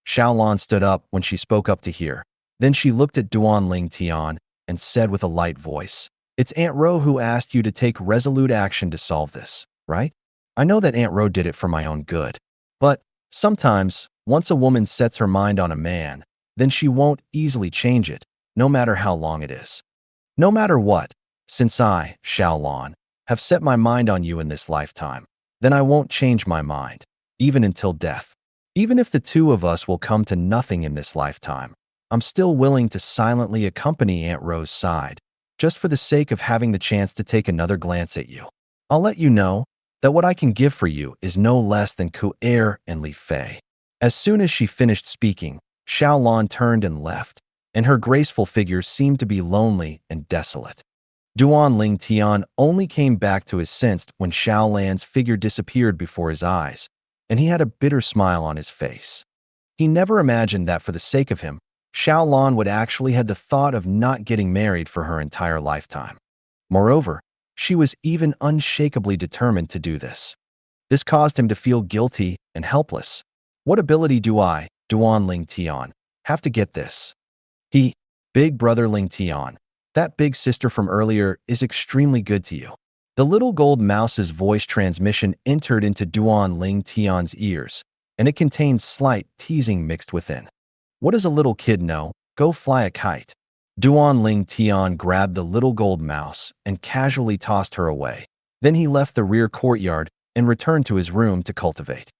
Xiao Lan stood up when she spoke up to hear. Then she looked at Duan Ling Tian and said with a light voice, It's Aunt Ro who asked you to take resolute action to solve this, right? I know that Aunt Ro did it for my own good. But sometimes, once a woman sets her mind on a man, then she won't easily change it, no matter how long it is. No matter what, since I, Xiao Lan, have set my mind on you in this lifetime, then I won't change my mind, even until death. Even if the two of us will come to nothing in this lifetime, I'm still willing to silently accompany Aunt Rose's side, just for the sake of having the chance to take another glance at you. I'll let you know that what I can give for you is no less than Ku-Er and Li Fei." As soon as she finished speaking, Xiaolan turned and left, and her graceful figure seemed to be lonely and desolate. Duan Ling Tian only came back to his sense when Xiaolan's figure disappeared before his eyes, and he had a bitter smile on his face. He never imagined that for the sake of him, Xiaolan would actually had the thought of not getting married for her entire lifetime. Moreover, she was even unshakably determined to do this. This caused him to feel guilty and helpless. What ability do I, Duan Ling Tian, have to get this? He, big brother Ling Tian, that big sister from earlier, is extremely good to you. The little gold mouse's voice transmission entered into Duan Ling Tian's ears, and it contained slight teasing mixed within. What does a little kid know? Go fly a kite. Duan Ling Tian grabbed the little gold mouse and casually tossed her away. Then he left the rear courtyard and returned to his room to cultivate.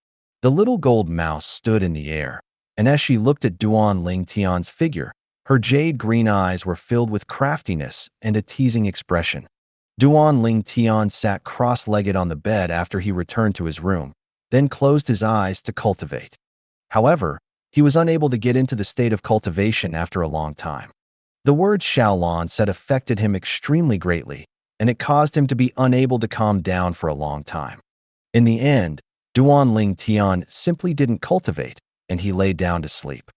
The little gold mouse stood in the air, and as she looked at Duan Ling Tian's figure, her jade green eyes were filled with craftiness and a teasing expression. Duan Ling Tian sat cross-legged on the bed after he returned to his room, then closed his eyes to cultivate. However, he was unable to get into the state of cultivation after a long time. The word Xiaolan said affected him extremely greatly, and it caused him to be unable to calm down for a long time. In the end, Duan Ling Tian simply didn't cultivate, and he lay down to sleep.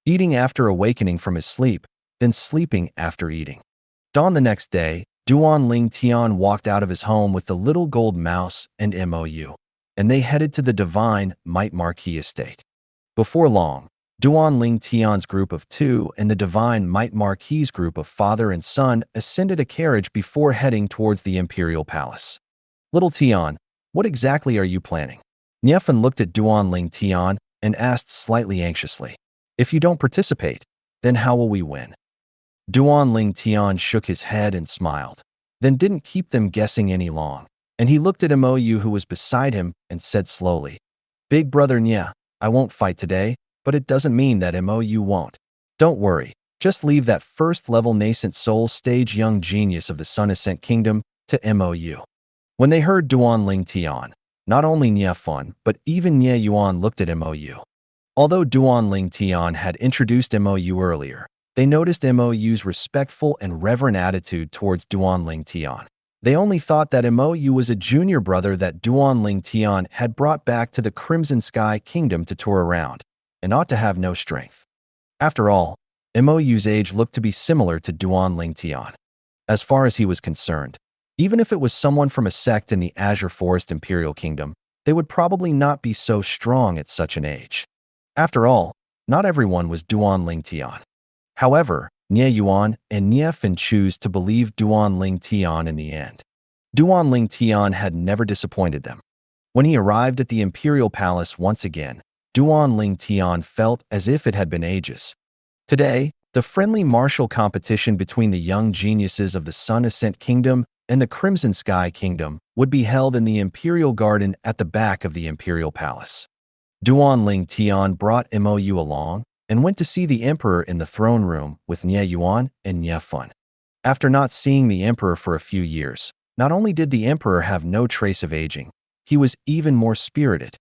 Eating after awakening from his sleep, then sleeping after eating. Dawn the next day, Duan Ling Tian walked out of his home with the little gold mouse and Mou, and they headed to the divine Might Marquis estate. Before long, Duan Ling Tian's group of two and the divine Might Marquis' group of father and son ascended a carriage before heading towards the imperial palace. "Little Tian, what exactly are you planning?" Niefan looked at Duan Ling Tian and asked slightly anxiously. "If you don't participate, then how will we win?" Duan Ling Tian shook his head and smiled, then didn't keep them guessing any long, and he looked at Mou who was beside him and said slowly, "Big brother Nya, I won't fight today, but it doesn't mean that Mou won't. Don't worry, just leave that first-level nascent soul stage young genius of the Sun Ascent Kingdom to Mou." When they heard Duan Ling Tian, not only Nya Fun, but even Nya Yuan looked at Mou. Although Duan Ling Tian had introduced Mou earlier, they noticed Mou's respectful and reverent attitude towards Duan Ling Tian. They only thought that Mou was a junior brother that Duan Ling Tian had brought back to the Crimson Sky Kingdom to tour around, and ought to have no strength. After all, Mou's age looked to be similar to Duan Ling Tian. As far as he was concerned, even if it was someone from a sect in the Azure Forest Imperial Kingdom, they would probably not be so strong at such an age. After all, not everyone was Duan Ling Tian. However, Nya Yuan and Nya Fin choose to believe Duan Ling Tian in the end. Duan Ling Tian had never disappointed them. When he arrived at the Imperial Palace once again, Duan Ling Tian felt as if it had been ages. Today, the friendly martial competition between the young geniuses of the Sun Ascent Kingdom and the Crimson Sky Kingdom would be held in the Imperial Garden at the back of the Imperial Palace. Duan Ling Tian brought Mou along and went to see the Emperor in the throne room with Nya Yuan and Nya Fun. After not seeing the Emperor for a few years, not only did the Emperor have no trace of aging, he was even more spirited.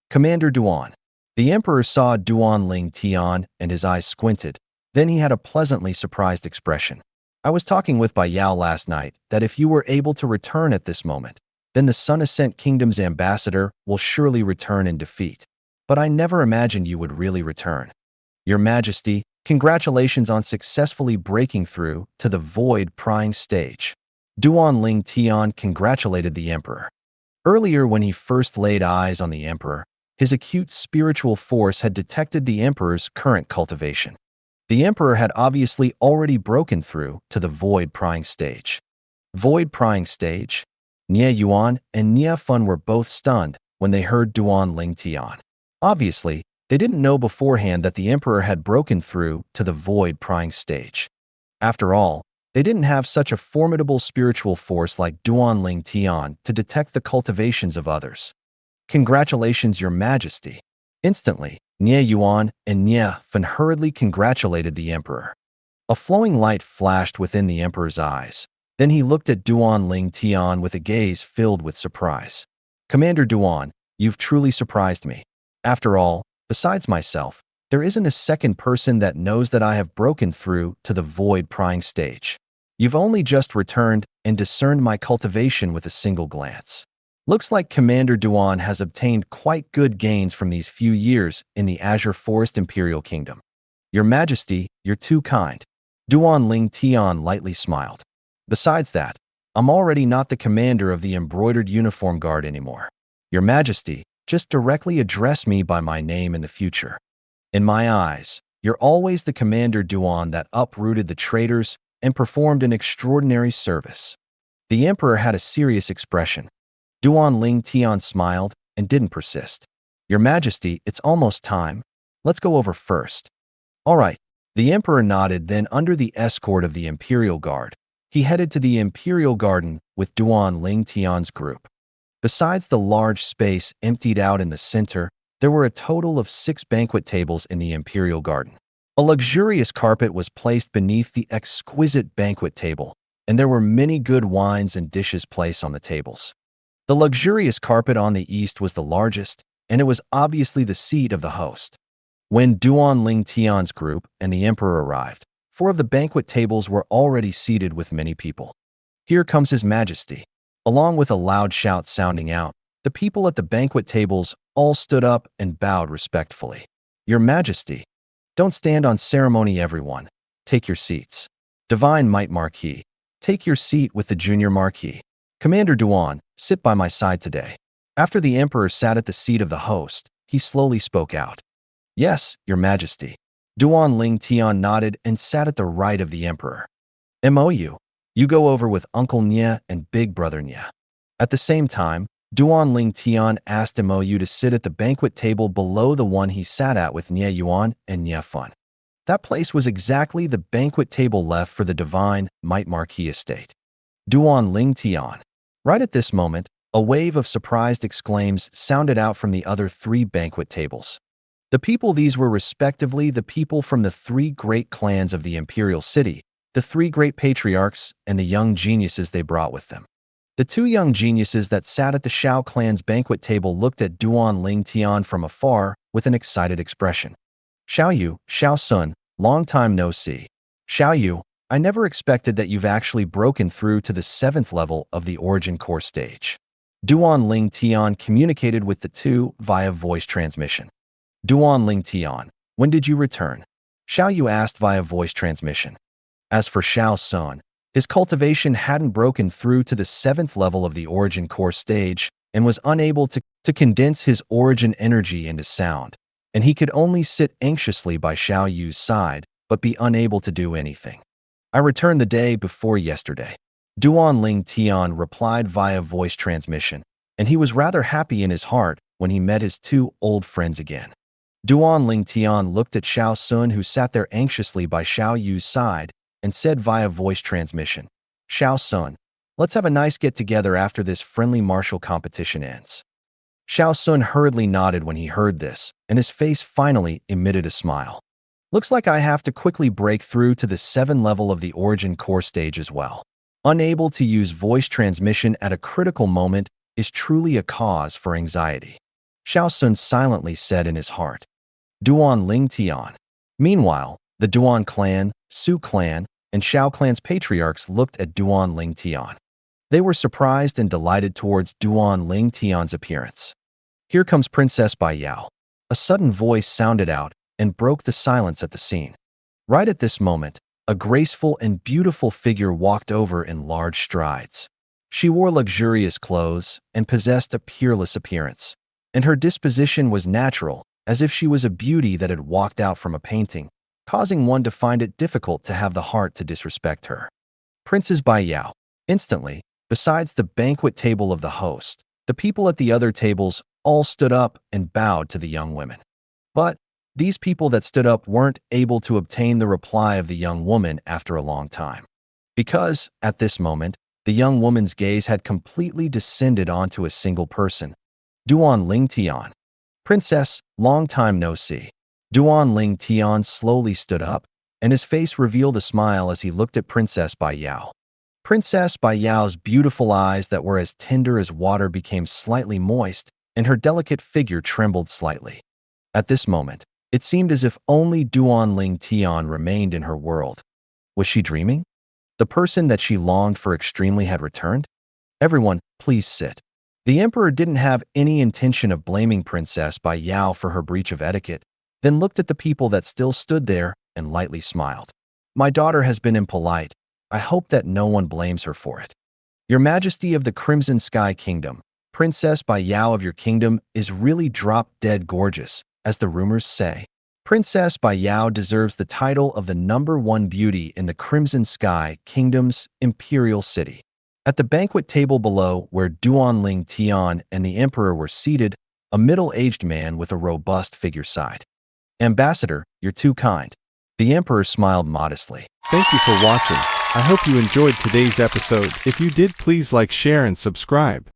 "Commander Duan." The Emperor saw Duan Ling Tian and his eyes squinted. Then he had a pleasantly surprised expression. "I was talking with Bai Yao last night that if you were able to return at this moment, then the Sun Ascent Kingdom's ambassador will surely return in defeat. But I never imagined you would really return. Your Majesty, congratulations on successfully breaking through to the Void Prying stage." Duan Ling Tian congratulated the Emperor. Earlier, when he first laid eyes on the Emperor, his acute spiritual force had detected the Emperor's current cultivation. The Emperor had obviously already broken through to the Void Prying stage. Void Prying stage? Nya Yuan and Nya Fun were both stunned when they heard Duan Ling Tian. Obviously, they didn't know beforehand that the Emperor had broken through to the Void Prying stage. After all, they didn't have such a formidable spiritual force like Duan Ling Tian to detect the cultivations of others. "Congratulations, Your Majesty." Instantly, Nie Yuan and Nie Fan hurriedly congratulated the emperor. A flowing light flashed within the emperor's eyes. Then he looked at Duan Ling Tian with a gaze filled with surprise. Commander Duan, you've truly surprised me. After all, besides myself, there isn't a second person that knows that I have broken through to the void prying stage. You've only just returned and discerned my cultivation with a single glance. Looks like Commander Duan has obtained quite good gains from these few years in the Azure Forest Imperial Kingdom. Your Majesty, you're too kind. Duan Ling Tian lightly smiled. Besides that, I'm already not the commander of the embroidered uniform guard anymore. Your Majesty, just directly address me by my name in the future. In my eyes, you're always the Commander Duan that uprooted the traitors and performed an extraordinary service. The emperor had a serious expression. Duan Ling Tian smiled and didn't persist. Your Majesty, it's almost time. Let's go over first. All right. The emperor nodded, then under the escort of the Imperial Guard, he headed to the Imperial Garden with Duan Ling Tian's group. Besides the large space emptied out in the center, there were a total of 6 banquet tables in the Imperial Garden. A luxurious carpet was placed beneath the exquisite banquet table, and there were many good wines and dishes placed on the tables. The luxurious carpet on the east was the largest, and it was obviously the seat of the host. When Duan Ling Tian's group and the emperor arrived, 4 of the banquet tables were already seated with many people. Here comes His Majesty. Along with a loud shout sounding out, the people at the banquet tables all stood up and bowed respectfully. Your Majesty, don't stand on ceremony, everyone. Take your seats. Divine Might Marquis, take your seat with the Junior Marquis. Commander Duan, sit by my side today. After the emperor sat at the seat of the host, he slowly spoke out. Yes, Your Majesty. Duan Ling Tian nodded and sat at the right of the emperor. MOU. You go over with Uncle Nye and Big Brother Nye. At the same time, Duan Ling Tian asked MOU to sit at the banquet table below the one he sat at with Nye Yuan and Nye Fun. That place was exactly the banquet table left for the Divine Might Marquis estate. Duan Ling Tian. Right at this moment, a wave of surprised exclaims sounded out from the other 3 banquet tables. The people these were respectively the people from the 3 great clans of the imperial city, the 3 great patriarchs, and the young geniuses they brought with them. The 2 young geniuses that sat at the Shao clan's banquet table looked at Duan Ling Tian from afar with an excited expression. Xiao Yu, Xiao Sun, long time no see. Xiao Yu, I never expected that you've actually broken through to the 7th level of the Origin Core stage. Duan Ling Tian communicated with the 2 via voice transmission. Duan Ling Tian, when did you return? Xiao Yu asked via voice transmission. As for Xiao Sun, his cultivation hadn't broken through to the 7th level of the Origin Core stage and was unable to condense his origin energy into sound, and he could only sit anxiously by Xiao Yu's side but be unable to do anything. I returned the day before yesterday. Duan Ling Tian replied via voice transmission, and he was rather happy in his heart when he met his 2 old friends again. Duan Ling Tian looked at Xiao Sun, who sat there anxiously by Xiao Yu's side, and said via voice transmission, Xiao Sun, let's have a nice get-together after this friendly martial competition ends. Xiao Sun hurriedly nodded when he heard this, and his face finally emitted a smile. Looks like I have to quickly break through to the 7th level of the Origin Core stage as well. Unable to use voice transmission at a critical moment is truly a cause for anxiety. Xiao Sun silently said in his heart. Duan Ling Tian. Meanwhile, the Duan clan, Su clan, and Shao clan's patriarchs looked at Duan Ling Tian. They were surprised and delighted towards Duan Ling Tian's appearance. Here comes Princess Bai Yao. A sudden voice sounded out and broke the silence at the scene. Right at this moment, a graceful and beautiful figure walked over in large strides. She wore luxurious clothes and possessed a peerless appearance, and her disposition was natural, as if she was a beauty that had walked out from a painting, causing one to find it difficult to have the heart to disrespect her. Princess Bai Yao. Instantly, besides the banquet table of the host, the people at the other tables all stood up and bowed to the young women. But these people that stood up weren't able to obtain the reply of the young woman after a long time. Because, at this moment, the young woman's gaze had completely descended onto a single person, Duan Ling Tian. Princess, long time no see. Duan Ling Tian slowly stood up, and his face revealed a smile as he looked at Princess Bai Yao. Princess Bai Yao's beautiful eyes that were as tender as water became slightly moist, and her delicate figure trembled slightly. At this moment, it seemed as if only Duan Ling Tian remained in her world. Was she dreaming? The person that she longed for extremely had returned? Everyone, please sit. The emperor didn't have any intention of blaming Princess Bai Yao for her breach of etiquette, then looked at the people that still stood there and lightly smiled. My daughter has been impolite. I hope that no one blames her for it. Your Majesty of the Crimson Sky Kingdom, Princess Bai Yao of your kingdom is really drop-dead gorgeous, as the rumors say. Princess Bai Yao deserves the title of the #1 beauty in the Crimson Sky Kingdom's imperial city. At the banquet table below, where Duan Ling Tian and the emperor were seated, a middle-aged man with a robust figure sighed. Ambassador, you're too kind. The emperor smiled modestly. Thank you for watching. I hope you enjoyed today's episode. If you did, please like, share, and subscribe.